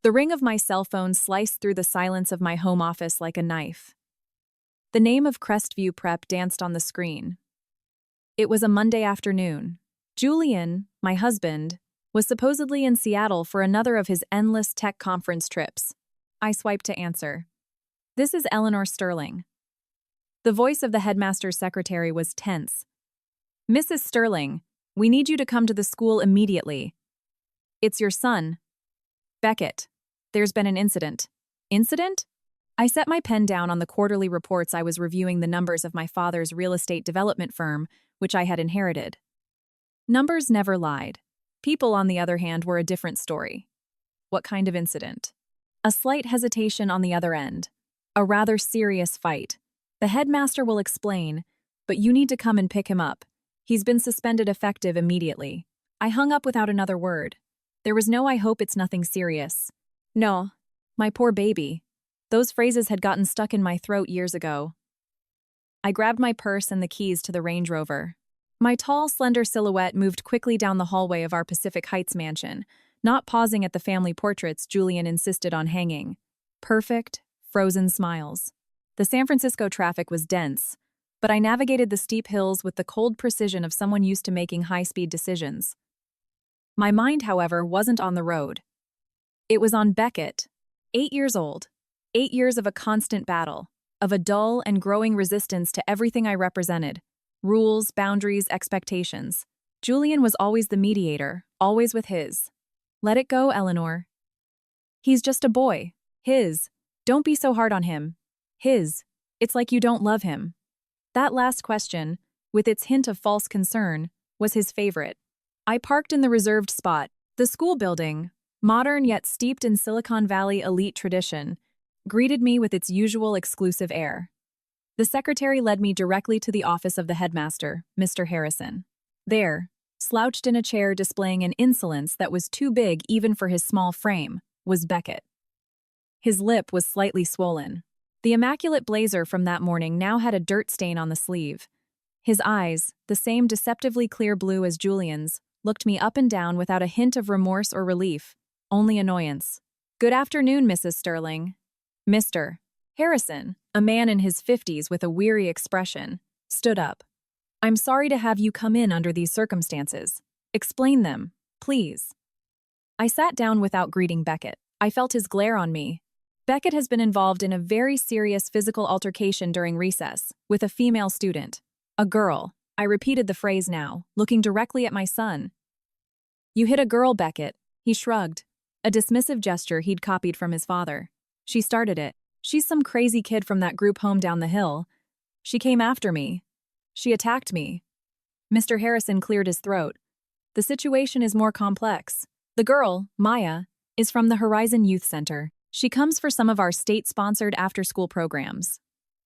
The ring of my cell phone sliced through the silence of my home office like a knife. The name of Crestview Prep danced on the screen. It was a Monday afternoon. Julian, my husband, was supposedly in Seattle for another of his endless tech conference trips. I swiped to answer. "This is Eleanor Sterling." The voice of the headmaster's secretary was tense. "Mrs. Sterling, we need you to come to the school immediately. It's your son, Beckett. There's been an incident." Incident? I set my pen down on the quarterly reports I was reviewing the numbers of my father's real estate development firm, which I had inherited. Numbers never lied. People, on the other hand, were a different story. What kind of incident? A slight hesitation on the other end. A rather serious fight. "The headmaster will explain, but you need to come and pick him up. He's been suspended effective immediately." I hung up without another word. There was no "I hope it's nothing serious." No. My poor baby. Those phrases had gotten stuck in my throat years ago. I grabbed my purse and the keys to the Range Rover. My tall, slender silhouette moved quickly down the hallway of our Pacific Heights mansion, not pausing at the family portraits Julian insisted on hanging. Perfect, frozen smiles. The San Francisco traffic was dense, but I navigated the steep hills with the cold precision of someone used to making high-speed decisions. My mind, however, wasn't on the road. It was on Beckett, 8 years old. 8 years of a constant battle, of a dull and growing resistance to everything I represented. Rules, boundaries, expectations. Julian was always the mediator, always with his. "Let it go, Eleanor. He's just a boy. His. Don't be so hard on him. His. It's like you don't love him." That last question, with its hint of false concern, was his favorite. I parked in the reserved spot. The school building, modern yet steeped in Silicon Valley elite tradition, greeted me with its usual exclusive air. The secretary led me directly to the office of the headmaster, Mr. Harrison. There, slouched in a chair displaying an insolence that was too big even for his small frame, was Beckett. His lip was slightly swollen. The immaculate blazer from that morning now had a dirt stain on the sleeve. His eyes, the same deceptively clear blue as Julian's, looked me up and down without a hint of remorse or relief, only annoyance. "Good afternoon, Mrs. Sterling." Mr. Harrison, a man in his 50s with a weary expression, stood up. "I'm sorry to have you come in under these circumstances. Explain them, please." I sat down without greeting Beckett. I felt his glare on me. Beckett has been involved in a very serious physical altercation during recess, with a female student. A girl. I repeated the phrase now, looking directly at my son. "You hit a girl, Beckett." He shrugged. A dismissive gesture he'd copied from his father. "She started it. She's some crazy kid from that group home down the hill. She came after me. She attacked me." Mr. Harrison cleared his throat. "The situation is more complex. The girl, Maya, is from the Horizon Youth Center. She comes for some of our state-sponsored after-school programs.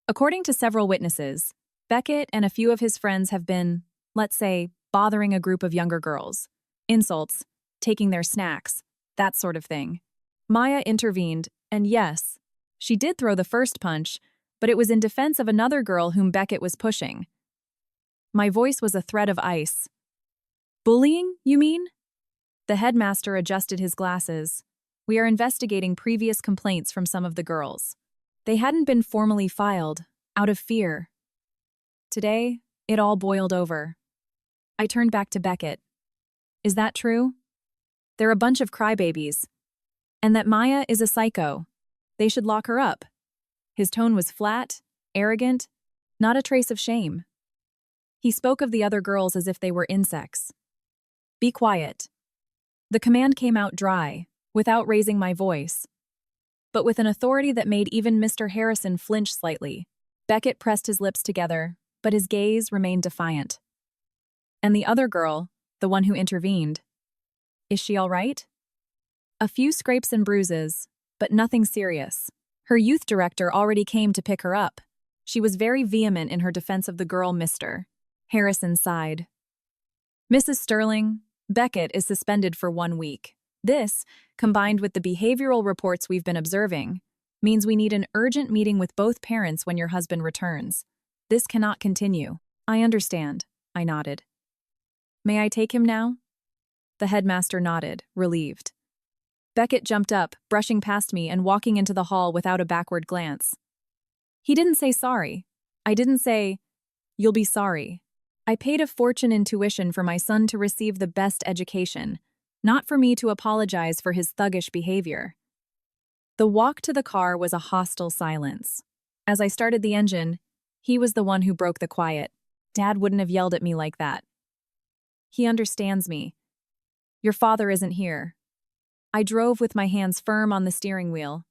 According to several witnesses, Beckett and a few of his friends have been, let's say, bothering a group of younger girls. Insults, taking their snacks, that sort of thing. Maya intervened, and yes, she did throw the first punch, but it was in defense of another girl whom Beckett was pushing." My voice was a thread of ice. "Bullying, you mean?" The headmaster adjusted his glasses. "We are investigating previous complaints from some of the girls. They hadn't been formally filed, out of fear. Today, it all boiled over." I turned back to Beckett. "Is that true? They're a bunch of crybabies. And that Maya is a psycho. They should lock her up." His tone was flat, arrogant, not a trace of shame. He spoke of the other girls as if they were insects. "Be quiet." The command came out dry, without raising my voice, but with an authority that made even Mr. Harrison flinch slightly. Beckett pressed his lips together, but his gaze remained defiant. "And the other girl, the one who intervened, is she all right?" "A few scrapes and bruises, but nothing serious. Her youth director already came to pick her up. She was very vehement in her defense of the girl, Mr. Harrison sighed. "Mrs. Sterling, Beckett is suspended for 1 week. This, combined with the behavioral reports we've been observing, means we need an urgent meeting with both parents when your husband returns. This cannot continue." "I understand," I nodded. "May I take him now?" The headmaster nodded, relieved. Beckett jumped up, brushing past me and walking into the hall without a backward glance. He didn't say sorry. I didn't say, "You'll be sorry." I paid a fortune in tuition for my son to receive the best education, not for me to apologize for his thuggish behavior. The walk to the car was a hostile silence. As I started the engine, he was the one who broke the quiet. Dad wouldn't have yelled at me like that. He understands me. Your father isn't here. I drove with my hands firm on the steering wheel.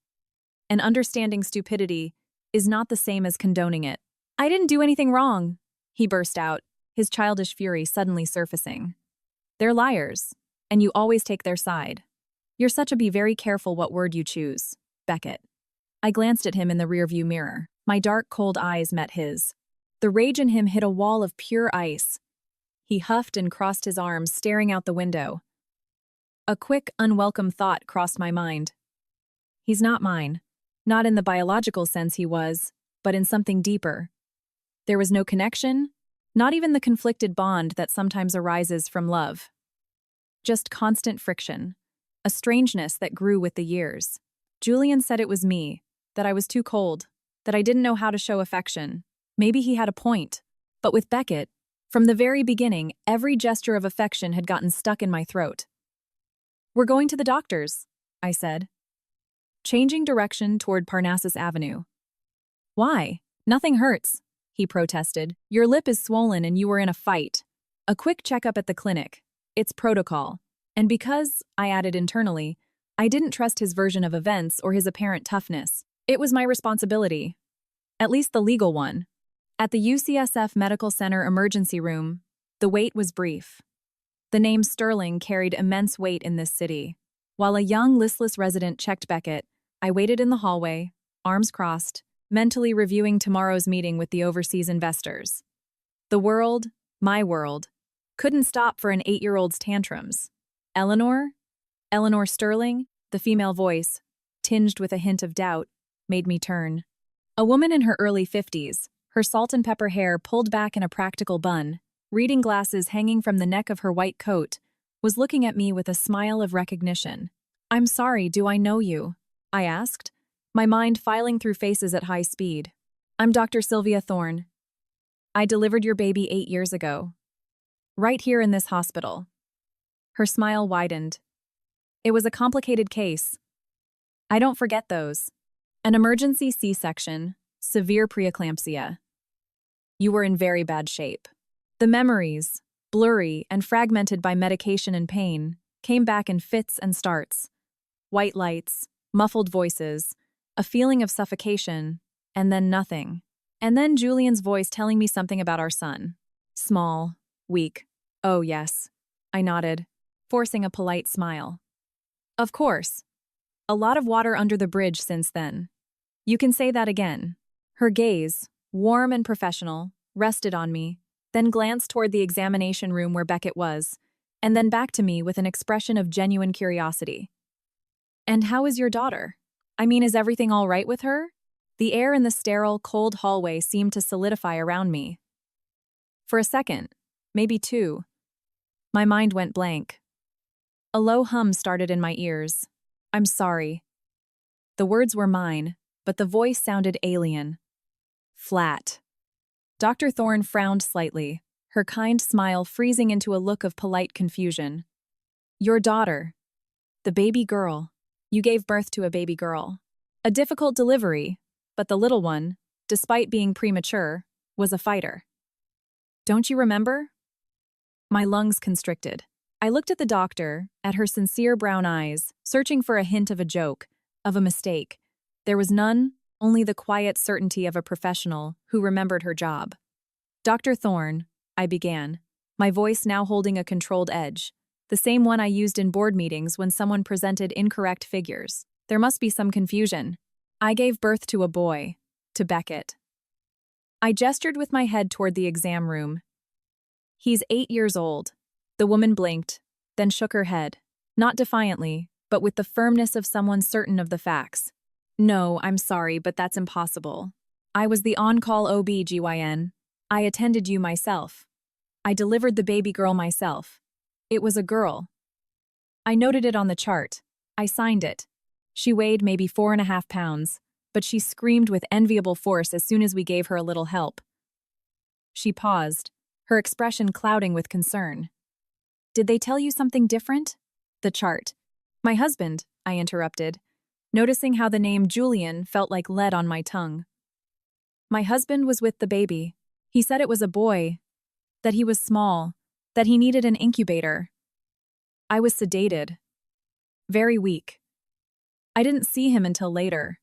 And understanding stupidity is not the same as condoning it. I didn't do anything wrong, he burst out, his childish fury suddenly surfacing. They're liars, and you always take their side. You're such a be very careful what word you choose, Beckett. I glanced at him in the rearview mirror. My dark, cold eyes met his. The rage in him hit a wall of pure ice. He huffed and crossed his arms, staring out the window. A quick, unwelcome thought crossed my mind. He's not mine. Not in the biological sense he was, but in something deeper. There was no connection, not even the conflicted bond that sometimes arises from love. Just constant friction, a strangeness that grew with the years. Julian said it was me, that I was too cold, that I didn't know how to show affection. Maybe he had a point. But with Beckett, from the very beginning, every gesture of affection had gotten stuck in my throat. "We're going to the doctor's," I said, changing direction toward Parnassus Avenue. "Why? Nothing hurts," he protested. "Your lip is swollen and you were in a fight. A quick checkup at the clinic. It's protocol." And because, I added internally, I didn't trust his version of events or his apparent toughness. It was my responsibility. At least the legal one. At the UCSF Medical Center emergency room, the wait was brief. The name Sterling carried immense weight in this city. While a young, listless resident checked Beckett, I waited in the hallway, arms crossed, mentally reviewing tomorrow's meeting with the overseas investors. The world, my world, couldn't stop for an 8-year-old's tantrums. Eleanor Sterling, the female voice, tinged with a hint of doubt, made me turn. A woman in her early 50s, her salt and pepper hair pulled back in a practical bun, reading glasses hanging from the neck of her white coat, was looking at me with a smile of recognition. "I'm sorry, do I know you?" I asked, my mind filing through faces at high speed. "I'm Dr. Sylvia Thorne. I delivered your baby 8 years ago. Right here in this hospital." Her smile widened. "It was a complicated case. I don't forget those. An emergency C-section, severe preeclampsia. You were in very bad shape." The memories, blurry and fragmented by medication and pain, came back in fits and starts. White lights, muffled voices, a feeling of suffocation, and then nothing. And then Julian's voice telling me something about our son. Small, weak. "Oh, yes." I nodded, forcing a polite smile. "Of course. A lot of water under the bridge since then. You can say that again." Her gaze, warm and professional, rested on me, then glanced toward the examination room where Beckett was, and then back to me with an expression of genuine curiosity. "And how is your daughter? I mean, is everything all right with her?" The air in the sterile, cold hallway seemed to solidify around me. For a second, maybe 2, my mind went blank. A low hum started in my ears. "I'm sorry." The words were mine, but the voice sounded alien. Flat. Dr. Thorne frowned slightly, her kind smile freezing into a look of polite confusion. "Your daughter. The baby girl. You gave birth to a baby girl. A difficult delivery, but the little one, despite being premature, was a fighter. Don't you remember?" My lungs constricted. I looked at the doctor, at her sincere brown eyes, searching for a hint of a joke, of a mistake. There was none, only the quiet certainty of a professional who remembered her job. "Dr. Thorne," I began, my voice now holding a controlled edge, the same one I used in board meetings when someone presented incorrect figures. "There must be some confusion. I gave birth to a boy, to Beckett." I gestured with my head toward the exam room. "He's 8 years old." The woman blinked, then shook her head, not defiantly, but with the firmness of someone certain of the facts. "No, I'm sorry, but that's impossible. I was the on-call OB-GYN. I attended you myself. I delivered the baby girl myself. It was a girl. I noted it on the chart. I signed it. She weighed maybe 4.5 pounds, but she screamed with enviable force as soon as we gave her a little help. She paused, her expression clouding with concern. Did they tell you something different? The chart. My husband, I interrupted, noticing how the name Julian felt like lead on my tongue. My husband was with the baby. He said it was a boy, that he was small, that he needed an incubator. I was sedated. Very weak. I didn't see him until later.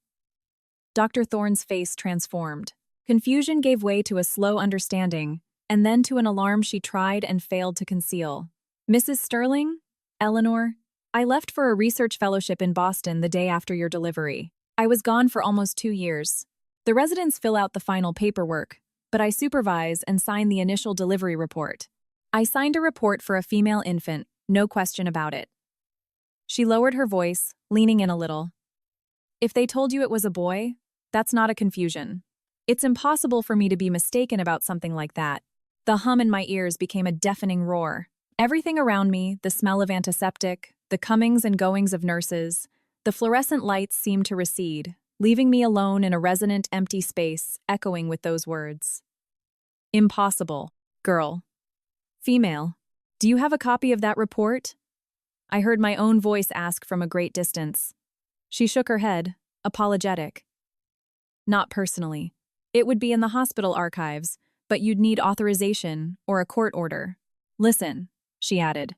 Dr. Thorne's face transformed. Confusion gave way to a slow understanding, and then to an alarm she tried and failed to conceal. Mrs. Sterling? Eleanor? I left for a research fellowship in Boston the day after your delivery. I was gone for almost 2 years. The residents fill out the final paperwork, but I supervise and sign the initial delivery report. I signed a report for a female infant, no question about it. She lowered her voice, leaning in a little. If they told you it was a boy, that's not a confusion. It's impossible for me to be mistaken about something like that. The hum in my ears became a deafening roar. Everything around me, the smell of antiseptic, the comings and goings of nurses, the fluorescent lights seemed to recede, leaving me alone in a resonant, empty space, echoing with those words. Impossible. Girl. Female. Do you have a copy of that report? I heard my own voice ask from a great distance. She shook her head, apologetic. Not personally. It would be in the hospital archives, but you'd need authorization or a court order. Listen, she added.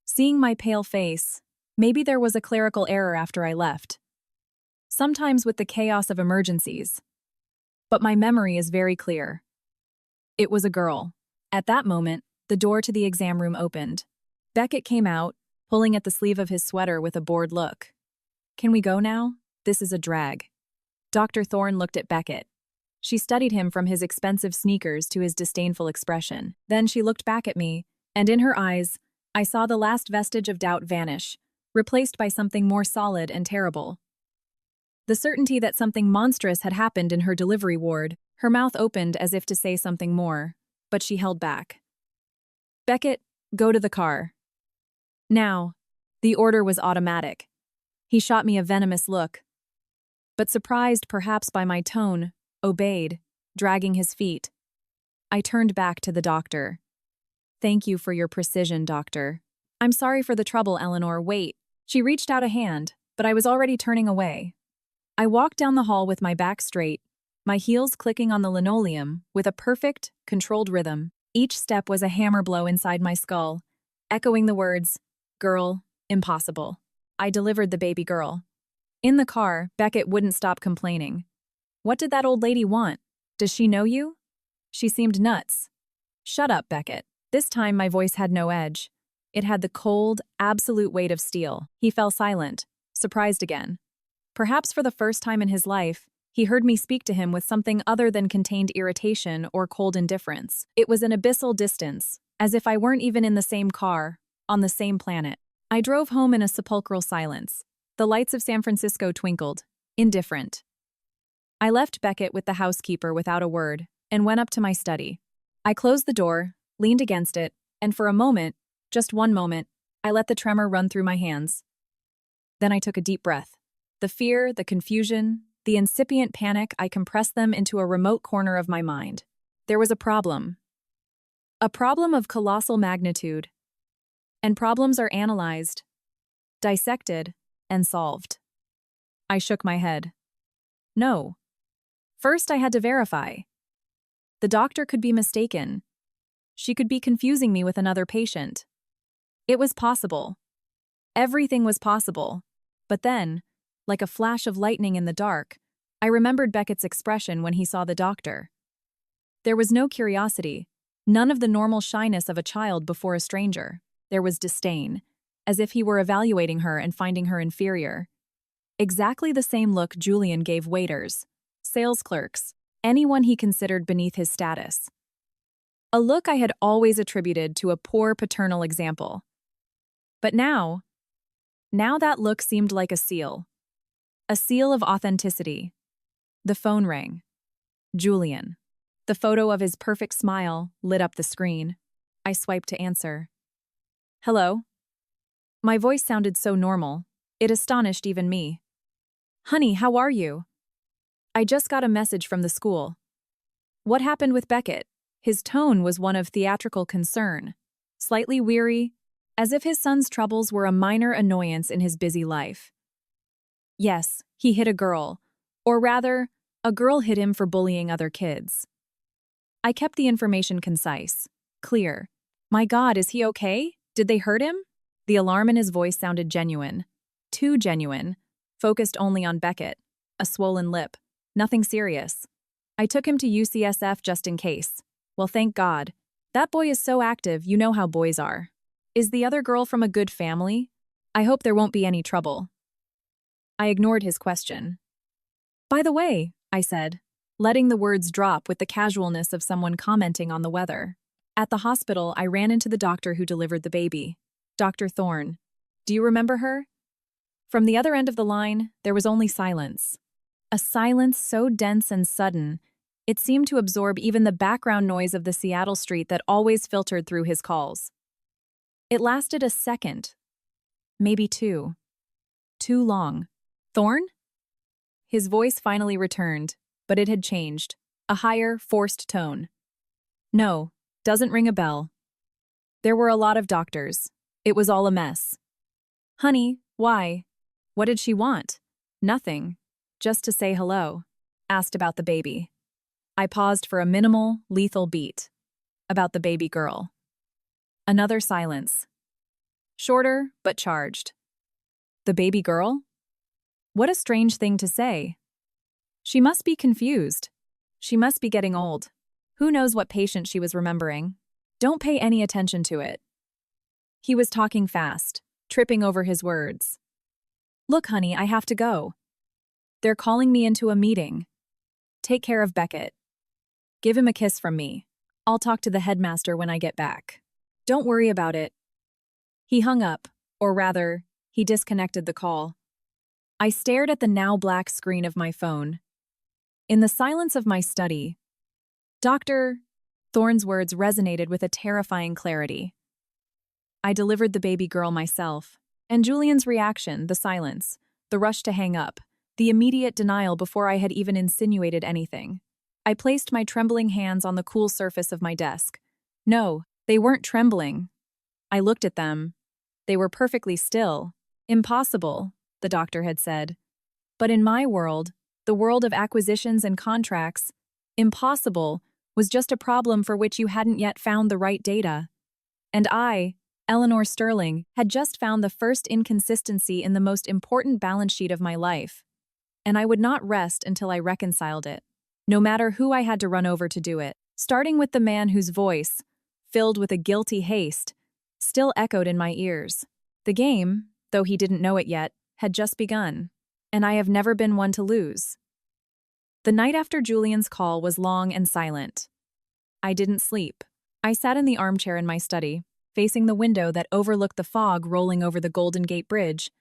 Seeing my pale face, maybe there was a clerical error after I left. Sometimes with the chaos of emergencies. But my memory is very clear. It was a girl. At that moment, the door to the exam room opened. Beckett came out, pulling at the sleeve of his sweater with a bored look. Can we go now? This is a drag. Dr. Thorne looked at Beckett. She studied him from his expensive sneakers to his disdainful expression. Then she looked back at me, and in her eyes, I saw the last vestige of doubt vanish, replaced by something more solid and terrible. The certainty that something monstrous had happened in her delivery ward. Her mouth opened as if to say something more, but she held back. Beckett, go to the car. Now. The order was automatic. He shot me a venomous look. But surprised perhaps by my tone, obeyed, dragging his feet. I turned back to the doctor. Thank you for your precision, doctor. I'm sorry for the trouble, Eleanor. Wait. She reached out a hand, but I was already turning away. I walked down the hall with my back straight, my heels clicking on the linoleum with a perfect, controlled rhythm. Each step was a hammer blow inside my skull, echoing the words, girl, impossible. I delivered the baby girl. In the car, Beckett wouldn't stop complaining. What did that old lady want? Does she know you? She seemed nuts. Shut up, Beckett. This time my voice had no edge. It had the cold, absolute weight of steel. He fell silent, surprised again. Perhaps for the first time in his life, he heard me speak to him with something other than contained irritation or cold indifference. It was an abyssal distance, as if I weren't even in the same car, on the same planet. I drove home in a sepulchral silence. The lights of San Francisco twinkled, indifferent. I left Beckett with the housekeeper without a word and went up to my study. I closed the door, leaned against it, and for a moment, just one moment, I let the tremor run through my hands. Then I took a deep breath. The fear, the confusion, the incipient panic, I compressed them into a remote corner of my mind. There was a problem. A problem of colossal magnitude. And problems are analyzed, dissected, and solved. I shook my head. No. First, I had to verify. The doctor could be mistaken. She could be confusing me with another patient. It was possible. Everything was possible. But then, like a flash of lightning in the dark, I remembered Beckett's expression when he saw the doctor. There was no curiosity, none of the normal shyness of a child before a stranger. There was disdain, as if he were evaluating her and finding her inferior. Exactly the same look Julian gave waiters, sales clerks, anyone he considered beneath his status. A look I had always attributed to a poor paternal example. But now that look seemed like a seal of authenticity. The phone rang. Julian. The photo of his perfect smile lit up the screen. I swiped to answer. Hello? My voice sounded so normal. It astonished even me. Honey, how are you? I just got a message from the school. What happened with Beckett? His tone was one of theatrical concern, slightly weary, as if his son's troubles were a minor annoyance in his busy life. Yes, he hit a girl. Or rather, a girl hit him for bullying other kids. I kept the information concise, clear. My God, is he okay? Did they hurt him? The alarm in his voice sounded genuine. Too genuine, focused only on Beckett, a swollen lip. Nothing serious. I took him to UCSF just in case. Well, thank God. That boy is so active, you know how boys are. Is the other girl from a good family? I hope there won't be any trouble. I ignored his question. By the way, I said, letting the words drop with the casualness of someone commenting on the weather. At the hospital, I ran into the doctor who delivered the baby, Dr. Thorne. Do you remember her? From the other end of the line, there was only silence. A silence so dense and sudden, it seemed to absorb even the background noise of the Seattle street that always filtered through his calls. It lasted a second, maybe two. Too long. Thorne? His voice finally returned, but it had changed, a higher, forced tone. No, doesn't ring a bell. There were a lot of doctors. It was all a mess. Honey, why? What did she want? Nothing. Just to say hello. Asked about the baby. I paused for a minimal, lethal beat. About the baby girl. Another silence. Shorter, but charged. The baby girl? What a strange thing to say. She must be confused. She must be getting old. Who knows what patient she was remembering? Don't pay any attention to it. He was talking fast, tripping over his words. Look, honey, I have to go. They're calling me into a meeting. Take care of Beckett. Give him a kiss from me. I'll talk to the headmaster when I get back. Don't worry about it. He hung up, or rather, he disconnected the call. I stared at the now black screen of my phone. In the silence of my study, Dr. Thorne's words resonated with a terrifying clarity. I delivered the baby girl myself, and Julian's reaction, the silence, the rush to hang up, the immediate denial before I had even insinuated anything. I placed my trembling hands on the cool surface of my desk. No, they weren't trembling. I looked at them. They were perfectly still. Impossible, the doctor had said. But in my world, the world of acquisitions and contracts, impossible was just a problem for which you hadn't yet found the right data. And I, Eleanor Sterling, had just found the first inconsistency in the most important balance sheet of my life. And I would not rest until I reconciled it, no matter who I had to run over to do it, starting with the man whose voice, filled with a guilty haste, still echoed in my ears. The game, though he didn't know it yet, had just begun, and I have never been one to lose. The night after Julian's call was long and silent. I didn't sleep. I sat in the armchair in my study, facing the window that overlooked the fog rolling over the Golden Gate Bridge,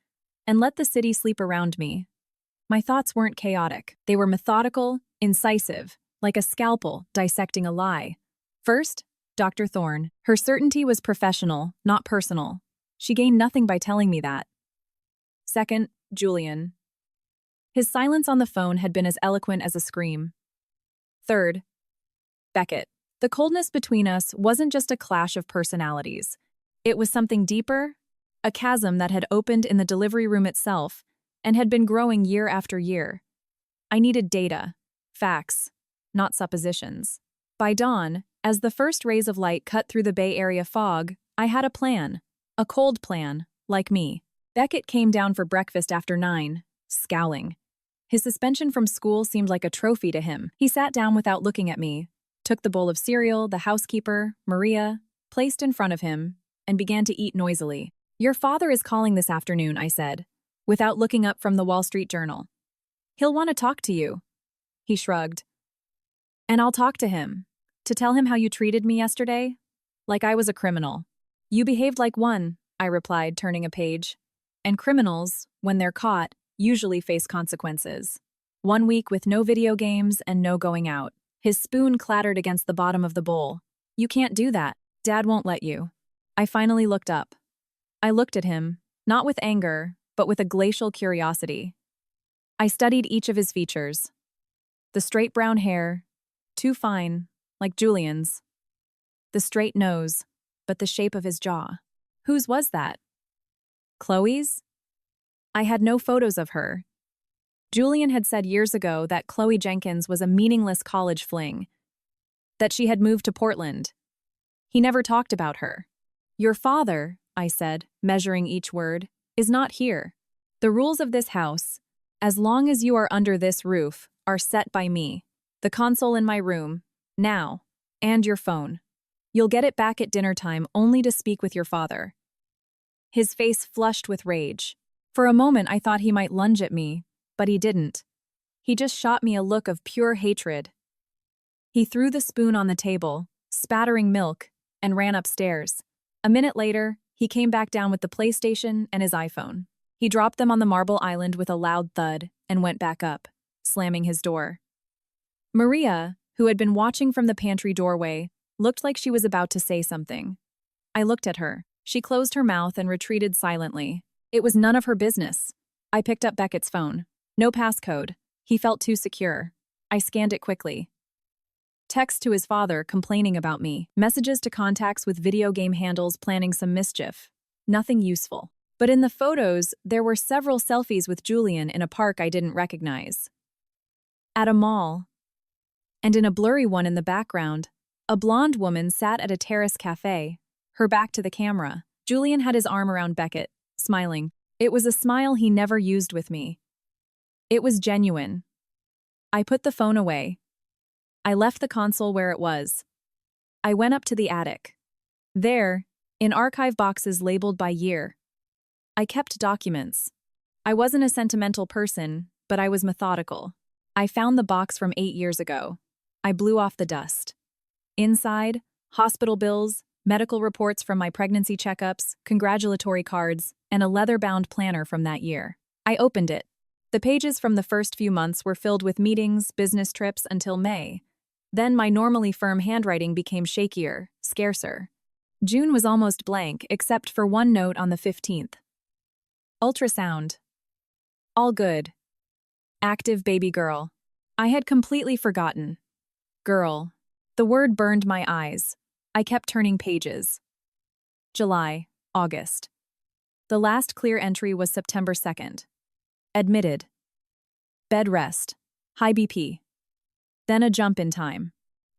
and let the city sleep around me. My thoughts weren't chaotic. They were methodical, incisive, like a scalpel dissecting a lie. First, Dr. Thorne. Her certainty was professional, not personal. She gained nothing by telling me that. Second, Julian. His silence on the phone had been as eloquent as a scream. Third, Beckett. The coldness between us wasn't just a clash of personalities. It was something deeper, a chasm that had opened in the delivery room itself and had been growing year after year. I needed data, facts, not suppositions. By dawn, as the first rays of light cut through the Bay Area fog, I had a plan. A cold plan, like me. Beckett came down for breakfast after 9, scowling. His suspension from school seemed like a trophy to him. He sat down without looking at me, took the bowl of cereal the housekeeper, Maria, placed in front of him, and began to eat noisily. Your father is calling this afternoon, I said, without looking up from the Wall Street Journal. He'll want to talk to you. He shrugged. And I'll talk to him. To tell him how you treated me yesterday? Like I was a criminal. You behaved like one, I replied, turning a page. And criminals, when they're caught, usually face consequences. 1 week with no video games and no going out. His spoon clattered against the bottom of the bowl. You can't do that. Dad won't let you. I finally looked up. I looked at him, not with anger, but with a glacial curiosity. I studied each of his features. The straight brown hair, too fine, like Julian's. The straight nose, but the shape of his jaw. Whose was that? Chloe's? I had no photos of her. Julian had said years ago that Chloe Jenkins was a meaningless college fling, that she had moved to Portland. He never talked about her. Your father, I said, measuring each word, is not here. The rules of this house, as long as you are under this roof, are set by me. The console in my room, now, and your phone. You'll get it back at dinner time only to speak with your father. His face flushed with rage. For a moment I thought he might lunge at me, but he didn't. He just shot me a look of pure hatred. He threw the spoon on the table, spattering milk, and ran upstairs. A minute later, he came back down with the PlayStation and his iPhone. He dropped them on the marble island with a loud thud and went back up, slamming his door. Maria, who had been watching from the pantry doorway, looked like she was about to say something. I looked at her. She closed her mouth and retreated silently. It was none of her business. I picked up Beckett's phone. No passcode. He felt too secure. I scanned it quickly. Text to his father complaining about me. Messages to contacts with video game handles planning some mischief. Nothing useful. But in the photos, there were several selfies with Julian in a park I didn't recognize. At a mall. And in a blurry one in the background, a blonde woman sat at a terrace cafe, her back to the camera. Julian had his arm around Beckett, smiling. It was a smile he never used with me. It was genuine. I put the phone away. I left the console where it was. I went up to the attic. There, in archive boxes labeled by year, I kept documents. I wasn't a sentimental person, but I was methodical. I found the box from 8 years ago. I blew off the dust. Inside, hospital bills, medical reports from my pregnancy checkups, congratulatory cards, and a leather-bound planner from that year. I opened it. The pages from the first few months were filled with meetings, business trips until May. Then my normally firm handwriting became shakier, scarcer. June was almost blank, except for one note on the 15th. Ultrasound. All good. Active baby girl. I had completely forgotten. Girl. The word burned my eyes. I kept turning pages. July, August. The last clear entry was September 2nd. Admitted. Bed rest. High BP. Then a jump in time.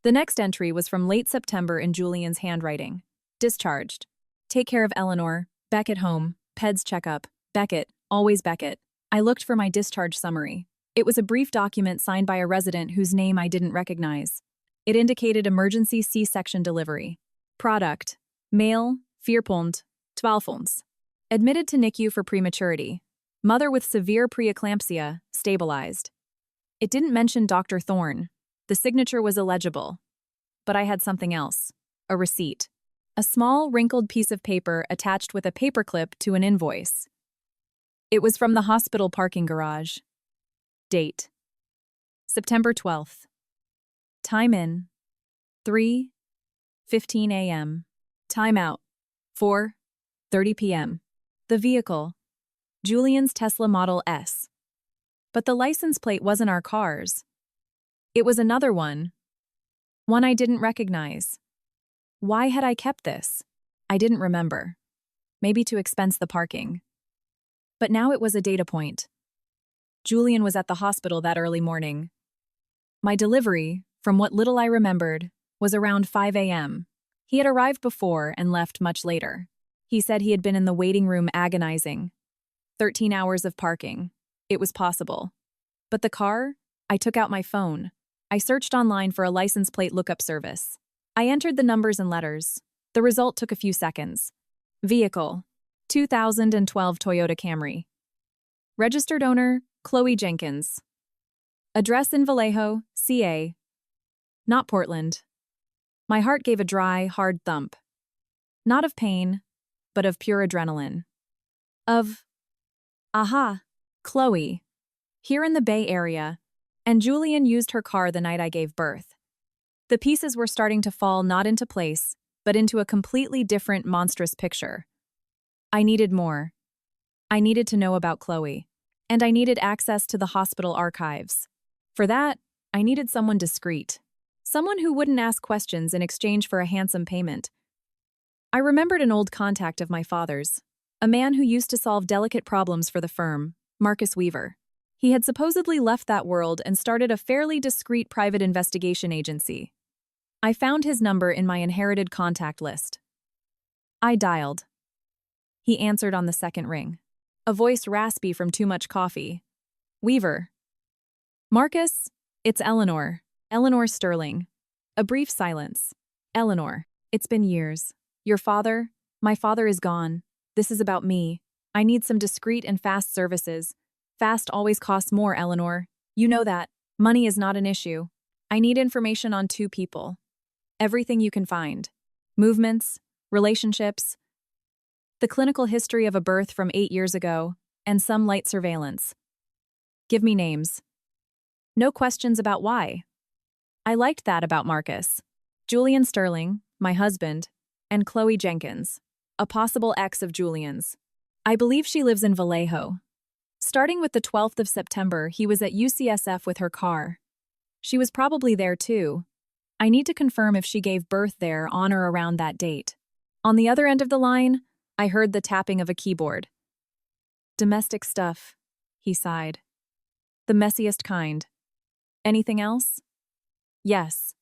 The next entry was from late September in Julian's handwriting. Discharged. Take care of Eleanor. Beckett home. Peds checkup. Beckett. Always Beckett. I looked for my discharge summary. It was a brief document signed by a resident whose name I didn't recognize. It indicated emergency C-section delivery. Product. Male. 4.12 ons. Admitted to NICU for prematurity. Mother with severe preeclampsia, stabilized. It didn't mention Dr. Thorne. The signature was illegible. But I had something else. A receipt. A small, wrinkled piece of paper attached with a paperclip to an invoice. It was from the hospital parking garage. Date. September 12th. Time in. 3:15 a.m. Time out. 4:30 p.m. The vehicle. Julian's Tesla Model S. But the license plate wasn't our car's. It was another one. One I didn't recognize. Why had I kept this? I didn't remember. Maybe to expense the parking. But now it was a data point. Julian was at the hospital that early morning. My delivery, from what little I remembered, was around 5 a.m. He had arrived before and left much later. He said he had been in the waiting room agonizing. 13 hours of parking. It was possible. But the car? I took out my phone. I searched online for a license plate lookup service. I entered the numbers and letters. The result took a few seconds. Vehicle. 2012 Toyota Camry. Registered owner, Chloe Jenkins. Address in Vallejo, CA. Not Portland. My heart gave a dry, hard thump. Not of pain, but of pure adrenaline. Of, aha, Chloe. Here in the Bay Area, and Julian used her car the night I gave birth. The pieces were starting to fall not into place, but into a completely different, monstrous picture. I needed more. I needed to know about Chloe. And I needed access to the hospital archives. For that, I needed someone discreet. Someone who wouldn't ask questions in exchange for a handsome payment. I remembered an old contact of my father's, a man who used to solve delicate problems for the firm, Marcus Weaver. He had supposedly left that world and started a fairly discreet private investigation agency. I found his number in my inherited contact list. I dialed. He answered on the second ring. A voice raspy from too much coffee. Weaver. Marcus, it's Eleanor. Eleanor Sterling. A brief silence. Eleanor, it's been years. Your father? My father is gone. This is about me. I need some discreet and fast services. Fast always costs more, Eleanor. You know that. Money is not an issue. I need information on 2 people. Everything you can find. Movements, relationships, the clinical history of a birth from 8 years ago, and some light surveillance. Give me names. No questions about why. I liked that about Marcus. Julian Sterling, my husband, and Chloe Jenkins, a possible ex of Julian's. I believe she lives in Vallejo. Starting with the 12th of September, he was at UCSF with her car. She was probably there too. I need to confirm if she gave birth there on or around that date. On the other end of the line, I heard the tapping of a keyboard. Domestic stuff, he sighed. The messiest kind. Anything else? Yes.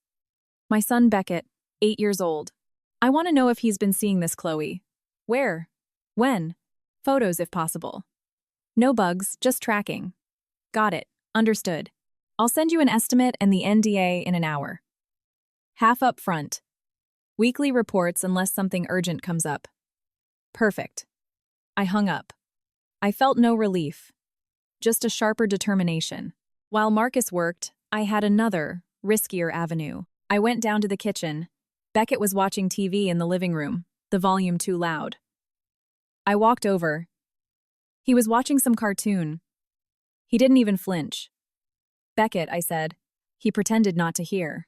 My son Beckett, 8 years old. I want to know if he's been seeing this Chloe. Where? When? Photos if possible. No bugs, just tracking. Got it. Understood. I'll send you an estimate and the NDA in an hour. Half up front. Weekly reports unless something urgent comes up. Perfect. I hung up. I felt no relief. Just a sharper determination. While Marcus worked, I had another, riskier avenue. I went down to the kitchen. Beckett was watching TV in the living room, the volume too loud. I walked over. He was watching some cartoon. He didn't even flinch. Beckett, I said. He pretended not to hear.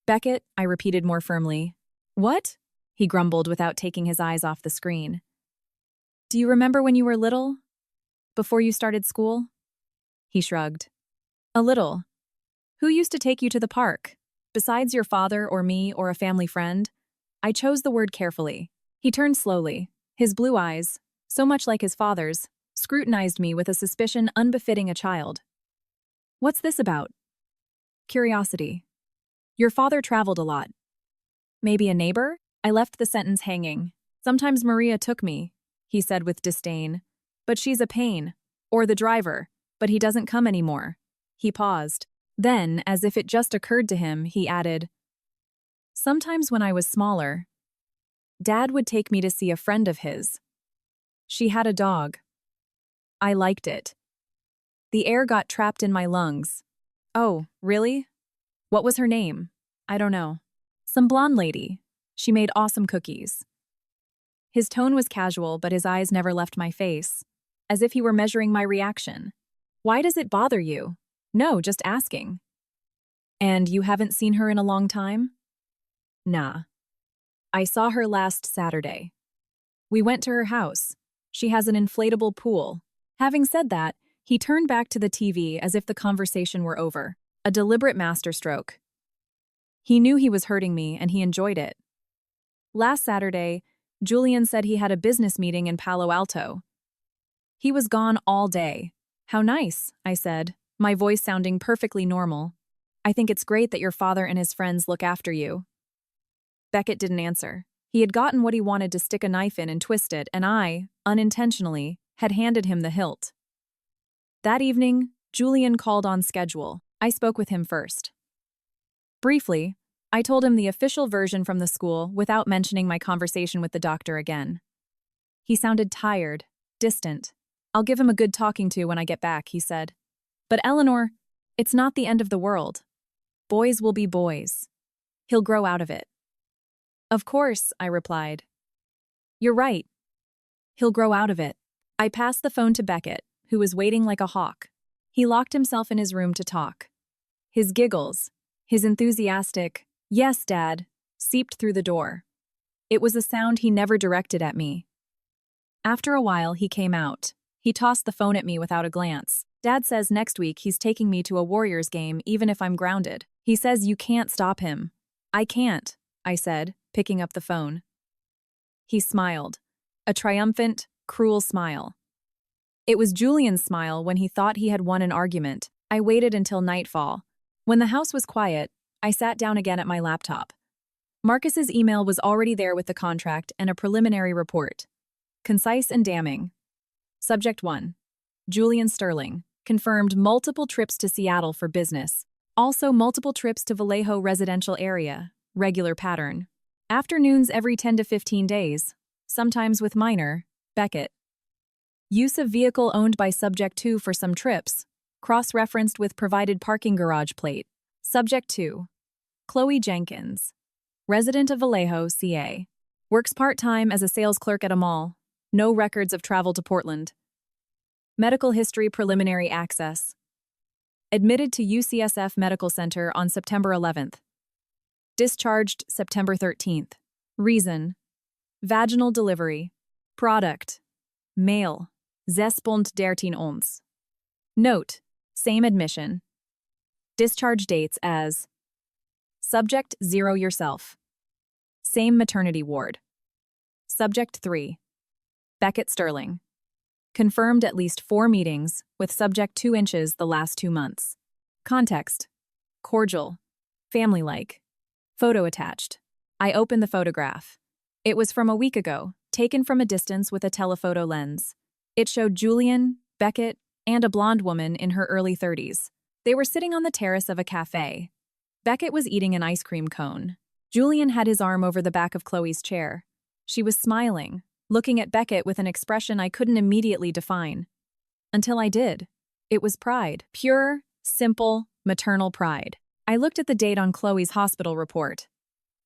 Beckett, I repeated more firmly. What? He grumbled without taking his eyes off the screen. Do you remember when you were little? Before you started school? He shrugged. A little. Who used to take you to the park? Besides your father or me or a family friend? I chose the word carefully. He turned slowly. His blue eyes, so much like his father's, scrutinized me with a suspicion unbefitting a child. What's this about? Curiosity. Your father traveled a lot. Maybe a neighbor? I left the sentence hanging. Sometimes Maria took me, he said with disdain. But she's a pain. Or the driver. But he doesn't come anymore. He paused. Then, as if it just occurred to him, he added, sometimes when I was smaller, Dad would take me to see a friend of his. She had a dog. I liked it. The air got trapped in my lungs. Oh, really? What was her name? I don't know. Some blonde lady. She made awesome cookies. His tone was casual, but his eyes never left my face, as if he were measuring my reaction. Why does it bother you? No, just asking. And you haven't seen her in a long time? Nah. I saw her last Saturday. We went to her house. She has an inflatable pool. Having said that, he turned back to the TV as if the conversation were over. A deliberate masterstroke. He knew he was hurting me, and he enjoyed it. Last Saturday, Julian said he had a business meeting in Palo Alto. He was gone all day. How nice, I said, my voice sounding perfectly normal. I think it's great that your father and his friends look after you. Beckett didn't answer. He had gotten what he wanted to stick a knife in and twist it, and I, unintentionally, had handed him the hilt. That evening, Julian called on schedule. I spoke with him first. Briefly, I told him the official version from the school without mentioning my conversation with the doctor again. He sounded tired, distant. I'll give him a good talking to when I get back, he said. But Eleanor, it's not the end of the world. Boys will be boys. He'll grow out of it. Of course, I replied. You're right. He'll grow out of it. I passed the phone to Beckett, who was waiting like a hawk. He locked himself in his room to talk. His giggles, his enthusiastic, "Yes, Dad," seeped through the door. It was a sound he never directed at me. After a while, he came out. He tossed the phone at me without a glance. Dad says next week he's taking me to a Warriors game even if I'm grounded. He says you can't stop him. I can't, I said, picking up the phone. He smiled. A triumphant, cruel smile. It was Julian's smile when he thought he had won an argument. I waited until nightfall. When the house was quiet, I sat down again at my laptop. Marcus's email was already there with the contract and a preliminary report. Concise and damning. Subject 1. Julian Sterling. Confirmed multiple trips to Seattle for business. Also multiple trips to Vallejo residential area. Regular pattern. Afternoons every 10 to 15 days. Sometimes with minor. Beckett. Use of vehicle owned by Subject 2 for some trips. Cross-referenced with provided parking garage plate. Subject 2. Chloe Jenkins. Resident of Vallejo, CA. Works part-time as a sales clerk at a mall. No records of travel to Portland. Medical history preliminary access. Admitted to UCSF Medical Center on September 11th. Discharged September 13th. Reason. Vaginal delivery. Product. Male. 6.13 ons. Note. Same admission. Discharge dates as Subject 0 yourself. Same maternity ward. Subject 3. Beckett Sterling. Confirmed at least 4 meetings, with Subject 2 inches the last 2 months. Context. Cordial. Family-like. Photo attached. I opened the photograph. It was from a week ago, taken from a distance with a telephoto lens. It showed Julian, Beckett, and a blonde woman in her early 30s. They were sitting on the terrace of a cafe. Beckett was eating an ice cream cone. Julian had his arm over the back of Chloe's chair. She was smiling, looking at Beckett with an expression I couldn't immediately define. Until I did. It was pride. Pure, simple, maternal pride. I looked at the date on Chloe's hospital report.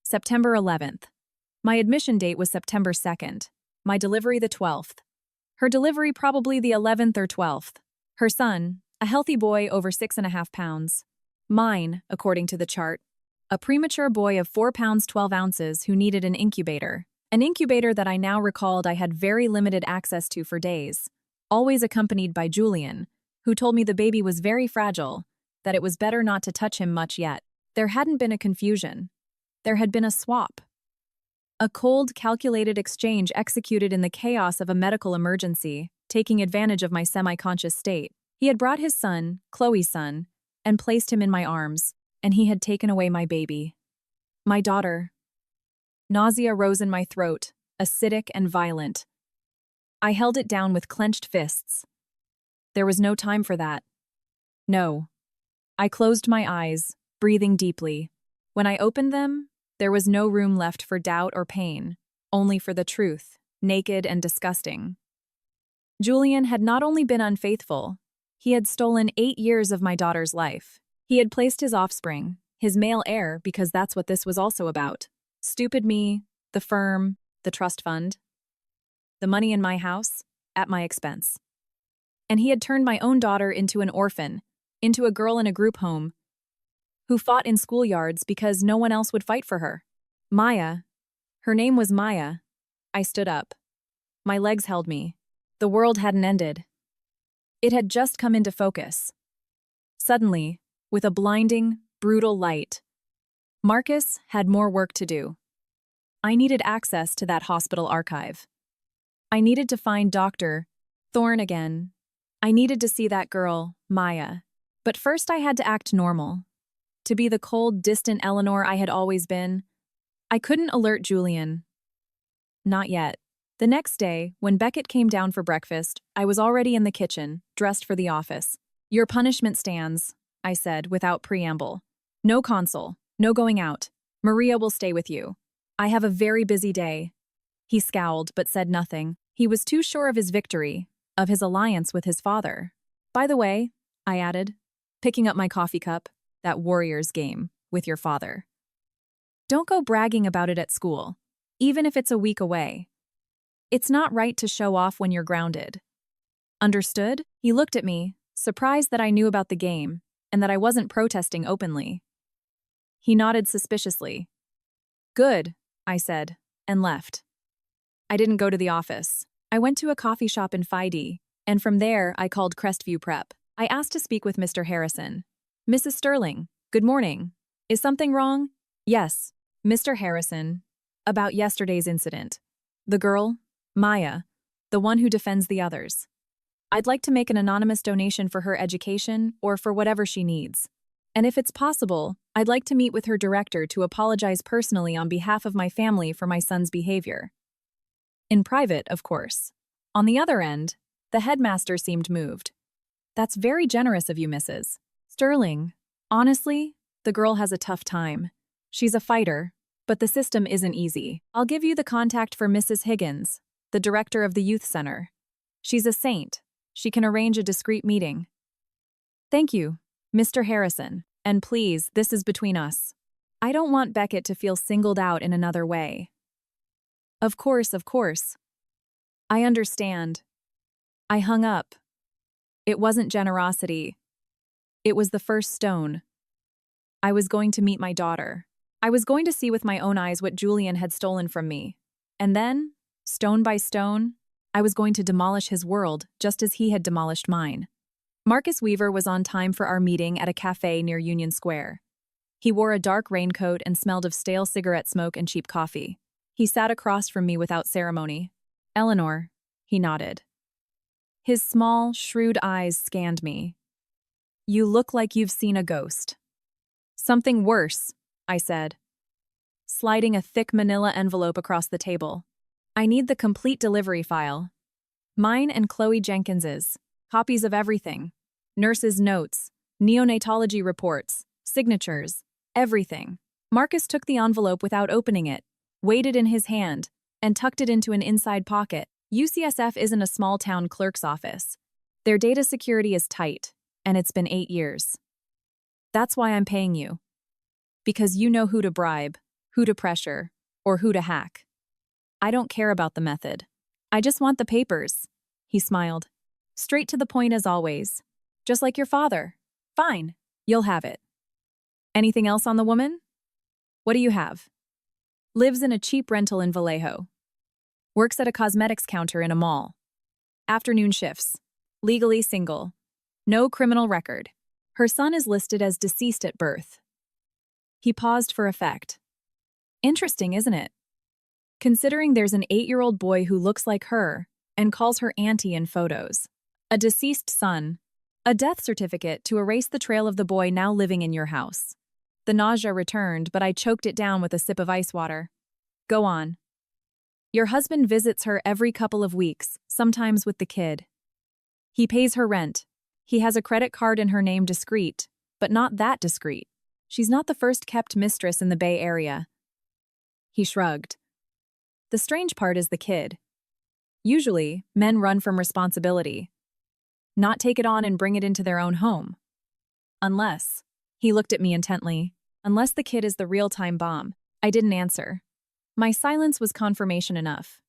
September 11th. My admission date was September 2nd. My delivery the 12th. Her delivery probably the 11th or 12th. Her son, a healthy boy over 6.5 pounds. Mine, according to the chart. A premature boy of 4 pounds 12 ounces who needed an incubator. An incubator that I now recalled I had very limited access to for days. Always accompanied by Julian, who told me the baby was very fragile, that it was better not to touch him much yet. There hadn't been a confusion. There had been a swap. A cold, calculated exchange executed in the chaos of a medical emergency, taking advantage of my semi-conscious state. He had brought his son, Chloe's son, and placed him in my arms, and he had taken away my baby. My daughter. Nausea rose in my throat, acidic and violent. I held it down with clenched fists. There was no time for that. No. I closed my eyes, breathing deeply. When I opened them, there was no room left for doubt or pain, only for the truth, naked and disgusting. Julian had not only been unfaithful, he had stolen 8 years of my daughter's life. He had placed his offspring, his male heir, because that's what this was also about. Stupid me, the firm, the trust fund. The money in my house, at my expense. And he had turned my own daughter into an orphan, into a girl in a group home, who fought in schoolyards because no one else would fight for her. Maya. Her name was Maya. I stood up. My legs held me. The world hadn't ended. It had just come into focus. Suddenly, with a blinding, brutal light, Marcus had more work to do. I needed access to that hospital archive. I needed to find Dr. Thorne again. I needed to see that girl, Maya. But first I had to act normal. To be the cold, distant Eleanor I had always been. I couldn't alert Julian. Not yet. The next day, when Beckett came down for breakfast, I was already in the kitchen, dressed for the office. Your punishment stands, I said, without preamble. No console, no going out. Maria will stay with you. I have a very busy day. He scowled, but said nothing. He was too sure of his victory, of his alliance with his father. By the way, I added, picking up my coffee cup, that Warriors game with your father. Don't go bragging about it at school, even if it's a week away. It's not right to show off when you're grounded. Understood? He looked at me, surprised that I knew about the game and that I wasn't protesting openly. He nodded suspiciously. Good, I said, and left. I didn't go to the office. I went to a coffee shop in Fidey, And from there, I called Crestview Prep. I asked to speak with Mr. Harrison. Mrs. Sterling, good morning. Is something wrong? Yes, Mr. Harrison. About yesterday's incident. The girl, Maya, the one who defends the others. I'd like to make an anonymous donation for her education or for whatever she needs. And if it's possible, I'd like to meet with her director to apologize personally on behalf of my family for my son's behavior. In private, of course. On the other end, the headmaster seemed moved. That's very generous of you, Mrs. Sterling. Honestly, the girl has a tough time. She's a fighter, but the system isn't easy. I'll give you the contact for Mrs. Higgins, the director of the youth center. She's a saint. She can arrange a discreet meeting. Thank you, Mr. Harrison. And please, this is between us. I don't want Beckett to feel singled out in another way. Of course, of course. I understand. I hung up. It wasn't generosity. It was the first stone. I was going to meet my daughter. I was going to see with my own eyes what Julian had stolen from me. And then, stone by stone, I was going to demolish his world just as he had demolished mine. Marcus Weaver was on time for our meeting at a cafe near Union Square. He wore a dark raincoat and smelled of stale cigarette smoke and cheap coffee. He sat across from me without ceremony. Eleanor, he nodded. His small, shrewd eyes scanned me. You look like you've seen a ghost. Something worse, I said, sliding a thick manila envelope across the table. I need the complete delivery file. Mine and Chloe Jenkins's. Copies of everything. Nurses' notes, neonatology reports, signatures, everything. Marcus took the envelope without opening it, weighed it in his hand, and tucked it into an inside pocket. UCSF isn't a small-town clerk's office. Their data security is tight, and it's been 8 years. That's why I'm paying you. Because you know who to bribe, who to pressure, or who to hack. I don't care about the method. I just want the papers. He smiled. Straight to the point as always. Just like your father. Fine, you'll have it. Anything else on the woman? What do you have? Lives in a cheap rental in Vallejo. Works at a cosmetics counter in a mall. Afternoon shifts. Legally single. No criminal record. Her son is listed as deceased at birth. He paused for effect. Interesting, isn't it? Considering there's an 8-year-old boy who looks like her and calls her auntie in photos. A deceased son. A death certificate to erase the trail of the boy now living in your house. The nausea returned, but I choked it down with a sip of ice water. Go on. Your husband visits her every couple of weeks, sometimes with the kid. He pays her rent. He has a credit card in her name discreet, but not that discreet. She's not the first kept mistress in the Bay Area. He shrugged. The strange part is the kid. Usually, men run from responsibility. Not take it on and bring it into their own home. Unless, he looked at me intently, unless the kid is the real-time bomb. I didn't answer. My silence was confirmation enough.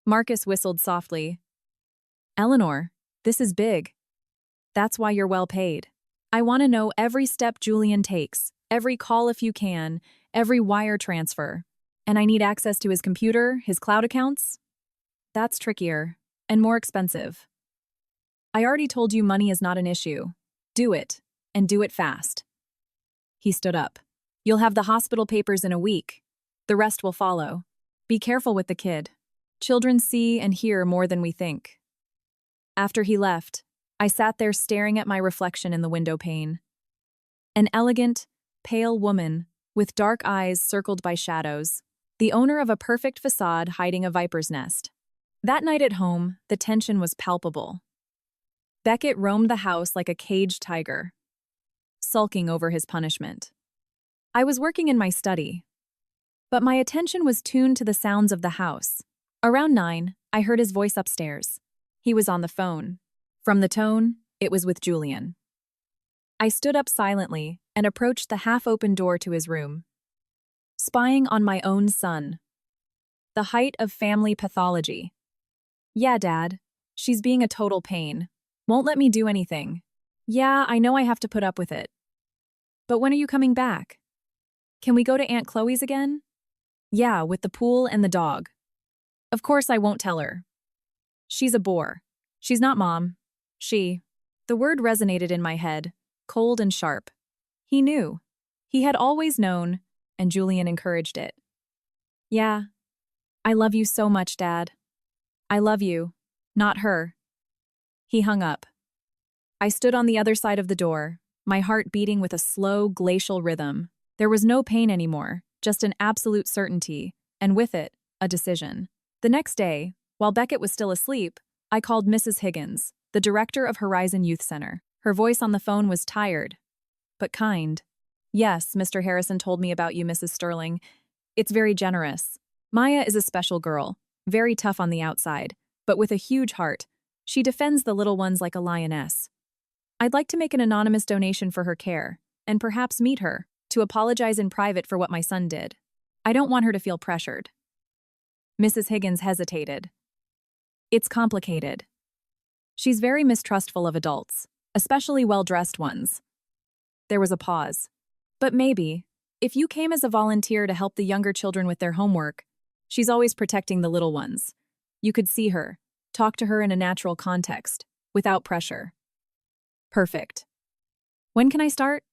Marcus whistled softly. Eleanor, this is big. That's why you're well paid. I want to know every step Julian takes, every call if you can, every wire transfer. And I need access to his computer, his cloud accounts. That's trickier and more expensive. I already told you money is not an issue. Do it, and do it fast. He stood up. You'll have the hospital papers in a week. The rest will follow. Be careful with the kid. Children see and hear more than we think. After he left, I sat there staring at my reflection in the window pane. An elegant, pale woman with dark eyes circled by shadows, the owner of a perfect facade hiding a viper's nest. That night at home, the tension was palpable. Beckett roamed the house like a caged tiger, sulking over his punishment. I was working in my study, but my attention was tuned to the sounds of the house. Around 9, I heard his voice upstairs. He was on the phone. From the tone, it was with Julian. I stood up silently and approached the half-open door to his room. Spying on my own son. The height of family pathology. Yeah, Dad. She's being a total pain. Won't let me do anything. Yeah, I know I have to put up with it. But when are you coming back? Can we go to Aunt Chloe's again? Yeah, with the pool and the dog. Of course I won't tell her. She's a bore. She's not Mom. She. The word resonated in my head, cold and sharp. He knew. He had always known, and Julian encouraged it. Yeah. I love you so much, Dad. I love you, not her. He hung up. I stood on the other side of the door, my heart beating with a slow, glacial rhythm. There was no pain anymore, just an absolute certainty, and with it, a decision. The next day, while Beckett was still asleep, I called Mrs. Higgins, the director of Horizon Youth Center. Her voice on the phone was tired, but kind. Yes, Mr. Harrison told me about you, Mrs. Sterling. It's very generous. Maya is a special girl, very tough on the outside, but with a huge heart. She defends the little ones like a lioness. I'd like to make an anonymous donation for her care, and perhaps meet her, to apologize in private for what my son did. I don't want her to feel pressured. Mrs. Higgins hesitated. It's complicated. She's very mistrustful of adults, especially well-dressed ones. There was a pause. But maybe, if you came as a volunteer to help the younger children with their homework, she's always protecting the little ones. You could see her, talk to her in a natural context, without pressure. Perfect. When can I start?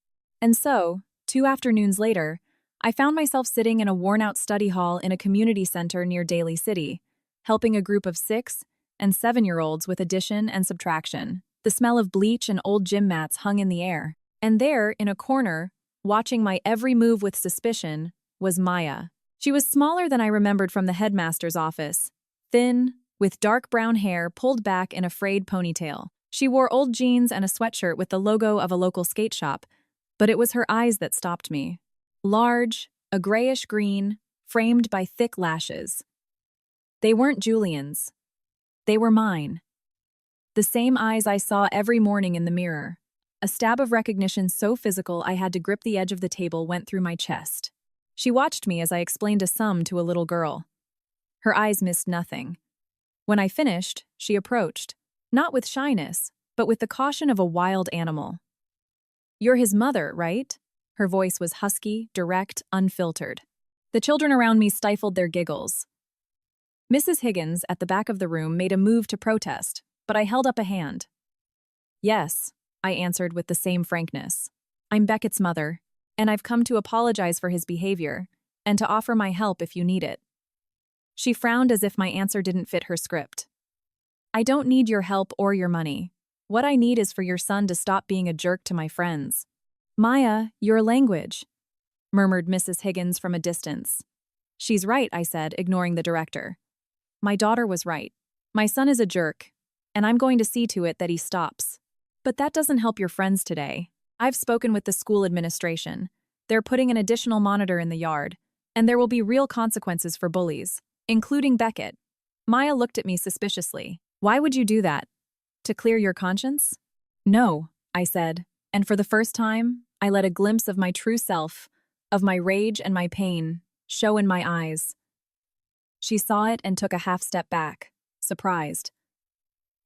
And so, 2 afternoons later, I found myself sitting in a worn-out study hall in a community center near Daly City, helping a group of 6- and 7-year-olds with addition and subtraction. The smell of bleach and old gym mats hung in the air. And there, in a corner, watching my every move with suspicion, was Maya. She was smaller than I remembered from the headmaster's office, thin, with dark brown hair pulled back in a frayed ponytail. She wore old jeans and a sweatshirt with the logo of a local skate shop, but it was her eyes that stopped me. Large, a grayish-green, framed by thick lashes. They weren't Julian's. They were mine. The same eyes I saw every morning in the mirror. A stab of recognition so physical I had to grip the edge of the table went through my chest. She watched me as I explained a sum to a little girl. Her eyes missed nothing. When I finished, she approached, not with shyness, but with the caution of a wild animal. You're his mother, right? Her voice was husky, direct, unfiltered. The children around me stifled their giggles. Mrs. Higgins, at the back of the room, made a move to protest, but I held up a hand. Yes, I answered with the same frankness. I'm Beckett's mother, and I've come to apologize for his behavior, and to offer my help if you need it. She frowned as if my answer didn't fit her script. I don't need your help or your money. What I need is for your son to stop being a jerk to my friends. Maya, your language, murmured Mrs. Higgins from a distance. She's right, I said, ignoring the director. My daughter was right. My son is a jerk, and I'm going to see to it that he stops. But that doesn't help your friends today. I've spoken with the school administration. They're putting an additional monitor in the yard, and there will be real consequences for bullies, including Beckett. Maya looked at me suspiciously. Why would you do that? To clear your conscience? No, I said, and for the first time, I let a glimpse of my true self, of my rage and my pain, show in my eyes. She saw it and took a half step back, surprised.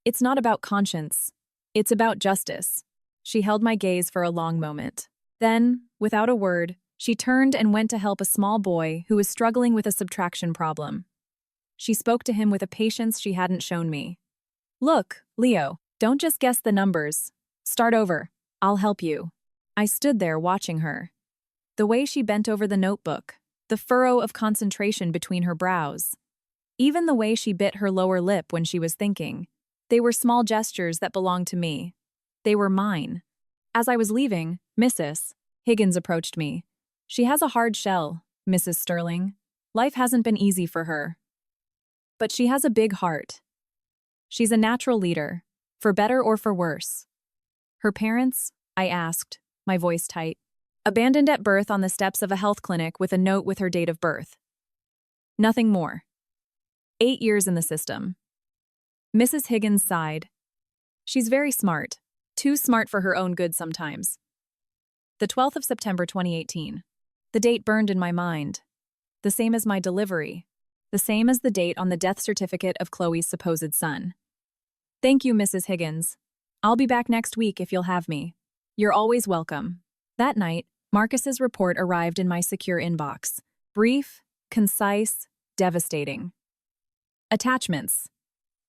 It's not about conscience. It's about justice. She held my gaze for a long moment. Then, without a word, she turned and went to help a small boy who was struggling with a subtraction problem. She spoke to him with a patience she hadn't shown me. Look, Leo, don't just guess the numbers. Start over. I'll help you. I stood there watching her. The way she bent over the notebook, the furrow of concentration between her brows. Even the way she bit her lower lip when she was thinking. They were small gestures that belonged to me. They were mine. As I was leaving, Mrs. Higgins approached me. She has a hard shell, Mrs. Sterling. Life hasn't been easy for her. But she has a big heart. She's a natural leader, for better or for worse. Her parents? I asked, my voice tight. Abandoned at birth on the steps of a health clinic with a note with her date of birth. Nothing more. 8 years in the system. Mrs. Higgins sighed. She's very smart. Too smart for her own good sometimes. The 12th of September 2018. The date burned in my mind. The same as my delivery. The same as the date on the death certificate of Chloe's supposed son. Thank you, Mrs. Higgins. I'll be back next week if you'll have me. You're always welcome. That night, Marcus's report arrived in my secure inbox. Brief, concise, devastating. Attachments.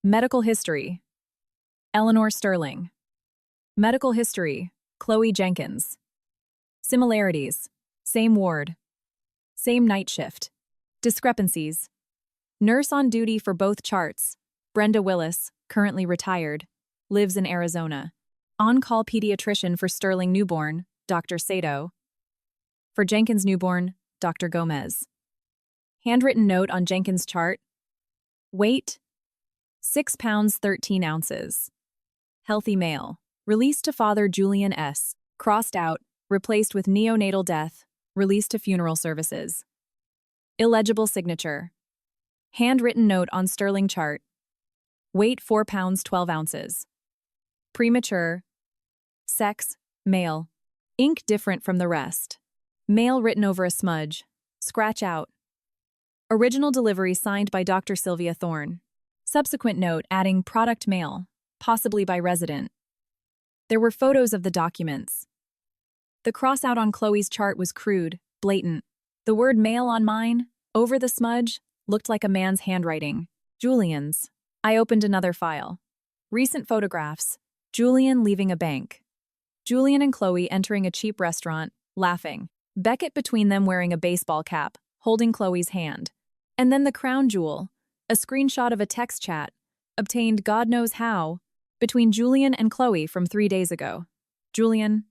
Medical history. Eleanor Sterling. Medical history, Chloe Jenkins. Similarities, same ward, same night shift. Discrepancies, nurse on duty for both charts, Brenda Willis, currently retired, lives in Arizona. On-call pediatrician for Sterling newborn, Dr. Sato. For Jenkins newborn, Dr. Gomez. Handwritten note on Jenkins chart. Weight, 6 pounds 13 ounces. Healthy male. Released to father Julian S. Crossed out, replaced with neonatal death, released to funeral services. Illegible signature. Handwritten note on Sterling chart. Weight 4 pounds 12 ounces. Premature. Sex, male. Ink different from the rest. Male written over a smudge. Scratch out. Original delivery signed by Dr. Sylvia Thorne. Subsequent note adding product mail, possibly by resident. There were photos of the documents. The cross-out on Chloe's chart was crude, blatant. The word mail on mine, over the smudge, looked like a man's handwriting. Julian's. I opened another file. Recent photographs. Julian leaving a bank. Julian and Chloe entering a cheap restaurant, laughing. Beckett between them wearing a baseball cap, holding Chloe's hand. And then the crown jewel, a screenshot of a text chat, obtained God knows how, between Julian and Chloe from 3 days ago. Julian,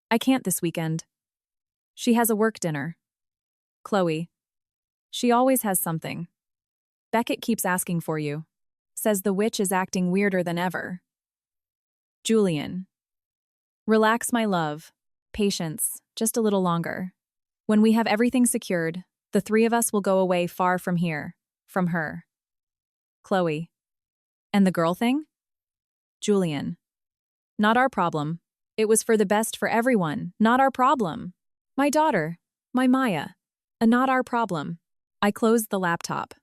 I can't this weekend. She has a work dinner. Chloe, she always has something. Beckett keeps asking for you. Says the witch is acting weirder than ever. Julian, relax, my love. Patience, just a little longer. When we have everything secured, the 3 of us will go away far from here, from her. Chloe, and the girl thing? Julian, not our problem. It was for the best for everyone, not our problem. My daughter, my Maya, a not our problem. I closed the laptop.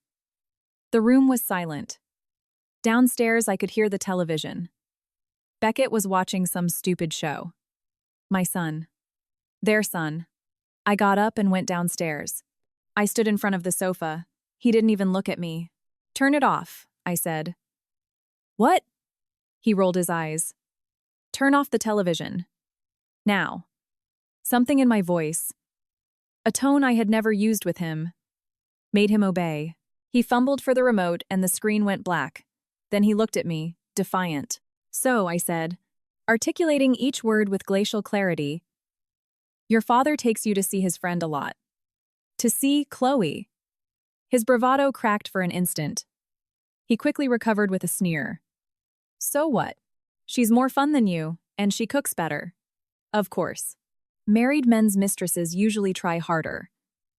The room was silent. Downstairs, I could hear the television. Beckett was watching some stupid show. My son. Their son. I got up and went downstairs. I stood in front of the sofa. He didn't even look at me. Turn it off, I said. What? He rolled his eyes. Turn off the television. Now. Something in my voice, a tone I had never used with him, made him obey. He fumbled for the remote and the screen went black. Then he looked at me, defiant. So, I said, articulating each word with glacial clarity, your father takes you to see his friend a lot. To see Chloe. His bravado cracked for an instant. He quickly recovered with a sneer. So what? She's more fun than you, and she cooks better. Of course. Married men's mistresses usually try harder.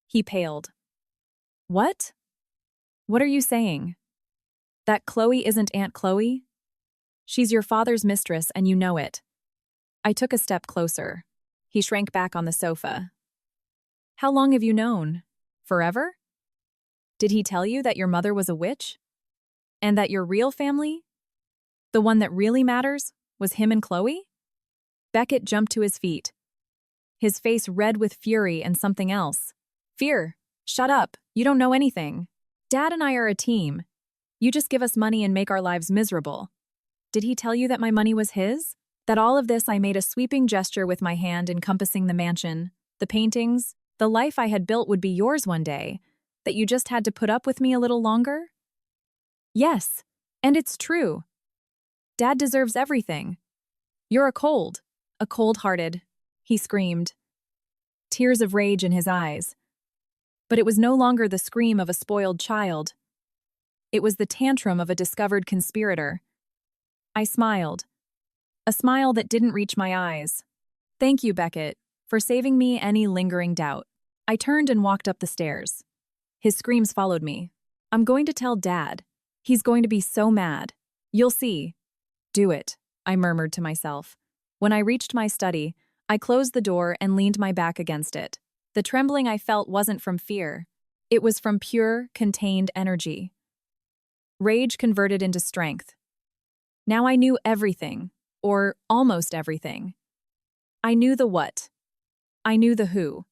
He paled. What? What are you saying? That Chloe isn't Aunt Chloe? She's your father's mistress, and you know it. I took a step closer. He shrank back on the sofa. How long have you known? Forever? Did he tell you that your mother was a witch? And that your real family, the one that really matters, was him and Chloe? Beckett jumped to his feet, his face red with fury and something else. Fear. Shut up. You don't know anything. Dad and I are a team. You just give us money and make our lives miserable. Did he tell you that my money was his? That all of this I made a sweeping gesture with my hand encompassing the mansion, the paintings, the life I had built would be yours one day, that you just had to put up with me a little longer? Yes, and it's true. Dad deserves everything. You're a cold-hearted, he screamed, tears of rage in his eyes. But it was no longer the scream of a spoiled child. It was the tantrum of a discovered conspirator. I smiled, a smile that didn't reach my eyes. Thank you, Beckett, for saving me any lingering doubt. I turned and walked up the stairs. His screams followed me. I'm going to tell Dad. He's going to be so mad. You'll see. Do it, I murmured to myself. When I reached my study, I closed the door and leaned my back against it. The trembling I felt wasn't from fear. It was from pure, contained energy. Rage converted into strength. Now I knew everything, or almost everything. I knew the what. I knew the who.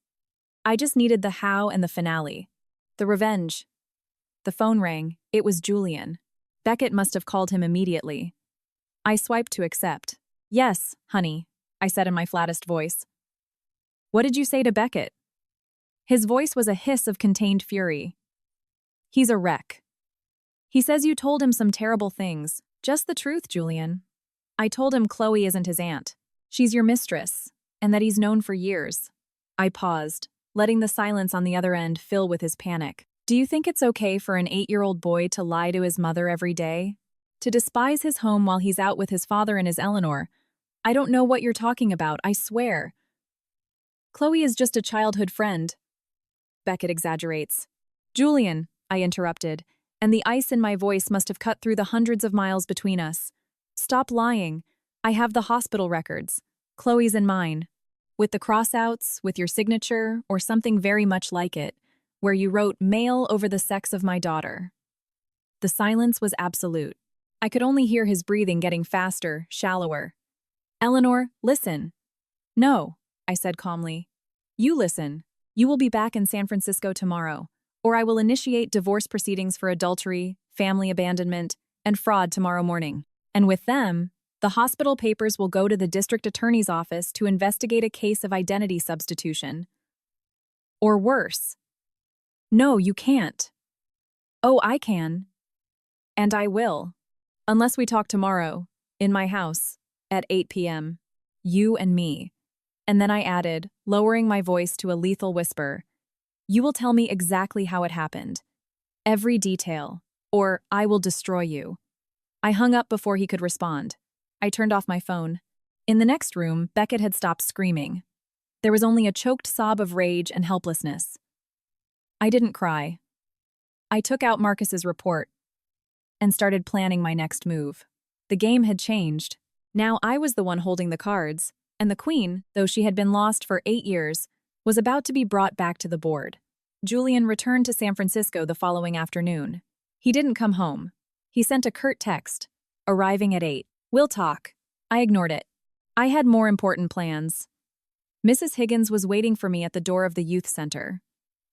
I just needed the how and the finale. The revenge. The phone rang. It was Julian. Beckett must have called him immediately. I swiped to accept. Yes, honey, I said in my flattest voice. What did you say to Beckett? His voice was a hiss of contained fury. He's a wreck. He says you told him some terrible things. Just the truth, Julian. I told him Chloe isn't his aunt. She's your mistress, and that he's known for years. I paused, letting the silence on the other end fill with his panic. Do you think it's okay for an 8-year-old boy to lie to his mother every day? To despise his home while he's out with his father and his Eleanor? I don't know what you're talking about, I swear. Chloe is just a childhood friend. Beckett exaggerates. Julian, I interrupted, and the ice in my voice must have cut through the hundreds of miles between us. Stop lying. I have the hospital records. Chloe's and mine. With the crossouts, with your signature, or something very much like it, where you wrote male over the sex of my daughter. The silence was absolute. I could only hear his breathing getting faster, shallower. Eleanor, listen. No, I said calmly. You listen. You will be back in San Francisco tomorrow, or I will initiate divorce proceedings for adultery, family abandonment, and fraud tomorrow morning. And with them, the hospital papers will go to the district attorney's office to investigate a case of identity substitution. Or worse. No, you can't. Oh, I can. And I will. Unless we talk tomorrow, in my house, at 8 p.m. You and me. And then I added, lowering my voice to a lethal whisper, you will tell me exactly how it happened. Every detail, or I will destroy you. I hung up before he could respond. I turned off my phone. In the next room, Beckett had stopped screaming. There was only a choked sob of rage and helplessness. I didn't cry. I took out Marcus's report and started planning my next move. The game had changed. Now I was the one holding the cards, and the queen, though she had been lost for 8 years, was about to be brought back to the board. Julian returned to San Francisco the following afternoon. He didn't come home. He sent a curt text, arriving at 8. We'll talk. I ignored it. I had more important plans. Mrs. Higgins was waiting for me at the door of the youth center.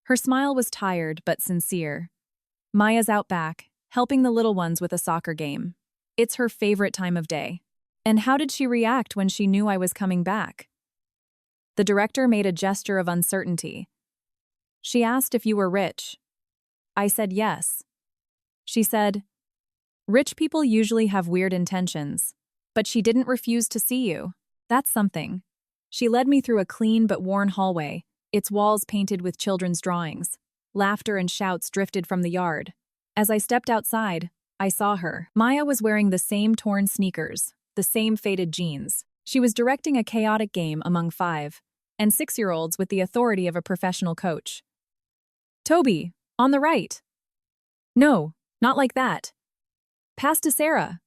Her smile was tired but sincere. Maya's out back, helping the little ones with a soccer game. It's her favorite time of day. And how did she react when she knew I was coming back? The director made a gesture of uncertainty. She asked if you were rich. I said yes. She said, rich people usually have weird intentions, but she didn't refuse to see you. That's something. She led me through a clean but worn hallway, its walls painted with children's drawings. Laughter and shouts drifted from the yard. As I stepped outside, I saw her. Maya was wearing the same torn sneakers, the same faded jeans. She was directing a chaotic game among 5 and 6-year-olds with the authority of a professional coach. Toby, on the right. No, not like that. Pass to Sarah.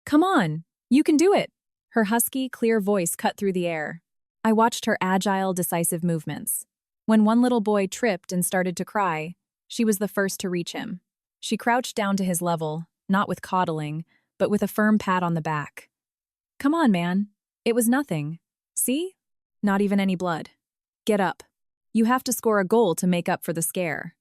Come on, you can do it. Her husky, clear voice cut through the air. I watched her agile, decisive movements. When one little boy tripped and started to cry, she was the first to reach him. She crouched down to his level, not with coddling, but with a firm pat on the back. Come on, man. It was nothing. See? Not even any blood. Get up. You have to score a goal to make up for the scare.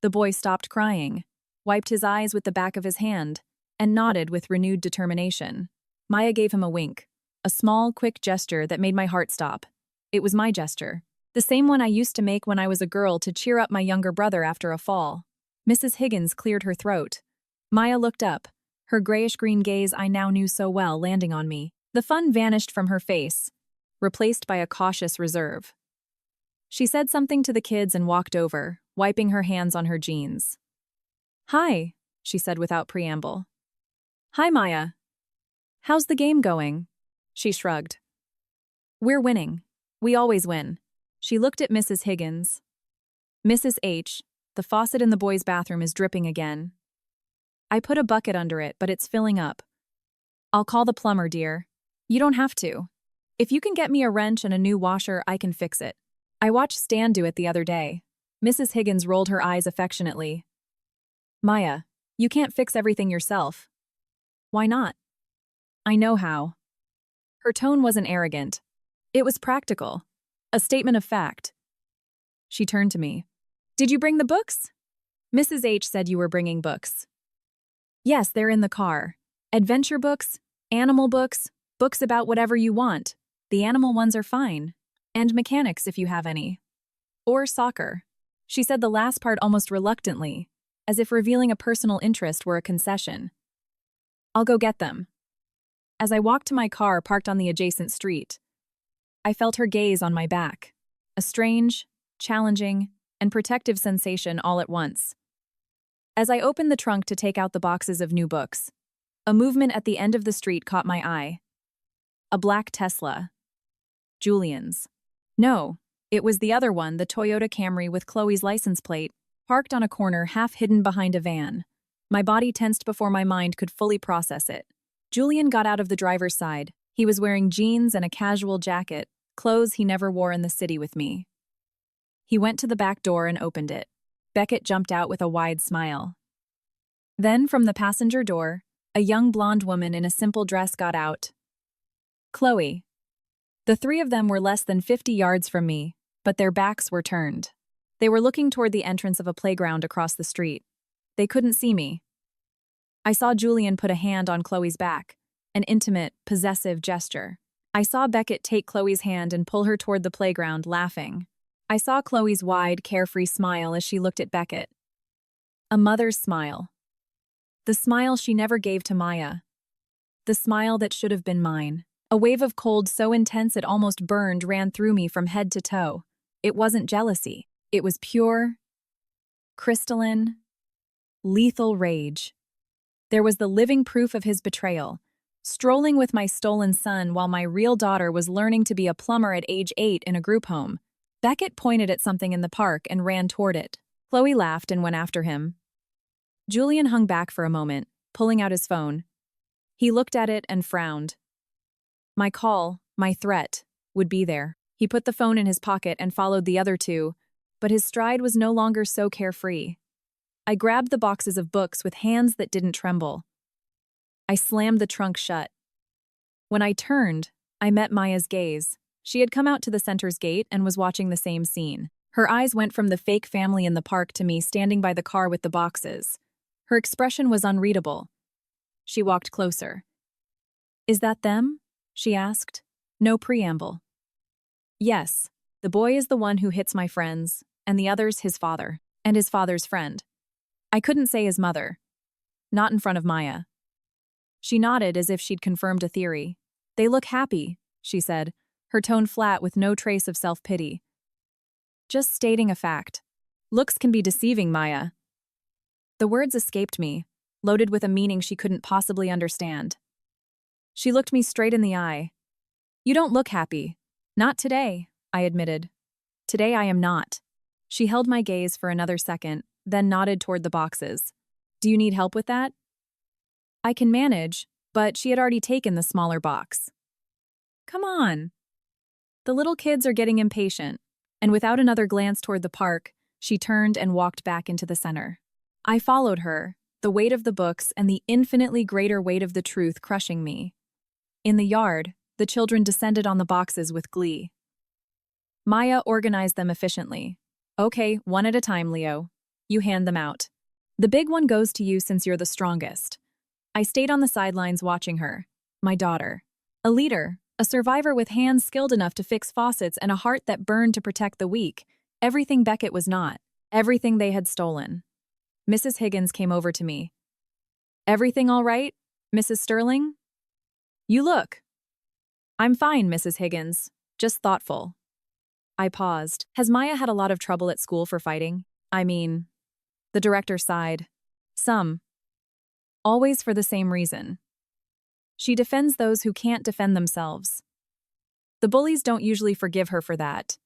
The boy stopped crying, wiped his eyes with the back of his hand, and nodded with renewed determination. Maya gave him a wink, a small, quick gesture that made my heart stop. It was my gesture, the same one I used to make when I was a girl to cheer up my younger brother after a fall. Mrs. Higgins cleared her throat. Maya looked up, her grayish-green gaze I now knew so well landing on me. The fun vanished from her face, replaced by a cautious reserve. She said something to the kids and walked over, wiping her hands on her jeans. Hi, she said without preamble. Hi, Maya. How's the game going? She shrugged. We're winning. We always win. She looked at Mrs. Higgins. Mrs. H., the faucet in the boys' bathroom is dripping again. I put a bucket under it, but it's filling up. I'll call the plumber, dear. You don't have to. If you can get me a wrench and a new washer, I can fix it. I watched Stan do it the other day. Mrs. Higgins rolled her eyes affectionately. Maya, you can't fix everything yourself. Why not? I know how. Her tone wasn't arrogant. It was practical. A statement of fact. She turned to me. Did you bring the books? Mrs. H said you were bringing books. Yes, they're in the car. Adventure books, Animal books, books about whatever you want. The animal ones are fine. And mechanics if you have any. Or soccer. She said the last part almost reluctantly, as if revealing a personal interest were a concession. I'll go get them. As I walked to my car parked on the adjacent street, I felt her gaze on my back. A strange, challenging, and protective sensation all at once. As I opened the trunk to take out the boxes of new books, a movement at the end of the street caught my eye. A black Tesla. Julian's. No, it was the other one, the Toyota Camry with Chloe's license plate, parked on a corner half hidden behind a van. My body tensed before my mind could fully process it. Julian got out of the driver's side. He was wearing jeans and a casual jacket, clothes he never wore in the city with me. He went to the back door and opened it. Beckett jumped out with a wide smile. Then, from the passenger door, a young blonde woman in a simple dress got out. Chloe. The three of them were less than 50 yards from me, but their backs were turned. They were looking toward the entrance of a playground across the street. They couldn't see me. I saw Julian put a hand on Chloe's back, an intimate, possessive gesture. I saw Beckett take Chloe's hand and pull her toward the playground, laughing. I saw Chloe's wide, carefree smile as she looked at Beckett. A mother's smile. The smile she never gave to Maya. The smile that should have been mine. A wave of cold so intense it almost burned ran through me from head to toe. It wasn't jealousy. It was pure, crystalline, lethal rage. There was the living proof of his betrayal, strolling with my stolen son while my real daughter was learning to be a plumber at age 8 in a group home. Beckett pointed at something in the park and ran toward it. Chloe laughed and went after him. Julian hung back for a moment, pulling out his phone. He looked at it and frowned. My call, my threat, would be there. He put the phone in his pocket and followed the other two, but his stride was no longer so carefree. I grabbed the boxes of books with hands that didn't tremble. I slammed the trunk shut. When I turned, I met Maya's gaze. She had come out to the center's gate and was watching the same scene. Her eyes went from the fake family in the park to me standing by the car with the boxes. Her expression was unreadable. She walked closer. Is that them? She asked. No preamble. Yes, the boy is the one who hits my friends, and the other's his father, and his father's friend. I couldn't say his mother. Not in front of Maya. She nodded as if she'd confirmed a theory. They look happy, she said, her tone flat with no trace of self-pity. Just stating a fact. Looks can be deceiving, Maya. The words escaped me, loaded with a meaning she couldn't possibly understand. She looked me straight in the eye. You don't look happy. Not today, I admitted. Today I am not. She held my gaze for another second, then nodded toward the boxes. Do you need help with that? I can manage, but she had already taken the smaller box. Come on. The little kids are getting impatient, and without another glance toward the park, she turned and walked back into the center. I followed her, the weight of the books and the infinitely greater weight of the truth crushing me. In the yard, the children descended on the boxes with glee. Maya organized them efficiently. Okay, one at a time, Leo. You hand them out. The big one goes to you since you're the strongest. I stayed on the sidelines watching her. My daughter. A leader, a survivor with hands skilled enough to fix faucets and a heart that burned to protect the weak. Everything Beckett was not. Everything they had stolen. Mrs. Higgins came over to me. Everything all right, Mrs. Sterling? You look. I'm fine, Mrs. Higgins. Just thoughtful. I paused. Has Maya had a lot of trouble at school for fighting? I mean, the director sighed. Some. Always for the same reason. She defends those who can't defend themselves. The bullies don't usually forgive her for that.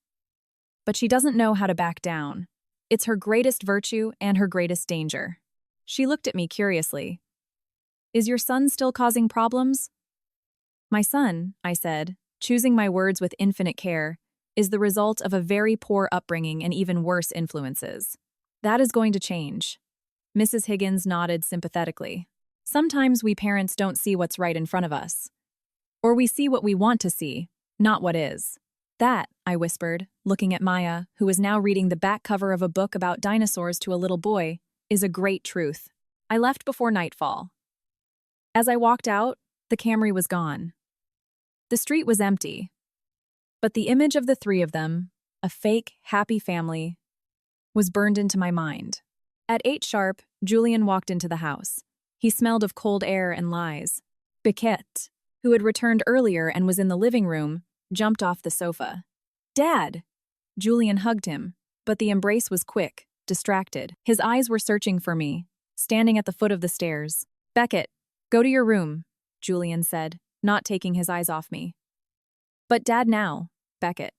But she doesn't know how to back down. It's her greatest virtue and her greatest danger. She looked at me curiously. Is your son still causing problems? My son, I said, choosing my words with infinite care, is the result of a very poor upbringing and even worse influences. That is going to change. Mrs. Higgins nodded sympathetically. Sometimes we parents don't see what's right in front of us. Or we see what we want to see, not what is. That, I whispered, looking at Maya, who was now reading the back cover of a book about dinosaurs to a little boy, is a great truth. I left before nightfall. As I walked out, The Camry was gone. The street was empty. But the image of the three of them, a fake, happy family, was burned into my mind. At 8 sharp, Julian walked into the house. He smelled of cold air and lies. Beckett, who had returned earlier and was in the living room, jumped off the sofa. "Dad!" Julian hugged him, but the embrace was quick, distracted. His eyes were searching for me, standing at the foot of the stairs. "Beckett, go to your room," Julian said, not taking his eyes off me. "But Dad now, Beckett."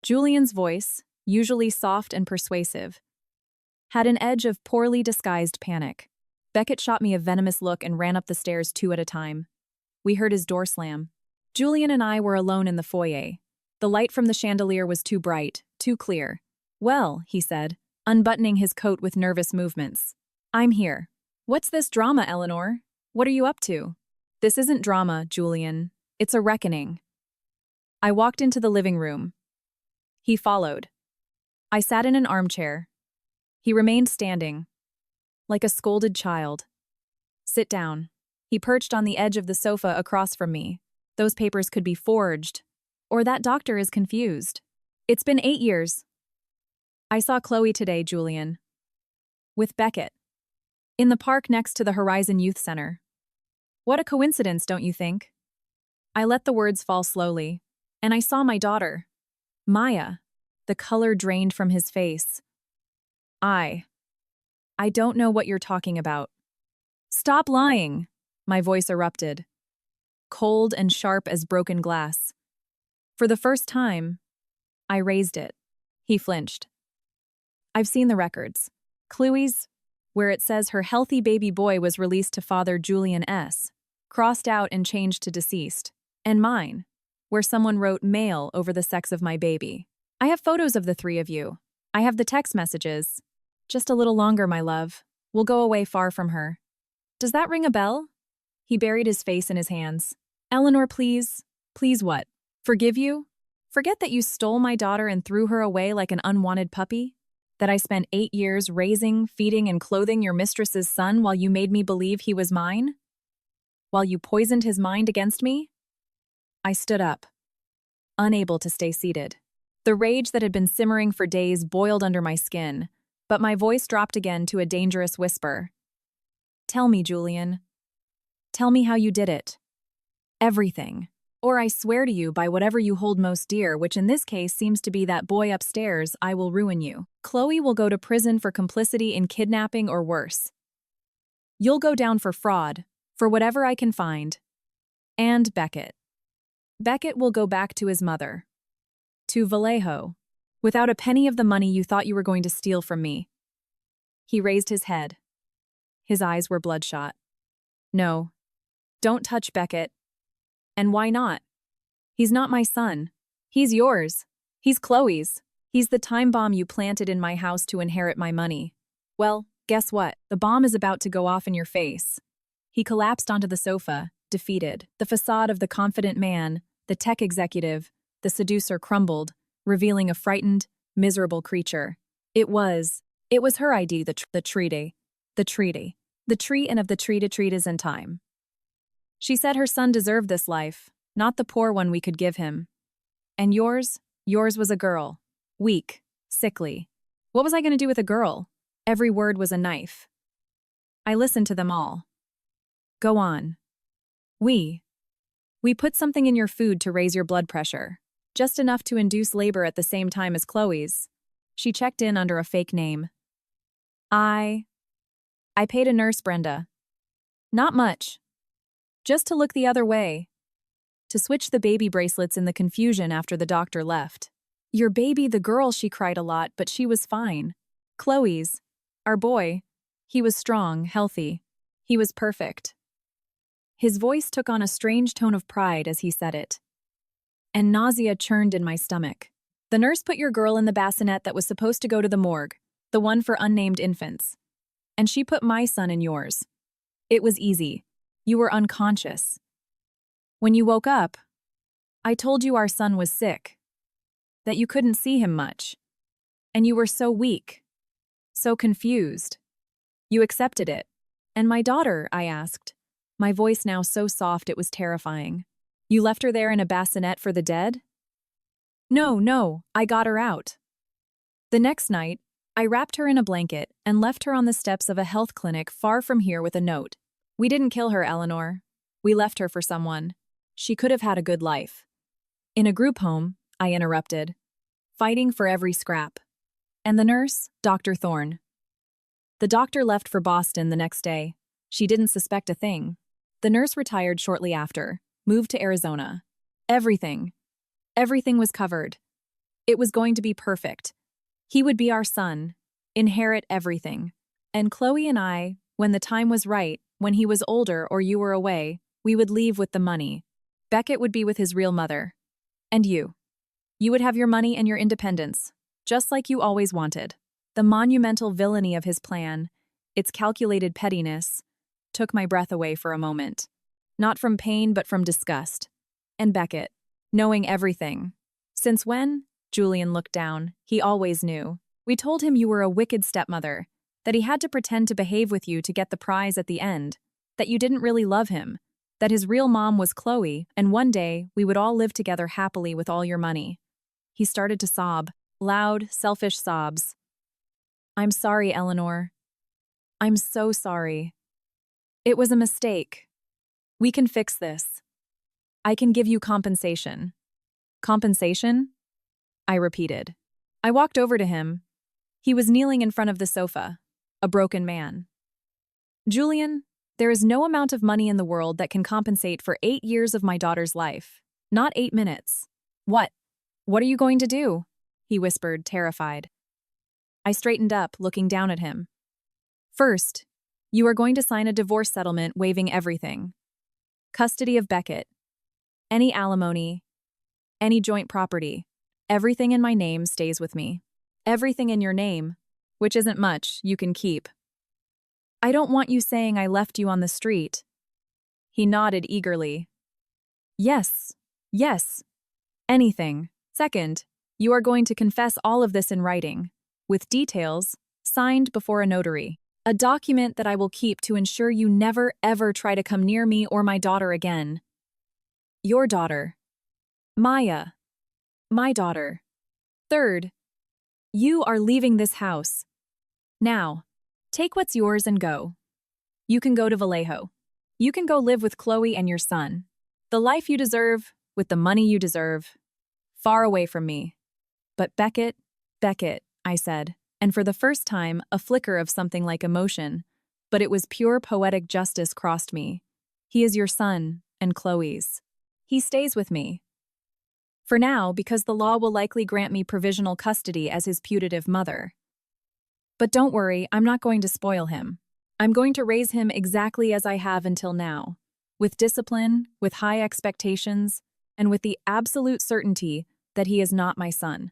Julian's voice, usually soft and persuasive, had an edge of poorly disguised panic. Beckett shot me a venomous look and ran up the stairs 2 at a time. We heard his door slam. Julian and I were alone in the foyer. The light from the chandelier was too bright, too clear. "Well," he said, unbuttoning his coat with nervous movements. "I'm here." "What's this drama, Eleanor? What are you up to?" "This isn't drama, Julian. It's a reckoning." I walked into the living room. He followed. I sat in an armchair. He remained standing, like a scolded child. "Sit down." He perched on the edge of the sofa across from me. "Those papers could be forged. Or that doctor is confused. It's been 8 years. I saw Chloe today, Julian. With Beckett. In the park next to the Horizon Youth Center. What a coincidence, don't you think?" I let the words fall slowly, and I saw my daughter, Maya. The color drained from his face. I don't know what you're talking about." "Stop lying," my voice erupted, cold and sharp as broken glass. For the first time, I raised it. He flinched. "I've seen the records. Chloe's, where it says her healthy baby boy was released to Father Julian S., crossed out and changed to deceased. And mine, where someone wrote male over the sex of my baby. I have photos of the 3 of you. I have the text messages. Just a little longer, my love. We'll go away far from her. Does that ring a bell?" He buried his face in his hands. "Eleanor, please." "Please what? Forgive you? Forget that you stole my daughter and threw her away like an unwanted puppy? That I spent 8 years raising, feeding, and clothing your mistress's son while you made me believe he was mine? While you poisoned his mind against me?" I stood up, unable to stay seated. The rage that had been simmering for days boiled under my skin, but my voice dropped again to a dangerous whisper. "Tell me, Julian. Tell me how you did it. Everything. Or I swear to you by whatever you hold most dear, which in this case seems to be that boy upstairs, I will ruin you. Chloe will go to prison for complicity in kidnapping or worse. You'll go down for fraud, for whatever I can find. And Beckett. Beckett will go back to his mother. To Vallejo, without a penny of the money you thought you were going to steal from me." He raised his head. His eyes were bloodshot. "No, don't touch Beckett. And why not? He's not my son. He's yours. He's Chloe's. He's the time bomb you planted in my house to inherit my money. Well, guess what? The bomb is about to go off in your face." He collapsed onto the sofa, defeated. The facade of the confident man, the tech executive, the seducer crumbled, revealing a frightened, miserable creature. It was her idea, the treaty, and of the treat is in time. She said her son deserved this life, not the poor one we could give him. And yours was a girl, weak, sickly. What was I going to do with a girl? Every word was a knife. I listened to them all. "Go on. We put something in your food to raise your blood pressure. Just enough to induce labor at the same time as Chloe's." She checked in under a fake name. I paid a nurse, Brenda. Not much. Just to look the other way. To switch the baby bracelets in the confusion after the doctor left. "Your baby, the girl," she cried a lot, but she was fine. "Chloe's. Our boy. He was strong, healthy. He was perfect." His voice took on a strange tone of pride as he said it. And nausea churned in my stomach. "The nurse put your girl in the bassinet that was supposed to go to the morgue, the one for unnamed infants. And she put my son in yours. It was easy. You were unconscious. When you woke up, I told you our son was sick, that you couldn't see him much. And you were so weak, so confused. You accepted it. And my daughter?" I asked. my voice now so soft it was terrifying. You left her there in a bassinet for the dead? No, no, I got her out. The next night, I wrapped her in a blanket and left her on the steps of a health clinic far from here with a note. We didn't kill her, Eleanor. We left her for someone. She could have had a good life. In a group home, I interrupted, fighting for every scrap. And the nurse, Dr. Thorne. The doctor left for Boston the next day. She didn't suspect a thing. The nurse retired shortly after, moved to Arizona. Everything was covered. It was going to be perfect. He would be our son, inherit everything. And Chloe and I, when the time was right, when he was older or you were away, we would leave with the money. Beckett would be with his real mother. And you. You would have your money and your independence, just like you always wanted. The monumental villainy of his plan, its calculated pettiness, took my breath away for a moment. Not from pain, but from disgust. And Beckett, knowing everything. Since when? Julian looked down. He always knew. We told him you were a wicked stepmother, that he had to pretend to behave with you to get the prize at the end, that you didn't really love him, that his real mom was Chloe, and one day we would all live together happily with all your money. He started to sob, loud, selfish sobs. I'm sorry, Eleanor. I'm so sorry. It was a mistake. We can fix this. I can give you compensation. Compensation? I repeated. I walked over to him. He was kneeling in front of the sofa, a broken man. Julian, there is no amount of money in the world that can compensate for 8 years of my daughter's life. Not 8 minutes. What? What are you going to do? He whispered, terrified. I straightened up, looking down at him. First, you are going to sign a divorce settlement waiving everything. Custody of Beckett. Any alimony. Any joint property. Everything in my name stays with me. Everything in your name, which isn't much, you can keep. I don't want you saying I left you on the street. He nodded eagerly. Yes, yes. Anything. Second, you are going to confess all of this in writing, with details, signed before a notary. A document that I will keep to ensure you never, ever try to come near me or my daughter again. Your daughter. Maya. My daughter. Third, you are leaving this house. Now, take what's yours and go. You can go to Vallejo. You can go live with Chloe and your son. The life you deserve, with the money you deserve. Far away from me. But Beckett, I said, and for the first time, a flicker of something like emotion, but it was pure poetic justice crossed me. He is your son, and Chloe's. He stays with me. For now, because the law will likely grant me provisional custody as his putative mother. But don't worry, I'm not going to spoil him. I'm going to raise him exactly as I have until now, with discipline, with high expectations, and with the absolute certainty that he is not my son.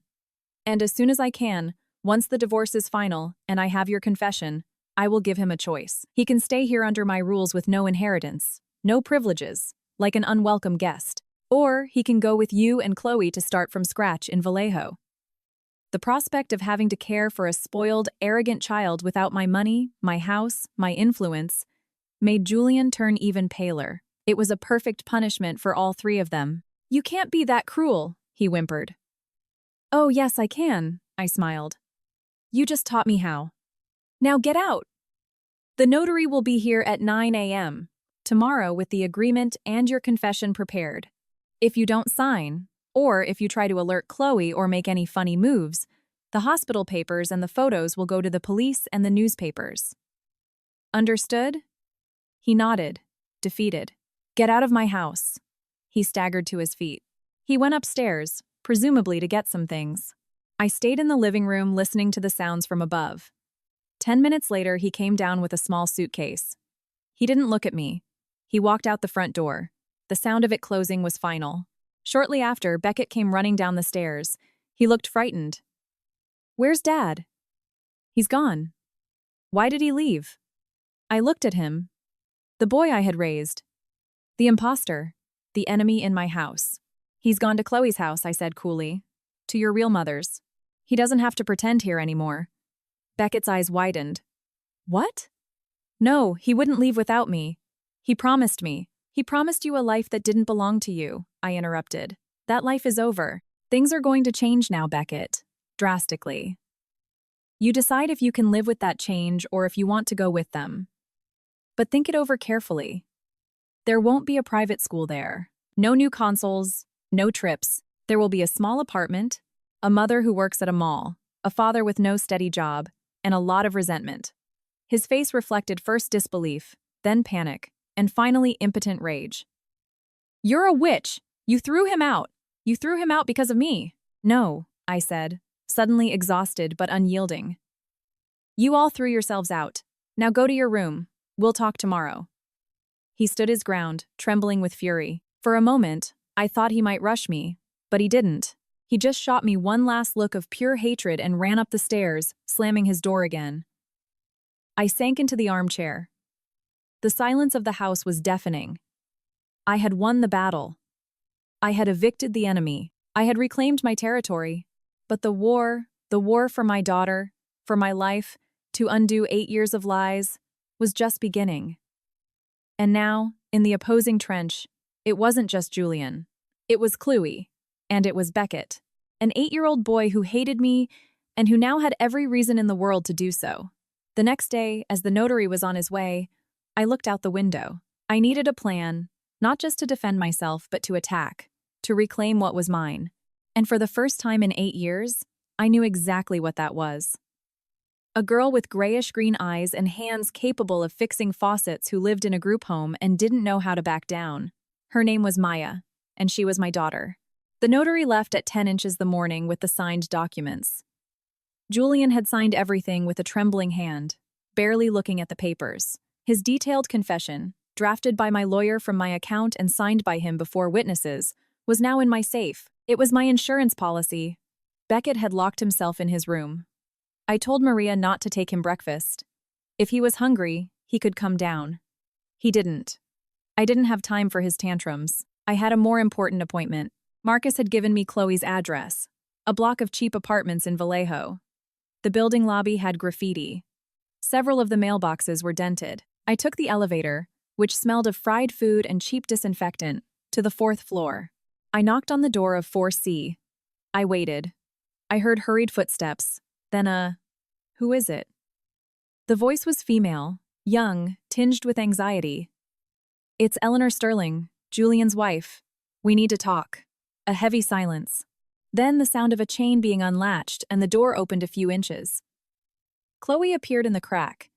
And as soon as I can, once the divorce is final and I have your confession, I will give him a choice. He can stay here under my rules with no inheritance, no privileges, like an unwelcome guest. Or he can go with you and Chloe to start from scratch in Vallejo. The prospect of having to care for a spoiled, arrogant child without my money, my house, my influence, made Julian turn even paler. It was a perfect punishment for all three of them. You can't be that cruel, he whimpered. Oh, yes, I can, I smiled. You just taught me how. Now get out. The notary will be here at 9 a.m. tomorrow with the agreement and your confession prepared. If you don't sign, or if you try to alert Chloe or make any funny moves, the hospital papers and the photos will go to the police and the newspapers. Understood? He nodded, defeated. Get out of my house. He staggered to his feet. He went upstairs, presumably to get some things. I stayed in the living room listening to the sounds from above. 10 minutes later, he came down with a small suitcase. He didn't look at me. He walked out the front door. The sound of it closing was final. Shortly after, Beckett came running down the stairs. He looked frightened. Where's Dad? He's gone. Why did he leave? I looked at him. The boy I had raised. The imposter. The enemy in my house. He's gone to Chloe's house, I said coolly. To your real mother's. He doesn't have to pretend here anymore. Beckett's eyes widened. What? No, he wouldn't leave without me. He promised me. He promised you a life that didn't belong to you, I interrupted. That life is over. Things are going to change now, Beckett. Drastically. You decide if you can live with that change or if you want to go with them. But think it over carefully. There won't be a private school there. No new consoles, no trips. There will be a small apartment, a mother who works at a mall, a father with no steady job, and a lot of resentment. His face reflected first disbelief, then panic, and finally impotent rage. You're a witch! You threw him out! You threw him out because of me! No, I said, suddenly exhausted but unyielding. You all threw yourselves out. Now go to your room. We'll talk tomorrow. He stood his ground, trembling with fury. For a moment, I thought he might rush me, but he didn't. He just shot me one last look of pure hatred and ran up the stairs, slamming his door again. I sank into the armchair. The silence of the house was deafening. I had won the battle. I had evicted the enemy. I had reclaimed my territory. But the war for my daughter, for my life, to undo 8 years of lies, was just beginning. And now, in the opposing trench, it wasn't just Julian. It was Chloe, and it was Beckett, an 8-year-old boy who hated me and who now had every reason in the world to do so. The next day, as the notary was on his way, I looked out the window. I needed a plan, not just to defend myself, but to attack, to reclaim what was mine. And for the first time in 8 years, I knew exactly what that was. A girl with grayish-green eyes and hands capable of fixing faucets who lived in a group home and didn't know how to back down. Her name was Maya, and she was my daughter. The notary left at 10 inches the morning with the signed documents. Julian had signed everything with a trembling hand, barely looking at the papers. His detailed confession, drafted by my lawyer from my account and signed by him before witnesses, was now in my safe. It was my insurance policy. Beckett had locked himself in his room. I told Maria not to take him breakfast. If he was hungry, he could come down. He didn't. I didn't have time for his tantrums. I had a more important appointment. Marcus had given me Chloe's address, a block of cheap apartments in Vallejo. The building lobby had graffiti. Several of the mailboxes were dented. I took the elevator, which smelled of fried food and cheap disinfectant, to the 4th floor. I knocked on the door of 4C. I waited. I heard hurried footsteps, then who is it? The voice was female, young, tinged with anxiety. It's Eleanor Sterling, Julian's wife. We need to talk. A heavy silence. Then the sound of a chain being unlatched and the door opened a few inches. Chloe appeared in the crack.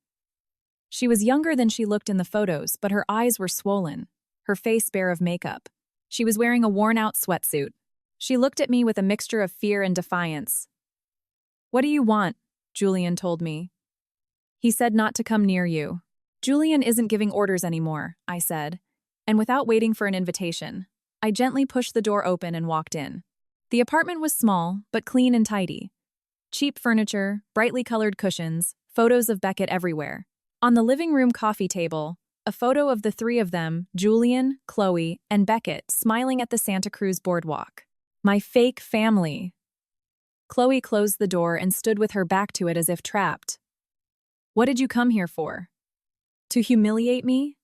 She was younger than she looked in the photos, but her eyes were swollen, her face bare of makeup. She was wearing a worn-out sweatsuit. She looked at me with a mixture of fear and defiance. What do you want? Julian told me. He said not to come near you. Julian isn't giving orders anymore, I said, and without waiting for an invitation, I gently pushed the door open and walked in. The apartment was small, but clean and tidy. Cheap furniture, brightly colored cushions, photos of Beckett everywhere. On the living room coffee table, a photo of the 3 of them, Julian, Chloe, and Beckett, smiling at the Santa Cruz boardwalk. My fake family. Chloe closed the door and stood with her back to it as if trapped. What did you come here for? To humiliate me?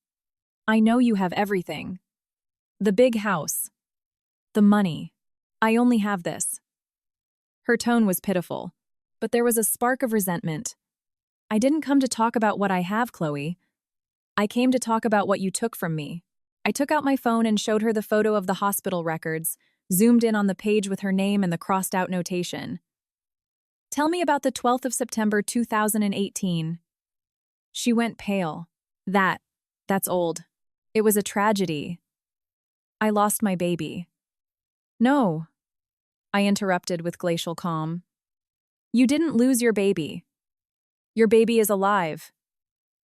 I know you have everything. The big house. The money. I only have this. Her tone was pitiful, but there was a spark of resentment. I didn't come to talk about what I have, Chloe. I came to talk about what you took from me. I took out my phone and showed her the photo of the hospital records, zoomed in on the page with her name and the crossed-out notation. Tell me about the 12th of September 2018. She went pale. That's old. It was a tragedy. I lost my baby. No, I interrupted with glacial calm. You didn't lose your baby. Your baby is alive.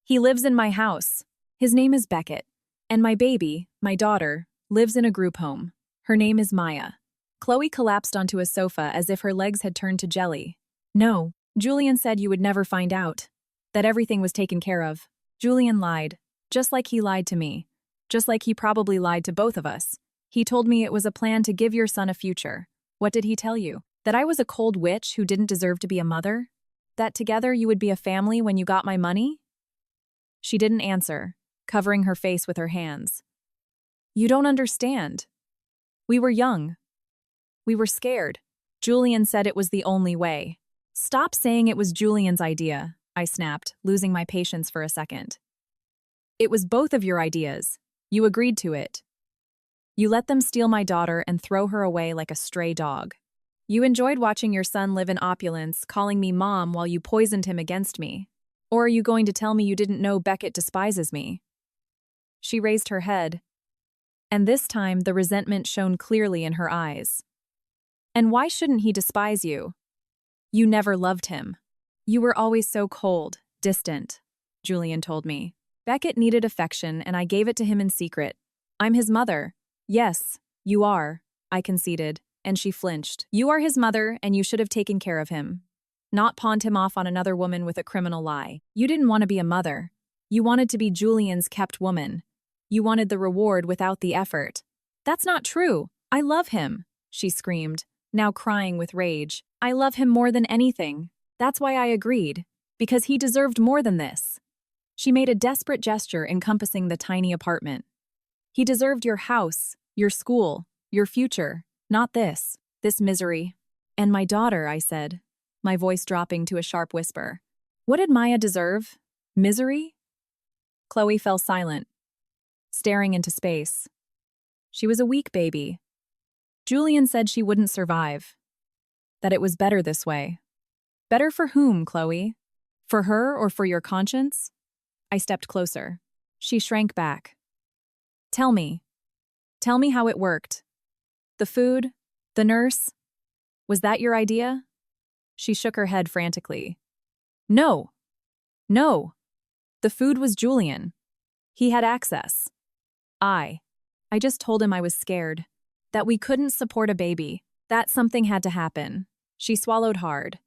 He lives in my house. His name is Beckett. And my baby, my daughter, lives in a group home. Her name is Maya. Chloe collapsed onto a sofa as if her legs had turned to jelly. No, Julian said you would never find out. That everything was taken care of. Julian lied, just like he lied to me. Just like he probably lied to both of us. He told me it was a plan to give your son a future. What did he tell you? That I was a cold witch who didn't deserve to be a mother? That together you would be a family when you got my money? She didn't answer, covering her face with her hands. You don't understand. We were young. We were scared. Julian said it was the only way. Stop saying it was Julian's idea, I snapped, losing my patience for a second. It was both of your ideas. You agreed to it. You let them steal my daughter and throw her away like a stray dog. You enjoyed watching your son live in opulence, calling me mom while you poisoned him against me. Or are you going to tell me you didn't know Beckett despises me? She raised her head, and this time the resentment shone clearly in her eyes. And why shouldn't he despise you? You never loved him. You were always so cold, distant, Julian told me. Beckett needed affection, and I gave it to him in secret. I'm his mother. Yes, you are, I conceded, and she flinched. You are his mother, and you should have taken care of him. Not pawned him off on another woman with a criminal lie. You didn't want to be a mother. You wanted to be Julian's kept woman. You wanted the reward without the effort. That's not true. I love him, she screamed, now crying with rage. I love him more than anything. That's why I agreed, because he deserved more than this. She made a desperate gesture encompassing the tiny apartment. He deserved your house, your school, your future, not this misery. And my daughter, I said, my voice dropping to a sharp whisper. What did Maya deserve? Misery? Chloe fell silent, staring into space. She was a weak baby. Julian said she wouldn't survive. That it was better this way. Better for whom, Chloe? For her or for your conscience? I stepped closer. She shrank back. Tell me. Tell me how it worked. The food? The nurse? Was that your idea? She shook her head frantically. No. No. The food was Julian. He had access. I just told him I was scared. That we couldn't support a baby. That something had to happen. She swallowed hard.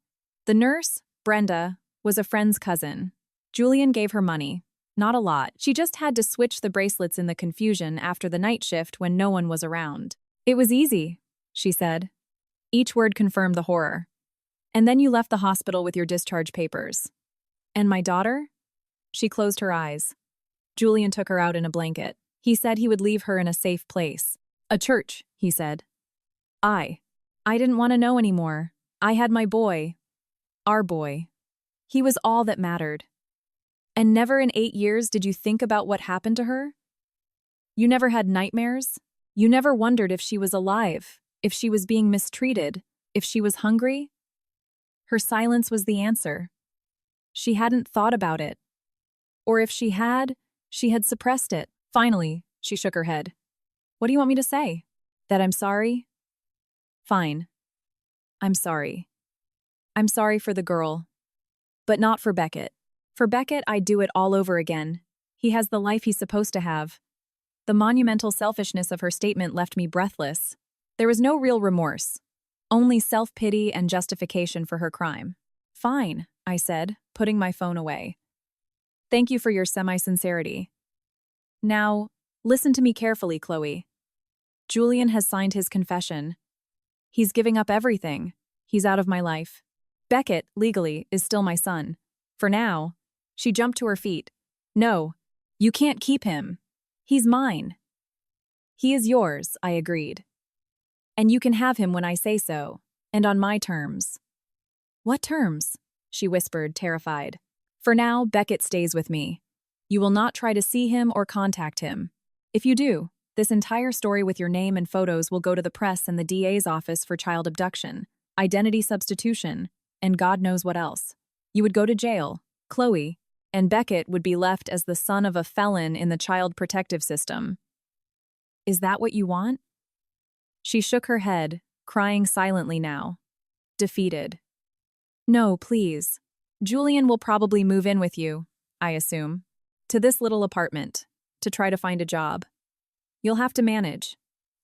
The nurse, Brenda, was a friend's cousin. Julian gave her money. Not a lot. She just had to switch the bracelets in the confusion after the night shift when no one was around. It was easy, she said. Each word confirmed the horror. And then you left the hospital with your discharge papers. And my daughter? She closed her eyes. Julian took her out in a blanket. He said he would leave her in a safe place. A church, he said. I didn't want to know anymore. I had my boy. Our boy. He was all that mattered. And never in 8 years did you think about what happened to her? You never had nightmares? You never wondered if she was alive, if she was being mistreated, if she was hungry? Her silence was the answer. She hadn't thought about it. Or if she had suppressed it. Finally, she shook her head. What do you want me to say? That I'm sorry? Fine. I'm sorry. I'm sorry for the girl. But not for Beckett. For Beckett, I'd do it all over again. He has the life he's supposed to have. The monumental selfishness of her statement left me breathless. There was no real remorse. Only self-pity and justification for her crime. Fine, I said, putting my phone away. Thank you for your semi-sincerity. Now, listen to me carefully, Chloe. Julian has signed his confession. He's giving up everything. He's out of my life. Beckett, legally, is still my son. For now. She jumped to her feet. No, you can't keep him. He's mine. He is yours, I agreed. And you can have him when I say so, and on my terms. What terms? She whispered, terrified. For now, Beckett stays with me. You will not try to see him or contact him. If you do, this entire story with your name and photos will go to the press and the DA's office for child abduction, identity substitution, and God knows what else. You would go to jail, Chloe, and Beckett would be left as the son of a felon in the child protective system. Is that what you want? She shook her head, crying silently now. Defeated. No, please. Julian will probably move in with you, I assume, to this little apartment, to try to find a job. You'll have to manage.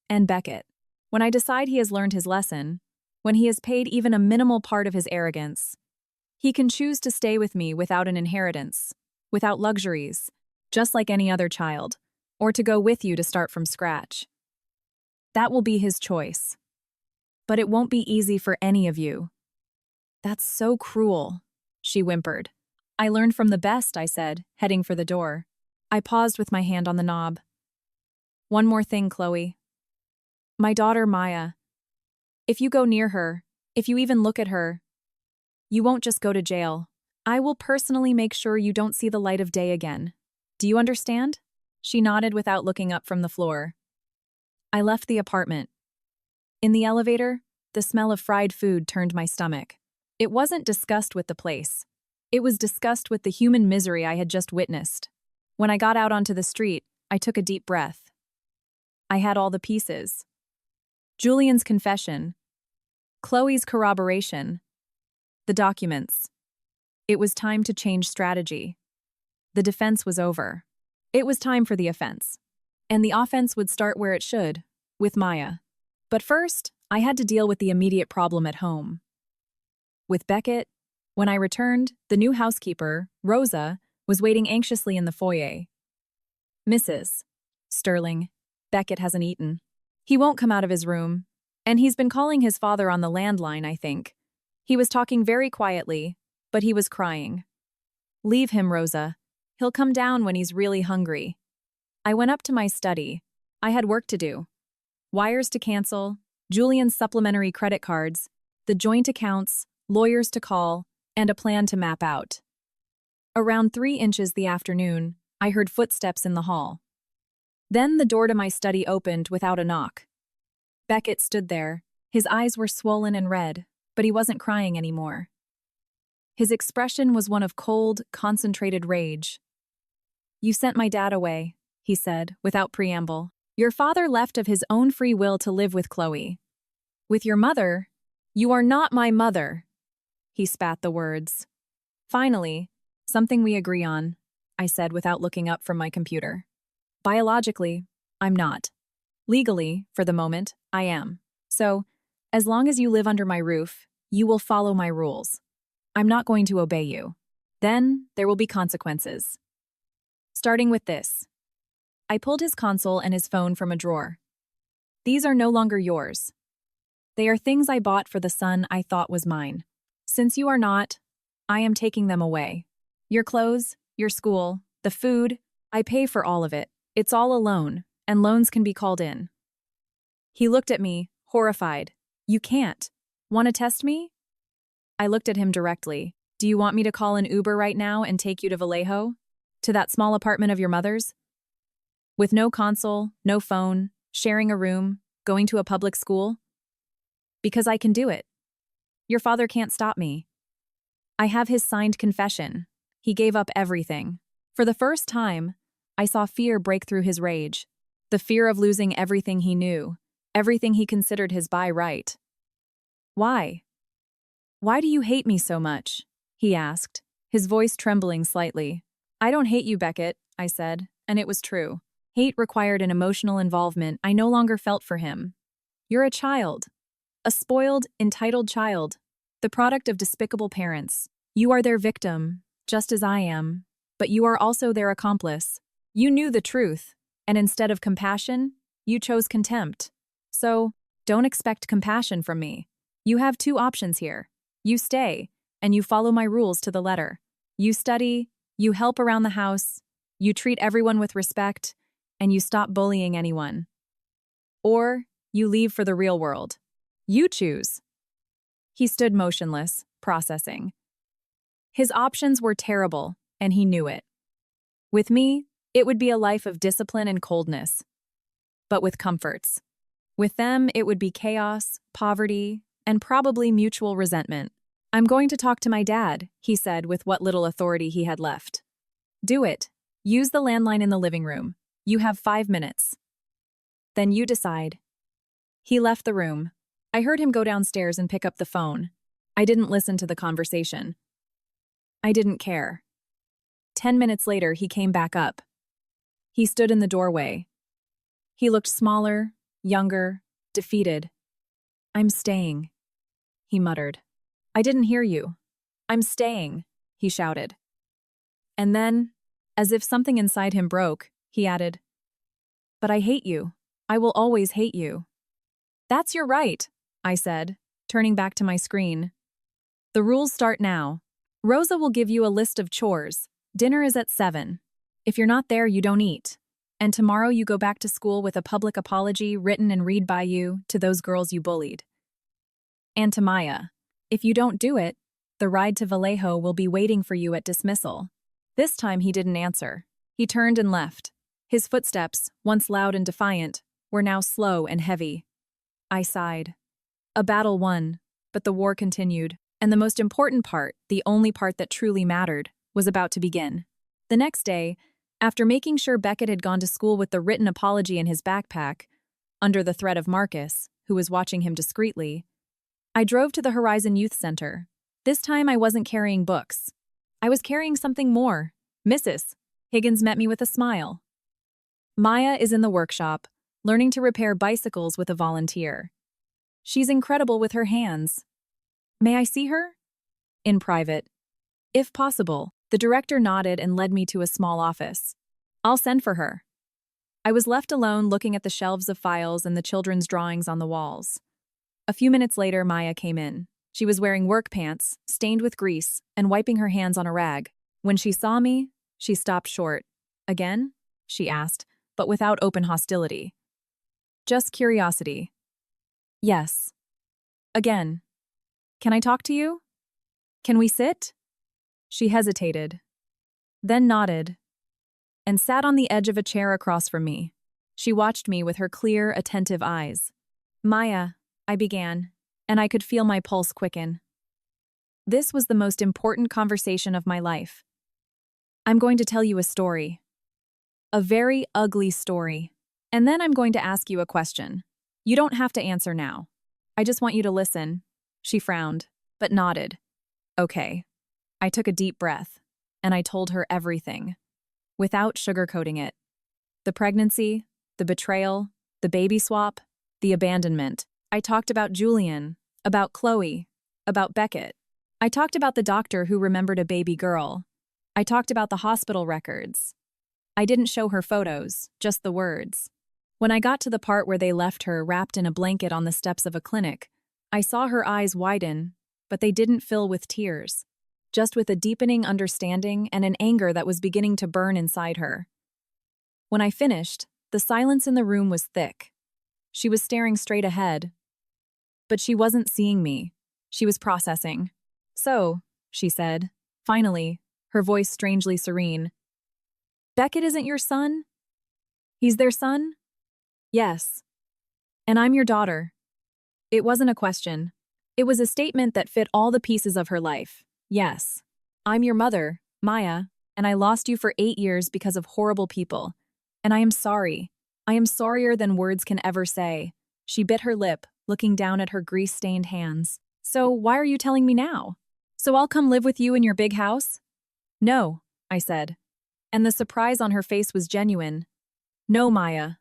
And Beckett. When I decide he has learned his lesson, when he has paid even a minimal part of his arrogance, he can choose to stay with me without an inheritance, without luxuries, just like any other child, or to go with you to start from scratch. That will be his choice. But it won't be easy for any of you. That's so cruel, she whimpered. I learned from the best, I said, heading for the door. I paused with my hand on the knob. One more thing, Chloe. My daughter, Maya. If you go near her, if you even look at her, you won't just go to jail. I will personally make sure you don't see the light of day again. Do you understand? She nodded without looking up from the floor. I left the apartment. In the elevator, the smell of fried food turned my stomach. It wasn't disgust with the place. It was disgust with the human misery I had just witnessed. When I got out onto the street, I took a deep breath. I had all the pieces. Julian's confession, Chloe's corroboration, the documents. It was time to change strategy. The defense was over. It was time for the offense. And the offense would start where it should, with Maya. But first, I had to deal with the immediate problem at home. With Beckett, when I returned, the new housekeeper, Rosa, was waiting anxiously in the foyer. Mrs. Sterling, Beckett hasn't eaten. He won't come out of his room. And he's been calling his father on the landline, I think. He was talking very quietly, but he was crying. Leave him, Rosa. He'll come down when he's really hungry. I went up to my study. I had work to do. Wires to cancel, Julian's supplementary credit cards, the joint accounts, lawyers to call, and a plan to map out. Around 3 inches the afternoon, I heard footsteps in the hall. Then the door to my study opened without a knock. Beckett stood there. His eyes were swollen and red, but he wasn't crying anymore. His expression was one of cold, concentrated rage. You sent my dad away, he said, without preamble. Your father left of his own free will to live with Chloe. With your mother, you are not my mother. He spat the words. Finally, something we agree on, I said without looking up from my computer. Biologically, I'm not. Legally, for the moment, I am. So, as long as you live under my roof, you will follow my rules. I'm not going to obey you. Then, there will be consequences. Starting with this. I pulled his console and his phone from a drawer. These are no longer yours. They are things I bought for the son I thought was mine. Since you are not, I am taking them away. Your clothes, your school, the food, I pay for all of it. It's all a loan, and loans can be called in. He looked at me, horrified. You can't. Want to test me? I looked at him directly. Do you want me to call an Uber right now and take you to Vallejo? To that small apartment of your mother's? With no console, no phone, sharing a room, going to a public school? Because I can do it. Your father can't stop me. I have his signed confession. He gave up everything. For the first time, I saw fear break through his rage. The fear of losing everything he knew, everything he considered his by right. Why? Why do you hate me so much? He asked, his voice trembling slightly. I don't hate you, Beckett, I said, and it was true. Hate required an emotional involvement I no longer felt for him. You're a child. A spoiled, entitled child. The product of despicable parents. You are their victim, just as I am, but you are also their accomplice. You knew the truth, and instead of compassion, you chose contempt. So, don't expect compassion from me. You have 2 options here. You stay, and you follow my rules to the letter. You study, you help around the house, you treat everyone with respect, and you stop bullying anyone. Or, you leave for the real world. You choose. He stood motionless, processing. His options were terrible, and he knew it. With me, it would be a life of discipline and coldness, but with comforts. With them, it would be chaos, poverty, and probably mutual resentment. I'm going to talk to my dad, he said with what little authority he had left. Do it. Use the landline in the living room. You have 5 minutes. Then you decide. He left the room. I heard him go downstairs and pick up the phone. I didn't listen to the conversation. I didn't care. 10 minutes later, he came back up. He stood in the doorway. He looked smaller, younger, defeated. I'm staying, he muttered. I didn't hear you. I'm staying, he shouted. And then, as if something inside him broke, he added, But I hate you. I will always hate you. That's your right, I said, turning back to my screen. The rules start now. Rosa will give you a list of chores. Dinner is at 7. If you're not there, you don't eat. And tomorrow you go back to school with a public apology written and read by you to those girls you bullied. And to Maya, if you don't do it, the ride to Vallejo will be waiting for you at dismissal. This time he didn't answer. He turned and left. His footsteps, once loud and defiant, were now slow and heavy. I sighed. A battle won, but the war continued, and the most important part, the only part that truly mattered, was about to begin. The next day, after making sure Beckett had gone to school with the written apology in his backpack, under the threat of Marcus, who was watching him discreetly, I drove to the Horizon Youth Center. This time I wasn't carrying books. I was carrying something more. Mrs. Higgins met me with a smile. Maya is in the workshop, learning to repair bicycles with a volunteer. She's incredible with her hands. May I see her? In private. If possible. The director nodded and led me to a small office. I'll send for her. I was left alone looking at the shelves of files and the children's drawings on the walls. A few minutes later, Maya came in. She was wearing work pants, stained with grease, and wiping her hands on a rag. When she saw me, she stopped short. Again? She asked, but without open hostility. Just curiosity. Yes. Again. Can I talk to you? Can we sit? She hesitated, then nodded, and sat on the edge of a chair across from me. She watched me with her clear, attentive eyes. Maya, I began, and I could feel my pulse quicken. This was the most important conversation of my life. I'm going to tell you a story. A very ugly story. And then I'm going to ask you a question. You don't have to answer now. I just want you to listen. She frowned, but nodded. Okay. I took a deep breath, and I told her everything, without sugarcoating it. The pregnancy, the betrayal, the baby swap, the abandonment. I talked about Julian, about Chloe, about Beckett. I talked about the doctor who remembered a baby girl. I talked about the hospital records. I didn't show her photos, just the words. When I got to the part where they left her wrapped in a blanket on the steps of a clinic, I saw her eyes widen, but they didn't fill with tears. Just with a deepening understanding and an anger that was beginning to burn inside her. When I finished, the silence in the room was thick. She was staring straight ahead. But she wasn't seeing me. She was processing. So, she said, finally, her voice strangely serene. Beckett isn't your son? He's their son? Yes. And I'm your daughter. It wasn't a question. It was a statement that fit all the pieces of her life. Yes, I'm your mother, Maya, and I lost you for 8 years because of horrible people. And I am sorry. I am sorrier than words can ever say. She bit her lip, looking down at her grease-stained hands. So why are you telling me now? So I'll come live with you in your big house? No, I said. And the surprise on her face was genuine. No, Maya.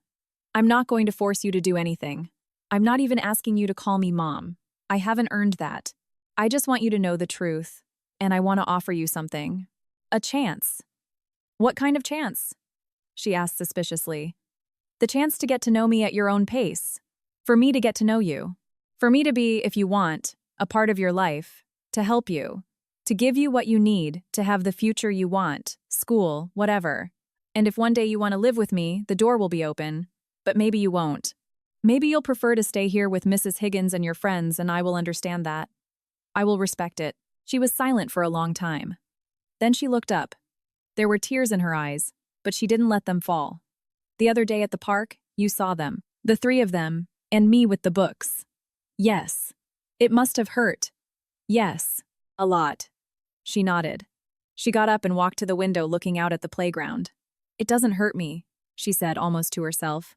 I'm not going to force you to do anything. I'm not even asking you to call me Mom. I haven't earned that. I just want you to know the truth. And I want to offer you something. A chance. What kind of chance? She asked suspiciously. The chance to get to know me at your own pace. For me to get to know you. For me to be, if you want, a part of your life. To help you. To give you what you need to have the future you want, school, whatever. And if one day you want to live with me, the door will be open. But maybe you won't. Maybe you'll prefer to stay here with Mrs. Higgins and your friends, and I will understand that. I will respect it. She was silent for a long time. Then she looked up. There were tears in her eyes, but she didn't let them fall. The other day at the park, you saw them, the 3 of them, and me with the books. Yes. It must have hurt. Yes. A lot. She nodded. She got up and walked to the window looking out at the playground. It doesn't hurt me, she said almost to herself.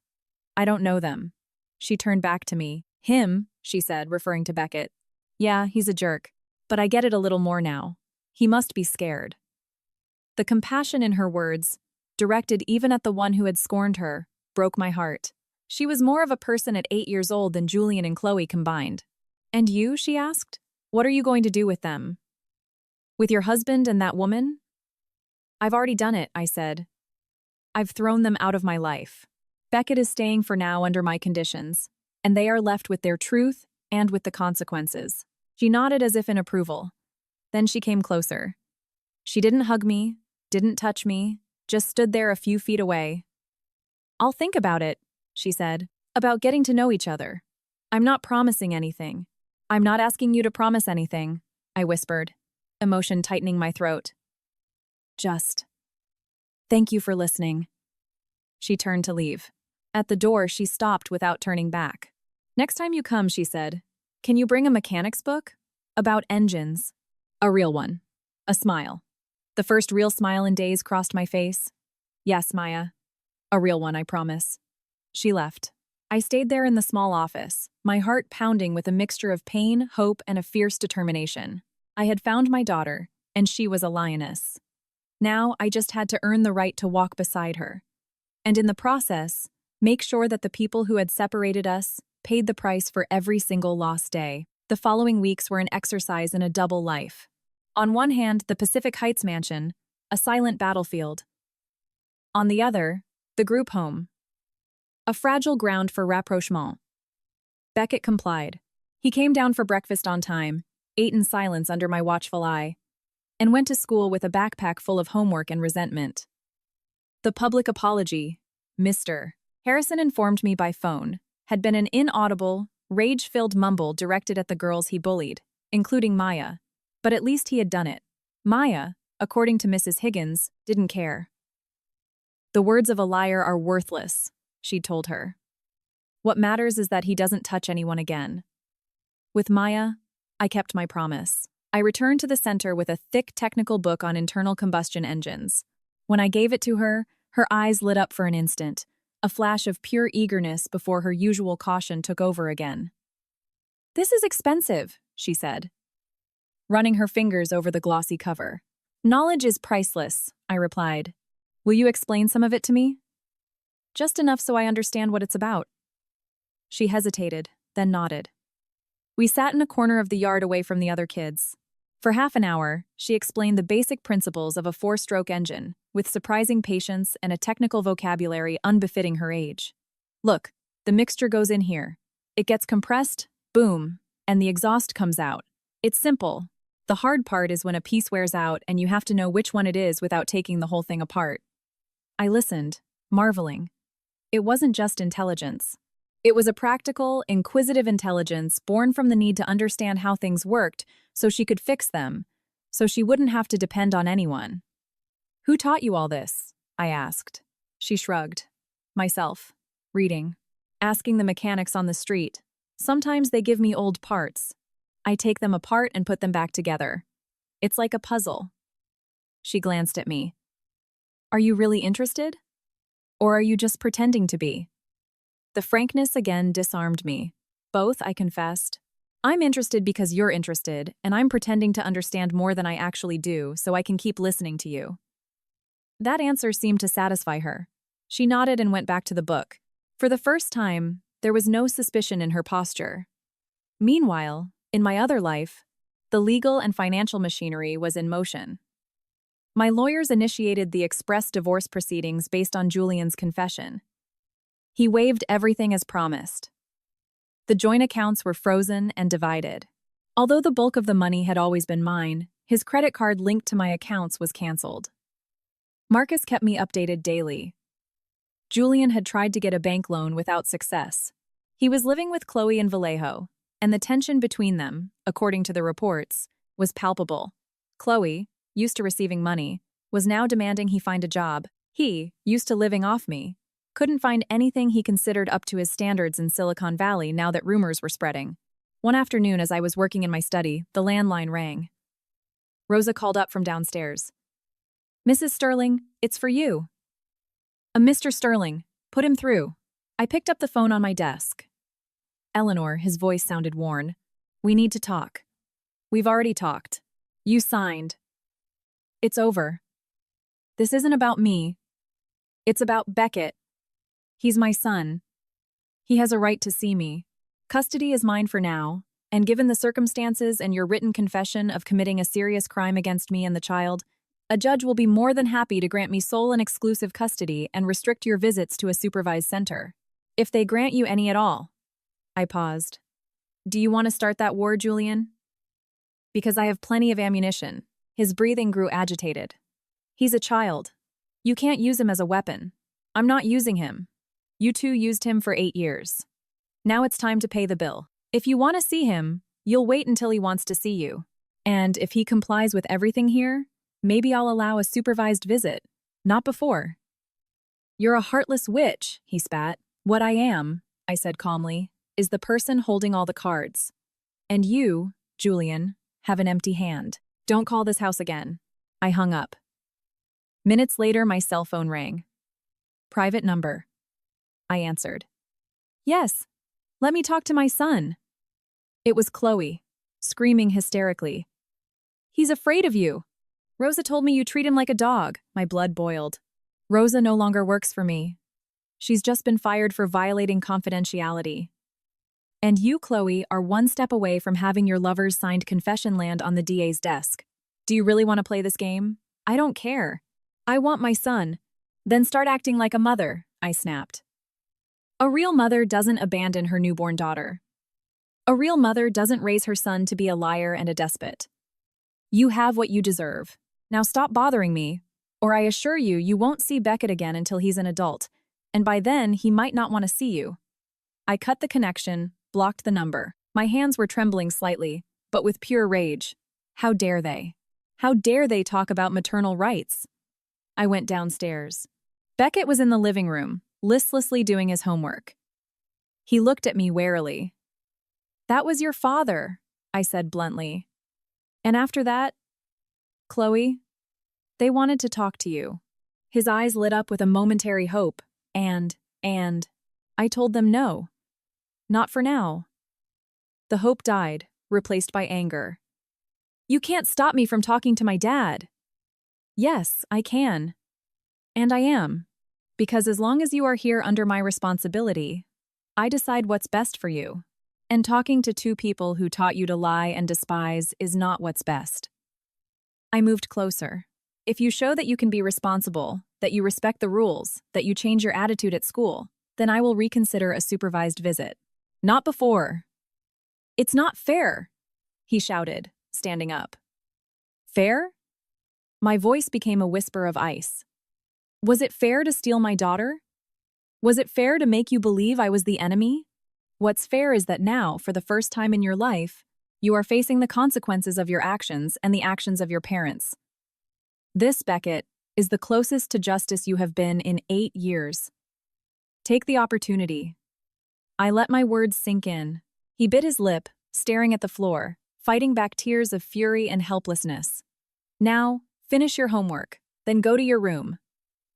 I don't know them. She turned back to me. Him, she said, referring to Beckett. Yeah, he's a jerk. But I get it a little more now. He must be scared. The compassion in her words, directed even at the one who had scorned her, broke my heart. She was more of a person at 8 years old than Julian and Chloe combined. And you, she asked? What are you going to do with them? With your husband and that woman? I've already done it, I said. I've thrown them out of my life. Beckett is staying for now under my conditions, and they are left with their truth and with the consequences. She nodded as if in approval. Then she came closer. She didn't hug me, didn't touch me, just stood there a few feet away. "I'll think about it," she said, "about getting to know each other. I'm not promising anything." "I'm not asking you to promise anything," I whispered, emotion tightening my throat. "Just thank you for listening." She turned to leave. At the door, she stopped without turning back. "Next time you come," she said, "can you bring a mechanics book? About engines." A real one. A smile. The first real smile in days crossed my face. "Yes, Maya. A real one, I promise." She left. I stayed there in the small office, my heart pounding with a mixture of pain, hope, and a fierce determination. I had found my daughter, and she was a lioness. Now I just had to earn the right to walk beside her. And in the process, make sure that the people who had separated us paid the price for every single lost day. The following weeks were an exercise in a double life. On one hand, the Pacific Heights mansion, a silent battlefield. On the other, the group home, a fragile ground for rapprochement. Beckett complied. He came down for breakfast on time, ate in silence under my watchful eye, and went to school with a backpack full of homework and resentment. The public apology, Mr. Harrison informed me by phone, had been an inaudible, rage-filled mumble directed at the girls he bullied, including Maya. But at least he had done it. Maya, according to Mrs. Higgins, didn't care. "The words of a liar are worthless," she'd told her. "What matters is that he doesn't touch anyone again." With Maya, I kept my promise. I returned to the center with a thick technical book on internal combustion engines. When I gave it to her, her eyes lit up for an instant, a flash of pure eagerness before her usual caution took over again. "This is expensive," she said, running her fingers over the glossy cover. "Knowledge is priceless," I replied. "Will you explain some of it to me?" "Just enough so I understand what it's about." She hesitated, then nodded. We sat in a corner of the yard away from the other kids. For half an hour, she explained the basic principles of a four-stroke engine, with surprising patience and a technical vocabulary unbefitting her age. "Look, the mixture goes in here. It gets compressed, boom, and the exhaust comes out. It's simple. The hard part is when a piece wears out and you have to know which one it is without taking the whole thing apart." I listened, marveling. It wasn't just intelligence. It was a practical, inquisitive intelligence born from the need to understand how things worked so she could fix them, so she wouldn't have to depend on anyone. "Who taught you all this?" I asked. She shrugged. "Myself. Reading. Asking the mechanics on the street. Sometimes they give me old parts. I take them apart and put them back together. It's like a puzzle." She glanced at me. "Are you really interested? Or are you just pretending to be?" The frankness again disarmed me. "Both," I confessed. "I'm interested because you're interested, and I'm pretending to understand more than I actually do so I can keep listening to you." That answer seemed to satisfy her. She nodded and went back to the book. For the first time, there was no suspicion in her posture. Meanwhile, in my other life, the legal and financial machinery was in motion. My lawyers initiated the express divorce proceedings based on Julian's confession. He waived everything as promised. The joint accounts were frozen and divided. Although the bulk of the money had always been mine, his credit card linked to my accounts was canceled. Marcus kept me updated daily. Julian had tried to get a bank loan without success. He was living with Chloe in Vallejo, and the tension between them, according to the reports, was palpable. Chloe, used to receiving money, was now demanding he find a job. He, used to living off me, couldn't find anything he considered up to his standards in Silicon Valley now that rumors were spreading. One afternoon as I was working in my study, the landline rang. Rosa called up from downstairs. "Mrs. Sterling, it's for you." "A Mr. Sterling, put him through." I picked up the phone on my desk. "Eleanor," his voice sounded worn. "We need to talk." "We've already talked. You signed." "It's over. This isn't about me. It's about Beckett. He's my son. He has a right to see me. Custody is mine for now, and given the circumstances and your written confession of committing a serious crime against me and the child, a judge will be more than happy to grant me sole and exclusive custody and restrict your visits to a supervised center. If they grant you any at all." I paused. "Do you want to start that war, Julian?" "Because I have plenty of ammunition." His breathing grew agitated. "He's a child. You can't use him as a weapon. I'm not using him. You two used him for 8 years. Now it's time to pay the bill. If you want to see him, you'll wait until he wants to see you. And if he complies with everything here, maybe I'll allow a supervised visit. Not before. You're a heartless witch, he spat. What I am, I said calmly, is the person holding all the cards. And you, Julian, have an empty hand. Don't call this house again. I hung up. Minutes later, my cell phone rang. Private number. I answered. Yes. Let me talk to my son. It was Chloe, screaming hysterically. He's afraid of you. Rosa told me you treat him like a dog. My blood boiled. Rosa no longer works for me. She's just been fired for violating confidentiality. And you, Chloe, are one step away from having your lover's signed confession land on the DA's desk. Do you really want to play this game? I don't care. I want my son. Then start acting like a mother, I snapped. A real mother doesn't abandon her newborn daughter. A real mother doesn't raise her son to be a liar and a despot. You have what you deserve. Now stop bothering me, or I assure you, you won't see Beckett again until he's an adult, and by then he might not want to see you. I cut the connection, blocked the number. My hands were trembling slightly, but with pure rage. How dare they? How dare they talk about maternal rights? I went downstairs. Beckett was in the living room, listlessly doing his homework. He looked at me warily. That was your father, I said bluntly. And after that, Chloe, they wanted to talk to you. His eyes lit up with a momentary hope, and I told them no. Not for now. The hope died, replaced by anger. You can't stop me from talking to my dad. Yes, I can. And I am. Because as long as you are here under my responsibility, I decide what's best for you. And talking to two people who taught you to lie and despise is not what's best. I moved closer. If you show that you can be responsible, that you respect the rules, that you change your attitude at school, then I will reconsider a supervised visit. Not before. It's not fair, he shouted, standing up. Fair? My voice became a whisper of ice. Was it fair to steal my daughter? Was it fair to make you believe I was the enemy? What's fair is that now, for the first time in your life, you are facing the consequences of your actions and the actions of your parents. This, Beckett, is the closest to justice you have been in 8 years. Take the opportunity. I let my words sink in. He bit his lip, staring at the floor, fighting back tears of fury and helplessness. Now, finish your homework, then go to your room.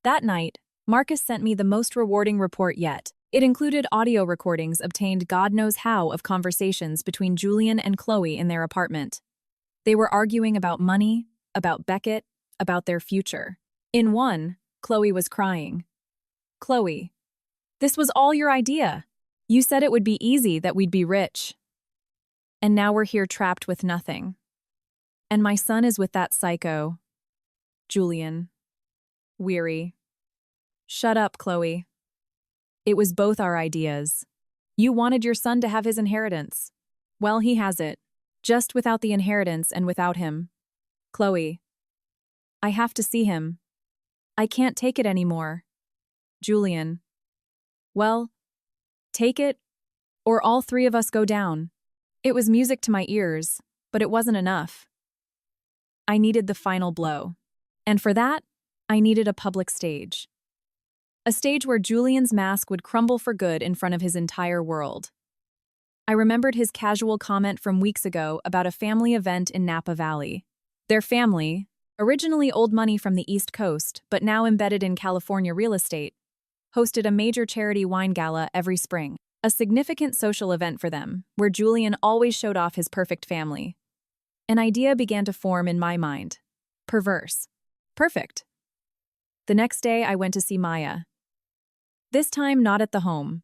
That night, Marcus sent me the most rewarding report yet. It included audio recordings obtained God knows how of conversations between Julian and Chloe in their apartment. They were arguing about money, about Beckett, about their future. In one, Chloe was crying. Chloe, this was all your idea. You said it would be easy, that we'd be rich. And now we're here trapped with nothing. And my son is with that psycho. Julian. Weary. Shut up, Chloe. It was both our ideas. You wanted your son to have his inheritance. Well, he has it. Just without the inheritance and without him. Chloe. I have to see him. I can't take it anymore. Julian. Well, take it, or all three of us go down. It was music to my ears, but it wasn't enough. I needed the final blow. And for that, I needed a public stage. A stage where Julian's mask would crumble for good in front of his entire world. I remembered his casual comment from weeks ago about a family event in Napa Valley. Their family, originally old money from the East Coast but now embedded in California real estate, hosted a major charity wine gala every spring, a significant social event for them, where Julian always showed off his perfect family. An idea began to form in my mind. Perverse. Perfect. The next day, I went to see Maya. This time, not at the home.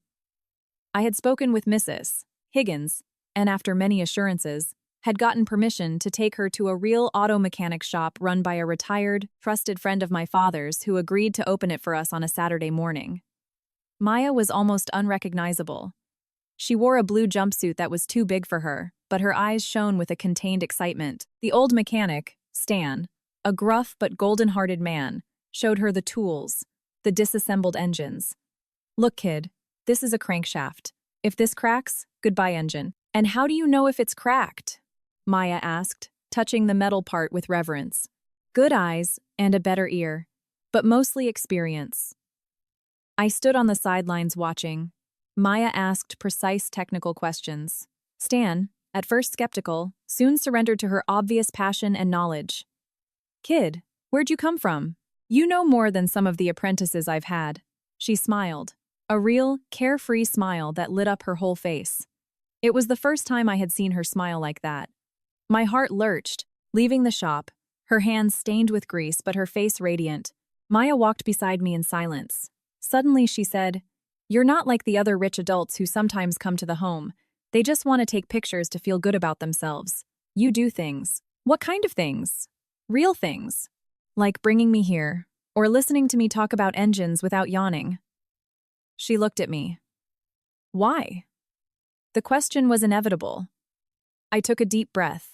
I had spoken with Mrs. Higgins, and after many assurances, had gotten permission to take her to a real auto mechanic shop run by a retired, trusted friend of my father's who agreed to open it for us on a Saturday morning. Maya was almost unrecognizable. She wore a blue jumpsuit that was too big for her, but her eyes shone with a contained excitement. The old mechanic, Stan, a gruff but golden-hearted man, showed her the tools, the disassembled engines. Look, kid, this is a crankshaft. If this cracks, goodbye engine. And how do you know if it's cracked? Maya asked, touching the metal part with reverence. Good eyes and a better ear, but mostly experience. I stood on the sidelines watching. Maya asked precise technical questions. Stan, at first skeptical, soon surrendered to her obvious passion and knowledge. Kid, where'd you come from? You know more than some of the apprentices I've had. She smiled, a real, carefree smile that lit up her whole face. It was the first time I had seen her smile like that. My heart lurched, leaving the shop, her hands stained with grease but her face radiant. Maya walked beside me in silence. Suddenly she said, You're not like the other rich adults who sometimes come to the home. They just want to take pictures to feel good about themselves. You do things. What kind of things? Real things. Like bringing me here, or listening to me talk about engines without yawning. She looked at me. Why? The question was inevitable. I took a deep breath.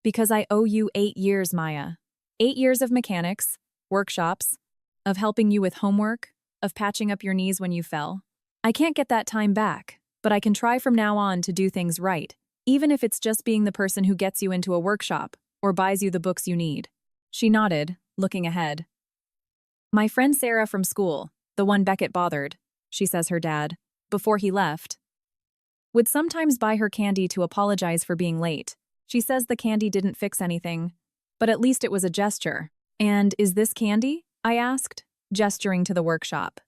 Because I owe you 8 years, Maya. 8 years of mechanics, workshops, of helping you with homework, of patching up your knees when you fell. I can't get that time back, but I can try from now on to do things right, even if it's just being the person who gets you into a workshop or buys you the books you need. She nodded, looking ahead. My friend Sarah from school, the one Beckett bothered, she says her dad, before he left, would sometimes buy her candy to apologize for being late. She says the candy didn't fix anything, but at least it was a gesture. And is this candy? I asked, gesturing to the workshop.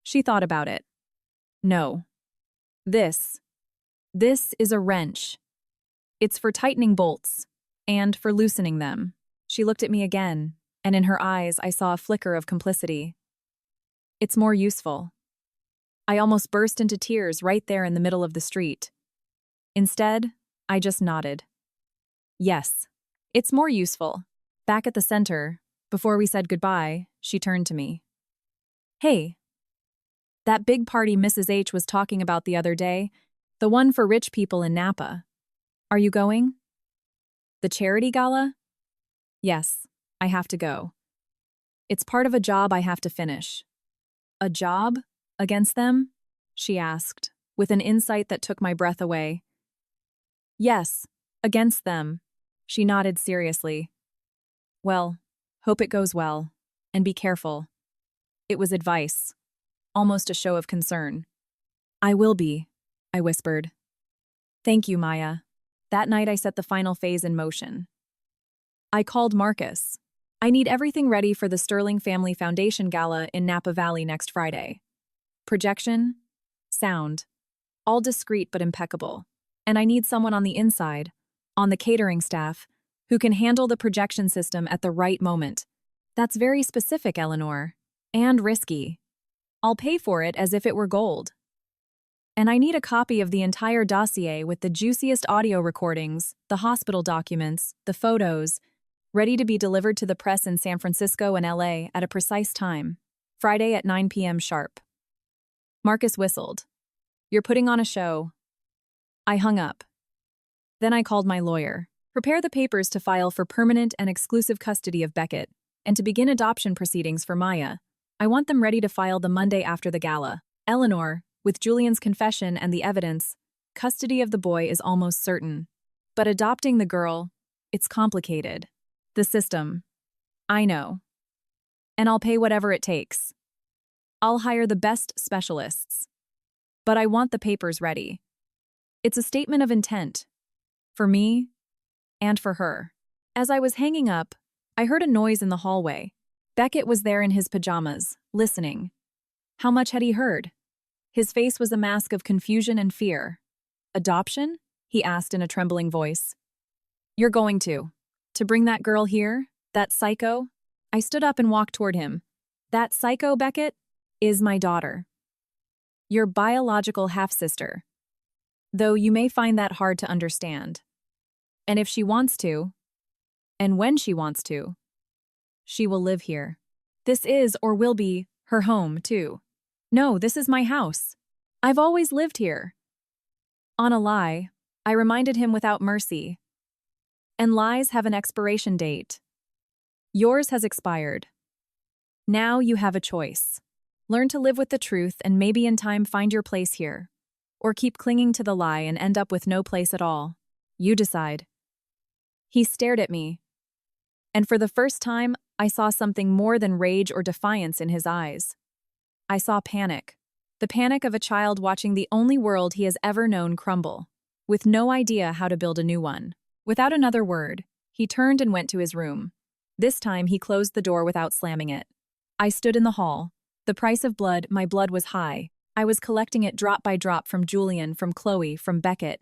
She thought about it. No. This is a wrench. It's for tightening bolts and for loosening them. She looked at me again, and in her eyes I saw a flicker of complicity. It's more useful. I almost burst into tears right there in the middle of the street. Instead, I just nodded. Yes, it's more useful. Back at the center, before we said goodbye, she turned to me. Hey, that big party Mrs. H was talking about the other day, the one for rich people in Napa. Are you going? The charity gala? Yes, I have to go. It's part of a job I have to finish. A job? Against them? She asked, with an insight that took my breath away. Yes, against them. She nodded seriously. Well, hope it goes well, and be careful. It was advice, almost a show of concern. I will be, I whispered. Thank you, Maya. That night I set the final phase in motion. I called Marcus. I need everything ready for the Sterling Family Foundation Gala in Napa Valley next Friday. Projection, sound, all discreet but impeccable. And I need someone on the inside, on the catering staff, who can handle the projection system at the right moment. That's very specific, Eleanor. And risky. I'll pay for it as if it were gold. And I need a copy of the entire dossier with the juiciest audio recordings, the hospital documents, the photos, ready to be delivered to the press in San Francisco and LA at a precise time, Friday at 9 p.m. sharp. Marcus whistled. You're putting on a show. I hung up. Then I called my lawyer. Prepare the papers to file for permanent and exclusive custody of Beckett, and to begin adoption proceedings for Maya. I want them ready to file the Monday after the gala. Eleanor, with Julian's confession and the evidence, custody of the boy is almost certain. But adopting the girl, it's complicated. The system. I know. And I'll pay whatever it takes. I'll hire the best specialists. But I want the papers ready. It's a statement of intent. For me and for her. As I was hanging up, I heard a noise in the hallway. Beckett was there in his pajamas, listening. How much had he heard? His face was a mask of confusion and fear. Adoption? He asked in a trembling voice. You're going to bring that girl here? That psycho? I stood up and walked toward him. That psycho, Beckett, is my daughter. Your biological half-sister. Though you may find that hard to understand. And if she wants to, and when she wants to, she will live here. This is, or will be, her home, too. No, this is my house. I've always lived here. On a lie, I reminded him without mercy. And lies have an expiration date. Yours has expired. Now you have a choice. Learn to live with the truth and maybe in time find your place here. Or keep clinging to the lie and end up with no place at all. You decide. He stared at me, and for the first time, I saw something more than rage or defiance in his eyes. I saw panic. The panic of a child watching the only world he has ever known crumble, with no idea how to build a new one. Without another word, he turned and went to his room. This time, he closed the door without slamming it. I stood in the hall. The price of blood, my blood was high. I was collecting it drop by drop from Julian, from Chloe, from Beckett.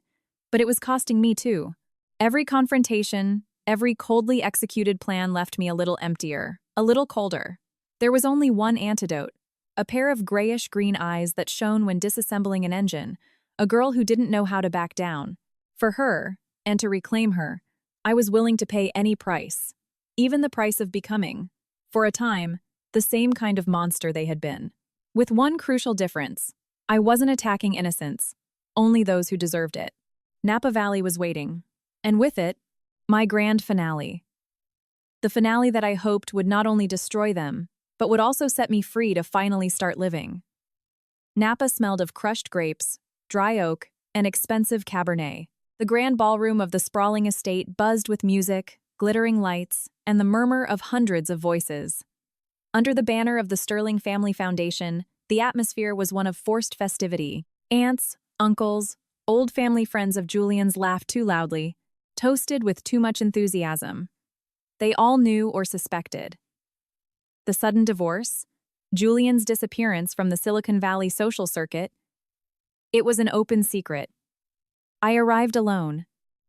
But it was costing me too. Every confrontation, every coldly executed plan left me a little emptier, a little colder. There was only one antidote, a pair of grayish-green eyes that shone when disassembling an engine, a girl who didn't know how to back down. For her, and to reclaim her, I was willing to pay any price, even the price of becoming, for a time, the same kind of monster they had been. With one crucial difference, I wasn't attacking innocents, only those who deserved it. Napa Valley was waiting, and with it, my grand finale. The finale that I hoped would not only destroy them, but would also set me free to finally start living. Napa smelled of crushed grapes, dry oak, and expensive Cabernet. The grand ballroom of the sprawling estate buzzed with music, glittering lights, and the murmur of hundreds of voices. Under the banner of the Sterling Family Foundation, the atmosphere was one of forced festivity. Aunts, uncles, old family friends of Julian's laughed too loudly, toasted with too much enthusiasm. They all knew or suspected. The sudden divorce, Julian's disappearance from the Silicon Valley social circuit, it was an open secret. I arrived alone.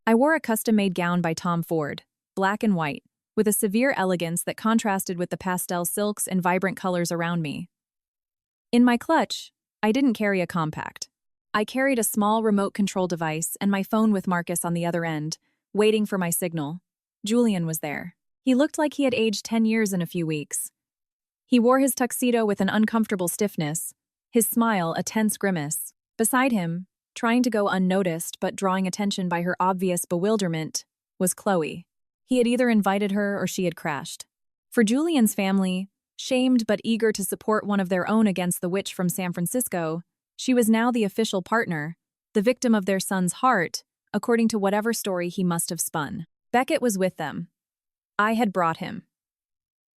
I wore a custom-made gown by Tom Ford, black and white, with a severe elegance that contrasted with the pastel silks and vibrant colors around me. In my clutch, I didn't carry a compact. I carried a small remote control device and my phone with Marcus on the other end, waiting for my signal. Julian was there. He looked like he had aged 10 years in a few weeks. He wore his tuxedo with an uncomfortable stiffness, his smile a tense grimace. Beside him, trying to go unnoticed but drawing attention by her obvious bewilderment, was Chloe. He had either invited her or she had crashed. For Julian's family, shamed but eager to support one of their own against the witch from San Francisco, she was now the official partner, the victim of their son's heart, according to whatever story he must have spun. Beckett was with them. I had brought him.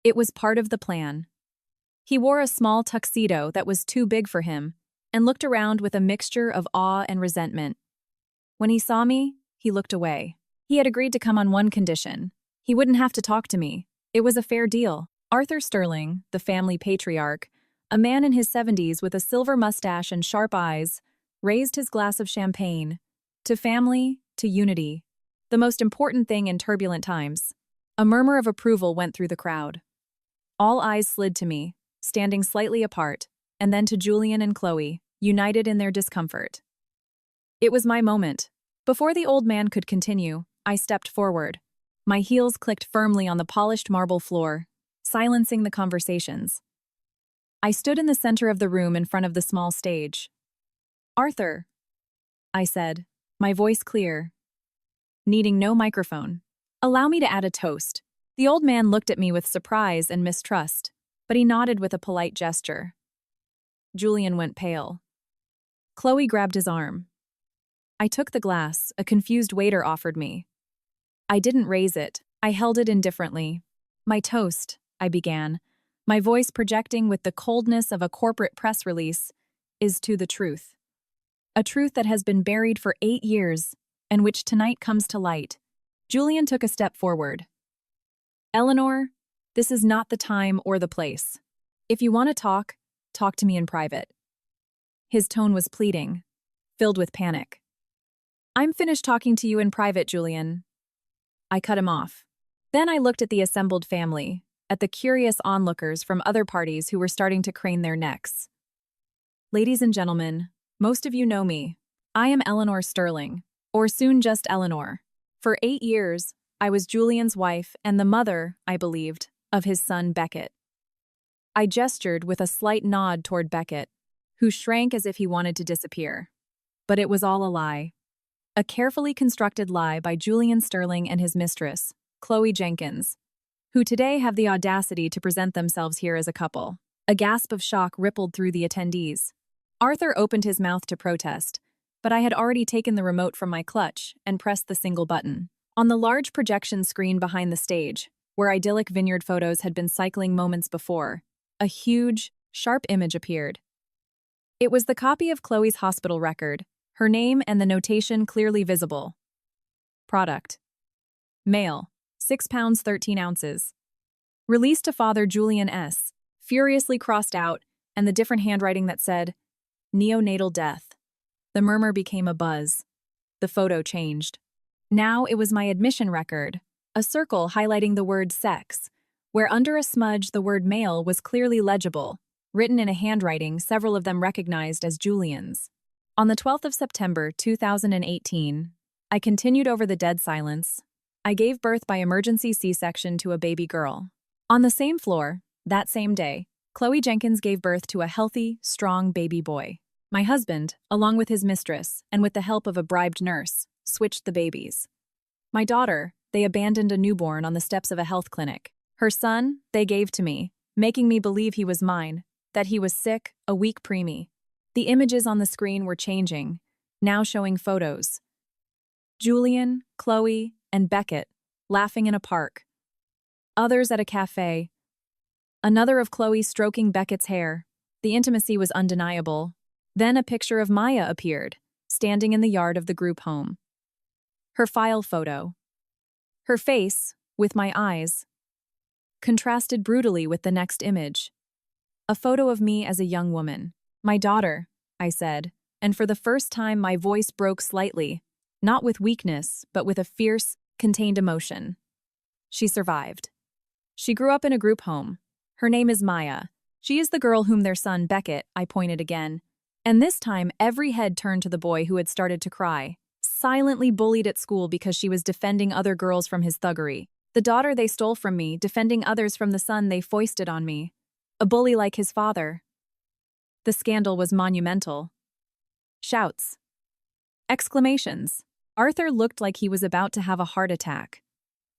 It was part of the plan. He wore a small tuxedo that was too big for him and looked around with a mixture of awe and resentment. When he saw me, he looked away. He had agreed to come on one condition. He wouldn't have to talk to me. It was a fair deal. Arthur Sterling, the family patriarch, a man in his 70s with a silver mustache and sharp eyes, raised his glass of champagne. To family, to unity. The most important thing in turbulent times. A murmur of approval went through the crowd. All eyes slid to me, standing slightly apart, and then to Julian and Chloe, united in their discomfort. It was my moment. Before the old man could continue, I stepped forward. My heels clicked firmly on the polished marble floor, silencing the conversations. I stood in the center of the room in front of the small stage. "Arthur," I said, my voice clear, needing no microphone. "Allow me to add a toast." The old man looked at me with surprise and mistrust, but he nodded with a polite gesture. Julian went pale. Chloe grabbed his arm. I took the glass a confused waiter offered me. I didn't raise it. I held it indifferently. "My toast," I began, my voice projecting with the coldness of a corporate press release, "is to the truth. A truth that has been buried for 8 years, and which tonight comes to light." Julian took a step forward. "Eleanor, this is not the time or the place. If you want to talk to me in private." His tone was pleading, filled with panic. "I'm finished talking to you in private, Julian." I cut him off. Then I looked at the assembled family, at the curious onlookers from other parties who were starting to crane their necks. "Ladies and gentlemen, most of you know me. I am Eleanor Sterling, or soon just Eleanor. For 8 years, I was Julian's wife and the mother, I believed, of his son Beckett." I gestured with a slight nod toward Beckett, who shrank as if he wanted to disappear. But it was all a lie. A carefully constructed lie by Julian Sterling and his mistress, Chloe Jenkins. who today have the audacity to present themselves here as a couple. A gasp of shock rippled through the attendees. Arthur opened his mouth to protest, but I had already taken the remote from my clutch and pressed the single button. On the large projection screen behind the stage, where idyllic vineyard photos had been cycling moments before, a huge, sharp image appeared. It was the copy of Chloe's hospital record, her name and the notation clearly visible. Product: male, 6 pounds 13 ounces. Released to Father Julian S., furiously crossed out, and the different handwriting that said, neonatal death. The murmur became a buzz. The photo changed. Now it was my admission record, a circle highlighting the word sex, where under a smudge the word male was clearly legible, written in a handwriting several of them recognized as Julian's. On the 12th of September 2018, I continued over the dead silence. I gave birth by emergency C-section to a baby girl. On the same floor, that same day, Chloe Jenkins gave birth to a healthy, strong baby boy. My husband, along with his mistress, and with the help of a bribed nurse, switched the babies. My daughter, they abandoned a newborn on the steps of a health clinic. Her son, they gave to me, making me believe he was mine, that he was sick, a weak preemie. The images on the screen were changing, now showing photos. Julian, Chloe, and Beckett, laughing in a park. Others at a cafe. Another of Chloe stroking Beckett's hair. The intimacy was undeniable. Then a picture of Maya appeared, standing in the yard of the group home. Her file photo. Her face, with my eyes, contrasted brutally with the next image. A photo of me as a young woman. My daughter, I said, and for the first time my voice broke slightly, not with weakness, but with a fierce, contained emotion. She survived. She grew up in a group home. Her name is Maya. She is the girl whom their son, Beckett, I pointed again. And this time every head turned to the boy who had started to cry, silently bullied at school because she was defending other girls from his thuggery. The daughter they stole from me, defending others from the son they foisted on me. A bully like his father. The scandal was monumental. Shouts. Exclamations. Arthur looked like he was about to have a heart attack.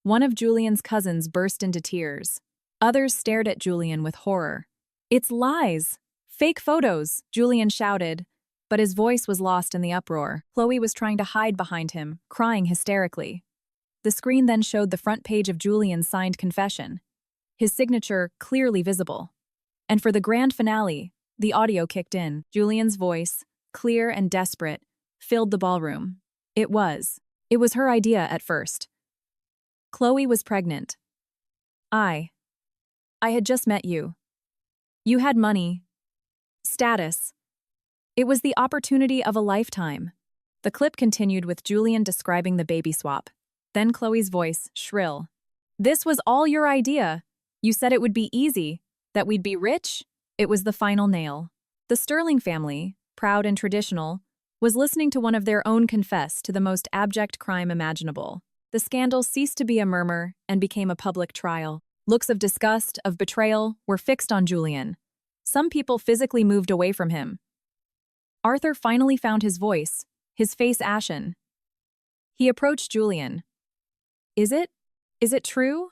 One of Julian's cousins burst into tears. Others stared at Julian with horror. It's lies! Fake photos, Julian shouted, but his voice was lost in the uproar. Chloe was trying to hide behind him, crying hysterically. The screen then showed the front page of Julian's signed confession, his signature clearly visible. And for the grand finale, the audio kicked in. Julian's voice, clear and desperate, filled the ballroom. It was her idea at first. Chloe was pregnant. I had just met you. You had money. Status. It was the opportunity of a lifetime. The clip continued with Julian describing the baby swap. Then Chloe's voice, shrill. This was all your idea. You said it would be easy, that we'd be rich. It was the final nail. The Sterling family, proud and traditional, was listening to one of their own confess to the most abject crime imaginable. The scandal ceased to be a murmur and became a public trial. Looks of disgust, of betrayal, were fixed on Julian. Some people physically moved away from him. Arthur finally found his voice, his face ashen. He approached Julian. Is it true?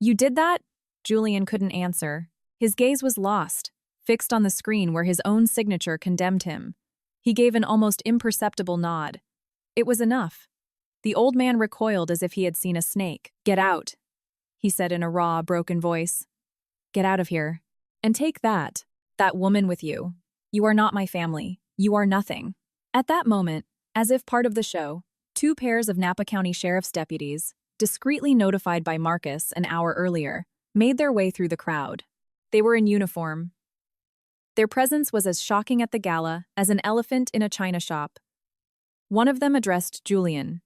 You did that? Julian couldn't answer. His gaze was lost, fixed on the screen where his own signature condemned him. He gave an almost imperceptible nod. It was enough. The old man recoiled as if he had seen a snake. Get out, he said in a raw, broken voice. Get out of here. And take that woman with you. You are not my family. You are nothing. At that moment, as if part of the show, 2 pairs of Napa County Sheriff's deputies, discreetly notified by Marcus an hour earlier, made their way through the crowd. They were in uniform. Their presence was as shocking at the gala as an elephant in a china shop. One of them addressed Julian.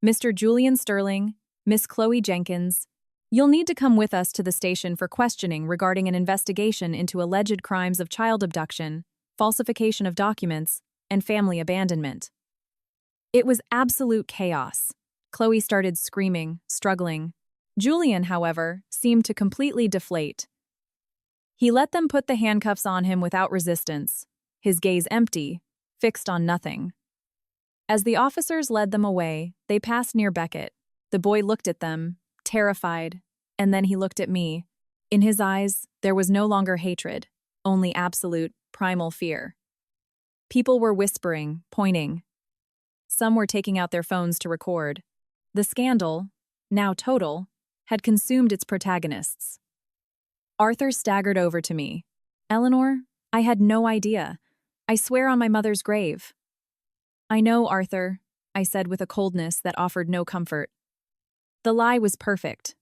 Mr. Julian Sterling, Miss Chloe Jenkins, you'll need to come with us to the station for questioning regarding an investigation into alleged crimes of child abduction, falsification of documents, and family abandonment. It was absolute chaos. Chloe started screaming, struggling. Julian, however, seemed to completely deflate. He let them put the handcuffs on him without resistance, his gaze empty, fixed on nothing. As the officers led them away, they passed near Beckett. The boy looked at them, terrified, And then he looked at me. In his eyes, there was no longer hatred, only absolute, primal fear. People were whispering, pointing. Some were taking out their phones to record. The scandal, now total, had consumed its protagonists. Arthur staggered over to me. Eleanor, I had no idea. I swear on my mother's grave. I know, Arthur, I said with a coldness that offered no comfort. The lie was perfect.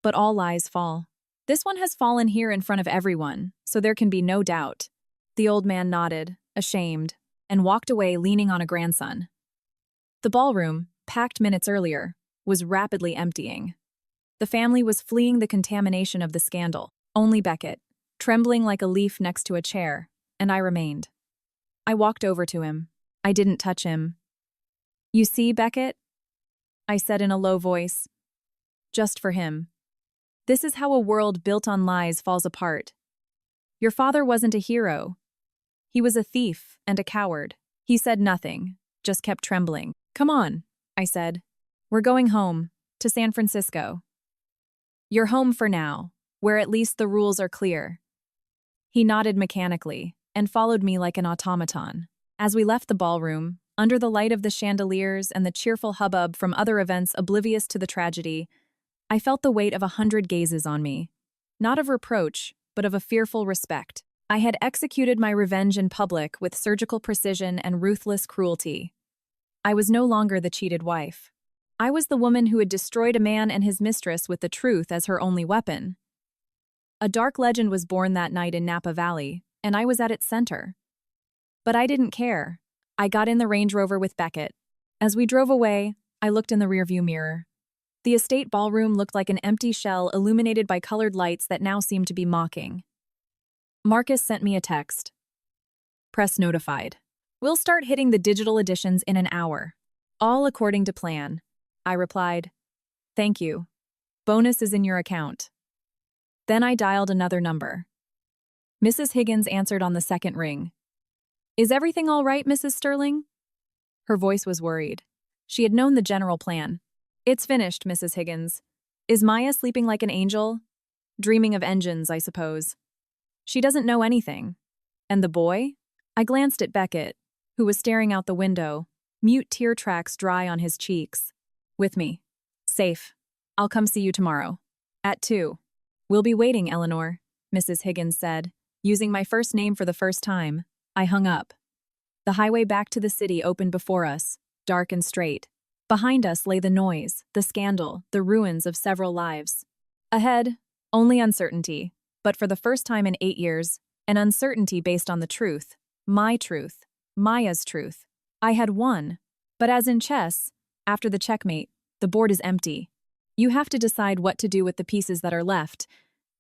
But all lies fall. This one has fallen here in front of everyone, so there can be no doubt. The old man nodded, ashamed, and walked away leaning on a grandson. The ballroom, packed minutes earlier, was rapidly emptying. The family was fleeing the contamination of the scandal. Only Beckett, trembling like a leaf next to a chair, and I remained. I walked over to him. I didn't touch him. You see, Beckett? I said in a low voice. Just for him. This is how a world built on lies falls apart. Your father wasn't a hero. He was a thief and a coward. He said nothing, just kept trembling. Come on, I said. We're going home, to San Francisco. You're home for now, where at least the rules are clear. He nodded mechanically and followed me like an automaton. As we left the ballroom, under the light of the chandeliers and the cheerful hubbub from other events oblivious to the tragedy, I felt the weight of 100 gazes on me. Not of reproach, but of a fearful respect. I had executed my revenge in public with surgical precision and ruthless cruelty. I was no longer the cheated wife. I was the woman who had destroyed a man and his mistress with the truth as her only weapon. A dark legend was born that night in Napa Valley, and I was at its center. But I didn't care. I got in the Range Rover with Beckett. As we drove away, I looked in the rearview mirror. The estate ballroom looked like an empty shell illuminated by colored lights that now seemed to be mocking. Marcus sent me a text. Press notified. We'll start hitting the digital editions in an hour. All according to plan. I replied. Thank you. Bonus is in your account. Then I dialed another number. Mrs. Higgins answered on the second ring. Is everything all right, Mrs. Sterling? Her voice was worried. She had known the general plan. It's finished, Mrs. Higgins. Is Maya sleeping like an angel? Dreaming of engines, I suppose. She doesn't know anything. And the boy? I glanced at Beckett, who was staring out the window, mute tear tracks dry on his cheeks. With me. Safe. I'll come see you tomorrow. At 2. We'll be waiting, Eleanor, Mrs. Higgins said. Using my first name for the first time, I hung up. The highway back to the city opened before us, dark and straight. Behind us lay the noise, the scandal, the ruins of several lives. Ahead, only uncertainty, but for the first time in 8 years, an uncertainty based on the truth, my truth, Maya's truth. I had won, but as in chess, after the checkmate, the board is empty. You have to decide what to do with the pieces that are left,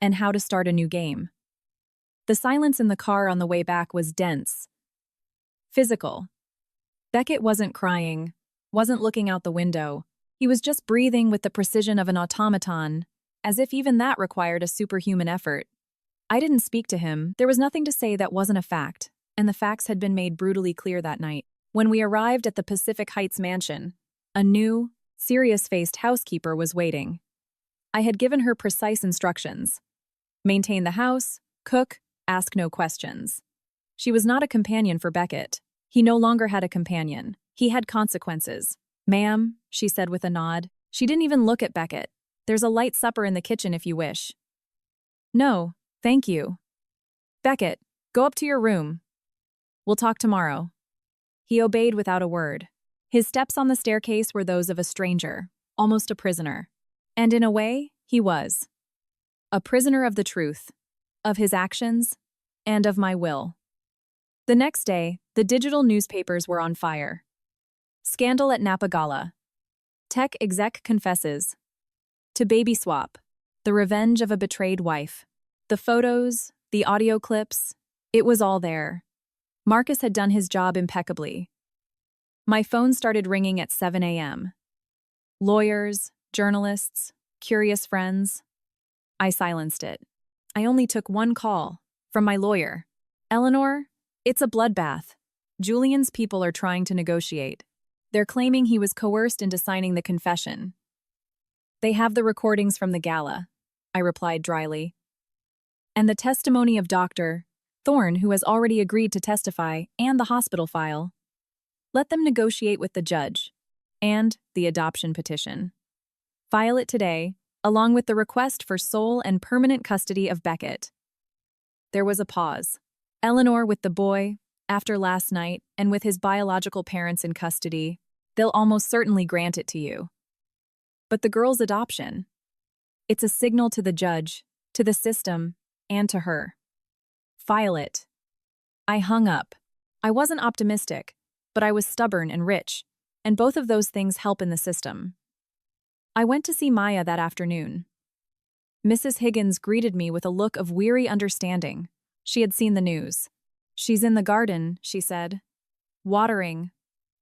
and how to start a new game. The silence in the car on the way back was dense. Physical. Beckett wasn't crying, wasn't looking out the window. He was just breathing with the precision of an automaton, as if even that required a superhuman effort. I didn't speak to him. There was nothing to say that wasn't a fact, and the facts had been made brutally clear that night. When we arrived at the Pacific Heights mansion, a new, serious-faced housekeeper was waiting. I had given her precise instructions. Maintain the house, cook, ask no questions. She was not a companion for Beckett. He no longer had a companion. He had consequences. Ma'am, she said with a nod. She didn't even look at Beckett. There's a light supper in the kitchen if you wish. No, thank you. Beckett, go up to your room. We'll talk tomorrow. He obeyed without a word. His steps on the staircase were those of a stranger, almost a prisoner. And in a way, he was. A prisoner of the truth, of his actions, and of my will. The next day, the digital newspapers were on fire. Scandal at Napa Gala. Tech exec confesses. To baby swap. The revenge of a betrayed wife. The photos, the audio clips, it was all there. Marcus had done his job impeccably. My phone started ringing at 7 a.m. Lawyers, journalists, curious friends. I silenced it. I only took one call, from my lawyer. Eleanor, it's a bloodbath. Julian's people are trying to negotiate. They're claiming he was coerced into signing the confession. They have the recordings from the gala, I replied dryly. And the testimony of Dr. Thorne, who has already agreed to testify, and the hospital file. Let them negotiate with the judge. And the adoption petition. File it today, along with the request for sole and permanent custody of Beckett. There was a pause. Eleanor with the boy, after last night, and with his biological parents in custody, they'll almost certainly grant it to you. But the girl's adoption. It's a signal to the judge, to the system, and to her. File it. I hung up. I wasn't optimistic, but I was stubborn and rich, and both of those things help in the system. I went to see Maya that afternoon. Mrs. Higgins greeted me with a look of weary understanding. She had seen the news. She's in the garden, she said. Watering.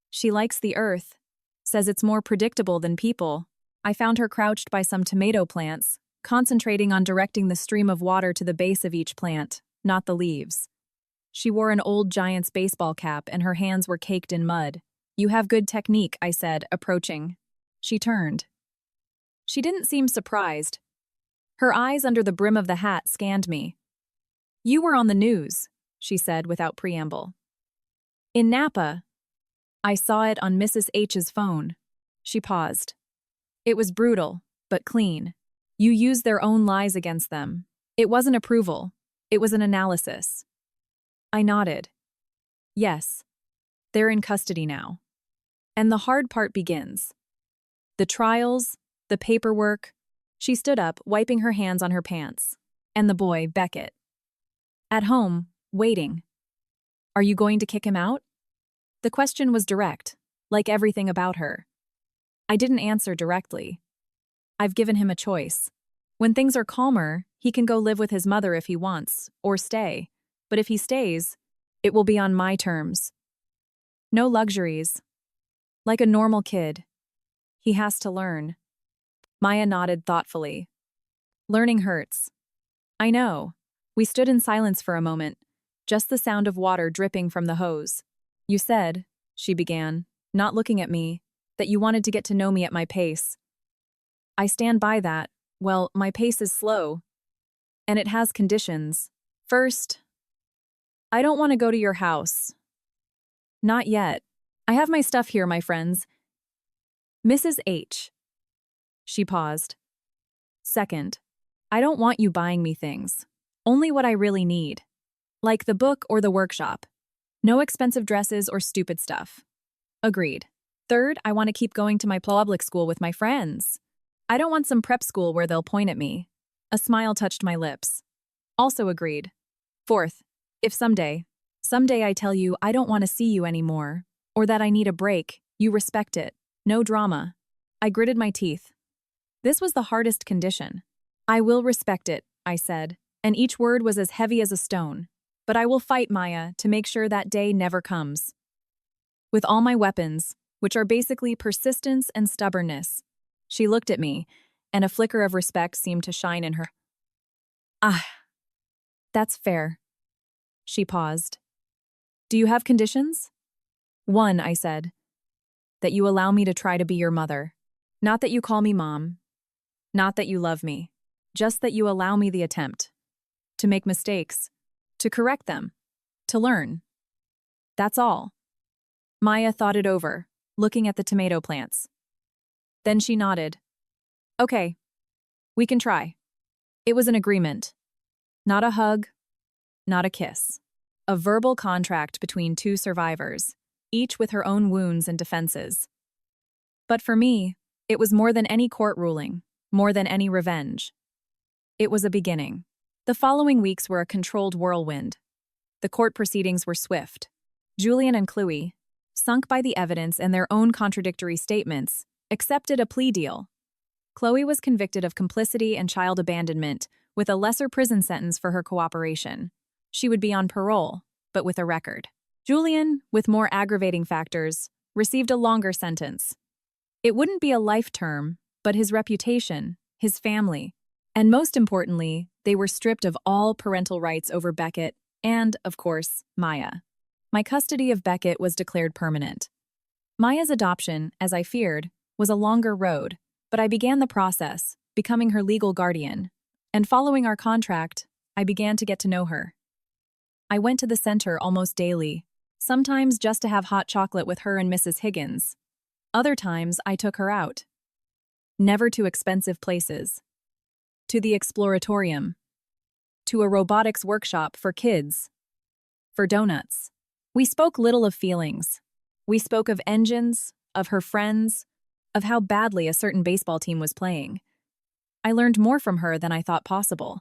She likes the earth. Says it's more predictable than people. I found her crouched by some tomato plants, concentrating on directing the stream of water to the base of each plant, not the leaves. She wore an old giant's baseball cap and her hands were caked in mud. You have good technique, I said, approaching. She turned. She didn't seem surprised. Her eyes under the brim of the hat scanned me. You were on the news, she said without preamble. In Napa. I saw it on Mrs. H's phone. She paused. It was brutal, but clean. You used their own lies against them. It wasn't approval. It was an analysis. I nodded. Yes. They're in custody now. And the hard part begins. The trials, the paperwork. She stood up, wiping her hands on her pants. And the boy, Beckett. At home, waiting. Are you going to kick him out? The question was direct, like everything about her. I didn't answer directly. I've given him a choice. When things are calmer, he can go live with his mother if he wants, or stay. But if he stays, it will be on my terms. No luxuries. Like a normal kid. He has to learn. Maya nodded thoughtfully. Learning hurts. I know. We stood in silence for a moment, just the sound of water dripping from the hose. You said, she began, not looking at me, that you wanted to get to know me at my pace. I stand by that. Well, my pace is slow. And it has conditions. First, I don't want to go to your house. Not yet. I have my stuff here, my friends. Mrs. H. She paused. Second, I don't want you buying me things. Only what I really need. Like the book or the workshop. No expensive dresses or stupid stuff. Agreed. Third, I want to keep going to my public school with my friends. I don't want some prep school where they'll point at me. A smile touched my lips. Also agreed. Fourth, if someday I tell you I don't want to see you anymore, or that I need a break, you respect it. No drama. I gritted my teeth. This was the hardest condition. I will respect it, I said, and each word was as heavy as a stone. But I will fight, Maya, to make sure that day never comes. With all my weapons, which are basically persistence and stubbornness. She looked at me, and a flicker of respect seemed to shine in her. Ah, that's fair. She paused. Do you have conditions? One, I said. That you allow me to try to be your mother. Not that you call me mom. Not that you love me. Just that you allow me the attempt. To make mistakes. To correct them. To learn. That's all. Maya thought it over, looking at the tomato plants. Then she nodded. Okay. We can try. It was an agreement. Not a hug. Not a kiss. A verbal contract between two survivors, each with her own wounds and defenses. But for me, it was more than any court ruling, more than any revenge. It was a beginning. The following weeks were a controlled whirlwind. The court proceedings were swift. Julian and Chloe, sunk by the evidence and their own contradictory statements, accepted a plea deal. Chloe was convicted of complicity and child abandonment, with a lesser prison sentence for her cooperation. She would be on parole, but with a record. Julian, with more aggravating factors, received a longer sentence. It wouldn't be a life term, but his reputation, his family, and most importantly, they were stripped of all parental rights over Beckett and, of course, Maya. My custody of Beckett was declared permanent. Maya's adoption, as I feared, was a longer road, But I began the process, becoming her legal guardian. And following our contract, I began to get to know her. I went to the center almost daily, sometimes just to have hot chocolate with her and Mrs. Higgins. Other times, I took her out. Never to expensive places. To the exploratorium. To a robotics workshop for kids. For donuts. We spoke little of feelings. We spoke of engines, of her friends, of how badly a certain baseball team was playing. I learned more from her than I thought possible.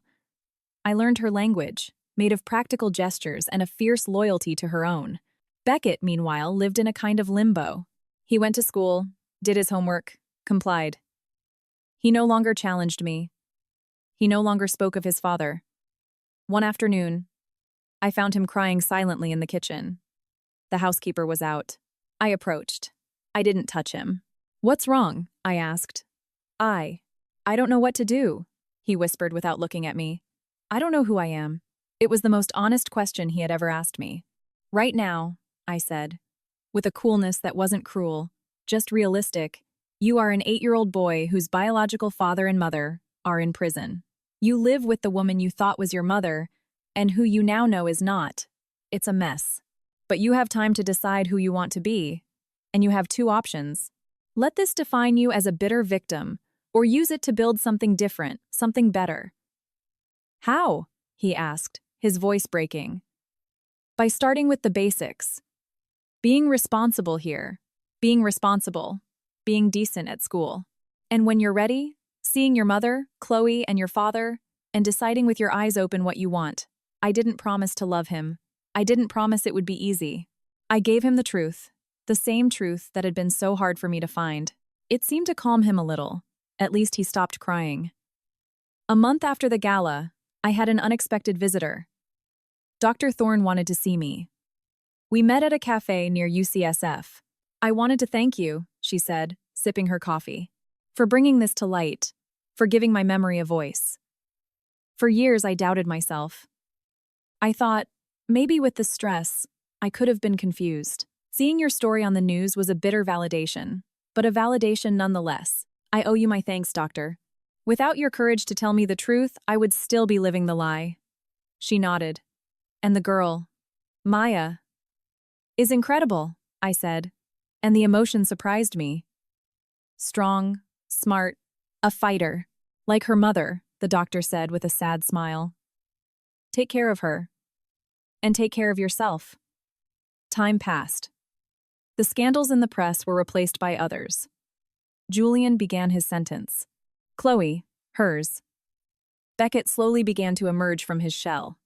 I learned her language, made of practical gestures and a fierce loyalty to her own. Beckett, meanwhile, lived in a kind of limbo. He went to school, did his homework, complied. He no longer challenged me. He no longer spoke of his father. One afternoon, I found him crying silently in the kitchen. The housekeeper was out. I approached. I didn't touch him. "What's wrong?" I asked. I don't know what to do," he whispered without looking at me. "I don't know who I am." It was the most honest question he had ever asked me. "Right now," I said, with a coolness that wasn't cruel, just realistic, "you are an 8-year-old boy whose biological father and mother are in prison. You live with the woman you thought was your mother, and who you now know is not. It's a mess. But you have time to decide who you want to be, and you have 2 options. Let this define you as a bitter victim, or use it to build something different, something better." "How?" he asked, his voice breaking. "By starting with the basics. Being responsible here. Being responsible. Being decent at school. And when you're ready, seeing your mother, Chloe, and your father, and deciding with your eyes open what you want." I didn't promise to love him. I didn't promise it would be easy. I gave him the truth, the same truth that had been so hard for me to find. It seemed to calm him a little. At least he stopped crying. A month after the gala, I had an unexpected visitor. Dr. Thorne wanted to see me. We met at a cafe near UCSF. "I wanted to thank you," she said, sipping her coffee, "for bringing this to light, for giving my memory a voice. For years I doubted myself. I thought, maybe with the stress, I could have been confused. Seeing your story on the news was a bitter validation, but a validation nonetheless. I owe you my thanks, doctor. Without your courage to tell me the truth, I would still be living the lie." She nodded. "And the girl, Maya, is incredible," I said, and the emotion surprised me. "Strong, smart, a fighter, like her mother," the doctor said with a sad smile. "Take care of her. And take care of yourself." Time passed. The scandals in the press were replaced by others. Julian began his sentence. Chloe, hers. Beckett slowly began to emerge from his shell.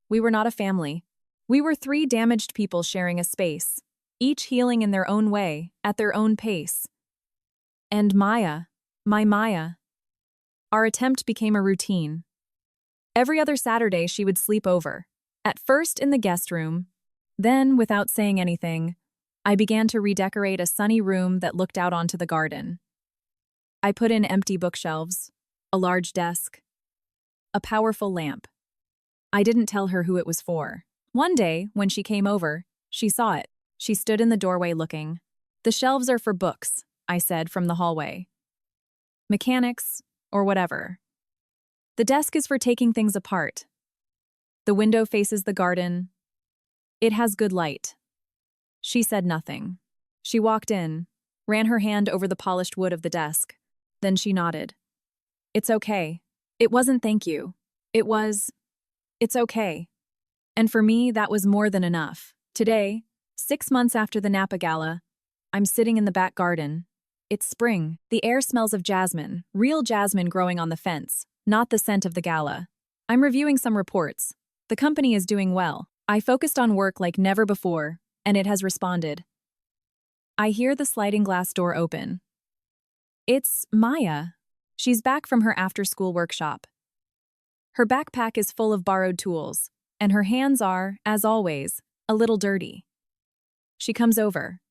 We were not a family. We were 3 damaged people sharing a space, each healing in their own way, at their own pace. And Maya, my Maya. Our attempt became a routine. Every other Saturday she would sleep over, at first in the guest room. Then, without saying anything, I began to redecorate a sunny room that looked out onto the garden. I put in empty bookshelves, a large desk, a powerful lamp. I didn't tell her who it was for. One day, when she came over, she saw it. She stood in the doorway looking. "The shelves are for books," I said from the hallway. "Mechanics, or whatever. The desk is for taking things apart. The window faces the garden. It has good light." She said nothing. She walked in, ran her hand over the polished wood of the desk. Then she nodded. "It's okay. It wasn't thank you. It was, it's okay." And for me, that was more than enough. Today, 6 months after the Napa Gala, I'm sitting in the back garden. It's spring. The air smells of jasmine, real jasmine growing on the fence, not the scent of the gala. I'm reviewing some reports. The company is doing well. I focused on work like never before, and it has responded. I hear the sliding glass door open. It's Maya. She's back from her after-school workshop. Her backpack is full of borrowed tools, and her hands are, as always, a little dirty. She comes over.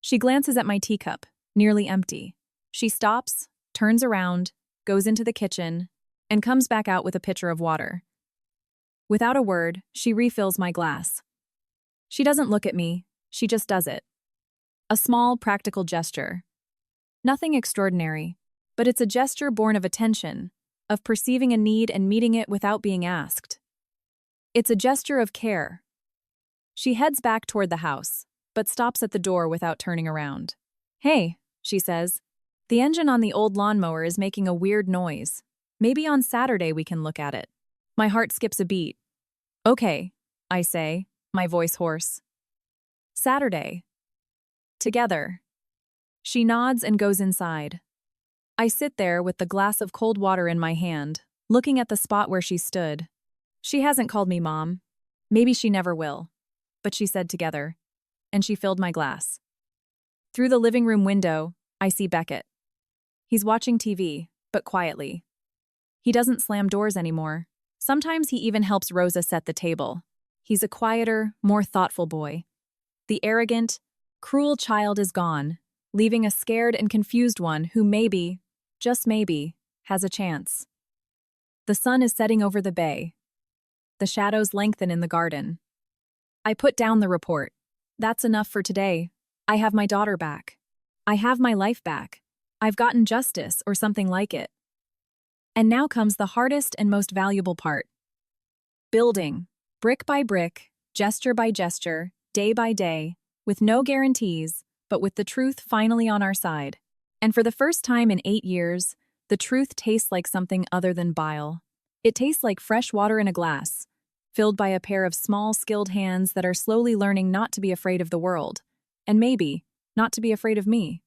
She glances at my teacup, nearly empty. She stops, turns around, goes into the kitchen, and comes back out with a pitcher of water. Without a word, she refills my glass. She doesn't look at me, she just does it. A small, practical gesture. Nothing extraordinary, But it's a gesture born of attention, of perceiving a need and meeting it without being asked. It's a gesture of care. She heads back toward the house, but stops at the door without turning around. "Hey," she says. "The engine on the old lawnmower is making a weird noise. Maybe on Saturday we can look at it." My heart skips a beat. "Okay," I say, my voice hoarse. "Saturday." Together. She nods and goes inside. I sit there with the glass of cold water in my hand, looking at the spot where she stood. She hasn't called me Mom. Maybe she never will. But she said together. And she filled my glass. Through the living room window, I see Beckett. He's watching TV, but quietly. He doesn't slam doors anymore. Sometimes he even helps Rosa set the table. He's a quieter, more thoughtful boy. The arrogant, cruel child is gone, leaving a scared and confused one who maybe, just maybe, has a chance. The sun is setting over the bay. The shadows lengthen in the garden. I put down the report. That's enough for today. I have my daughter back. I have my life back. I've gotten justice or something like it. And now comes the hardest and most valuable part. Building, brick by brick, gesture by gesture, day by day, with no guarantees, but with the truth finally on our side. And for the first time in 8 years, the truth tastes like something other than bile. It tastes like fresh water in a glass, filled by a pair of small, skilled hands that are slowly learning not to be afraid of the world, and maybe not to be afraid of me.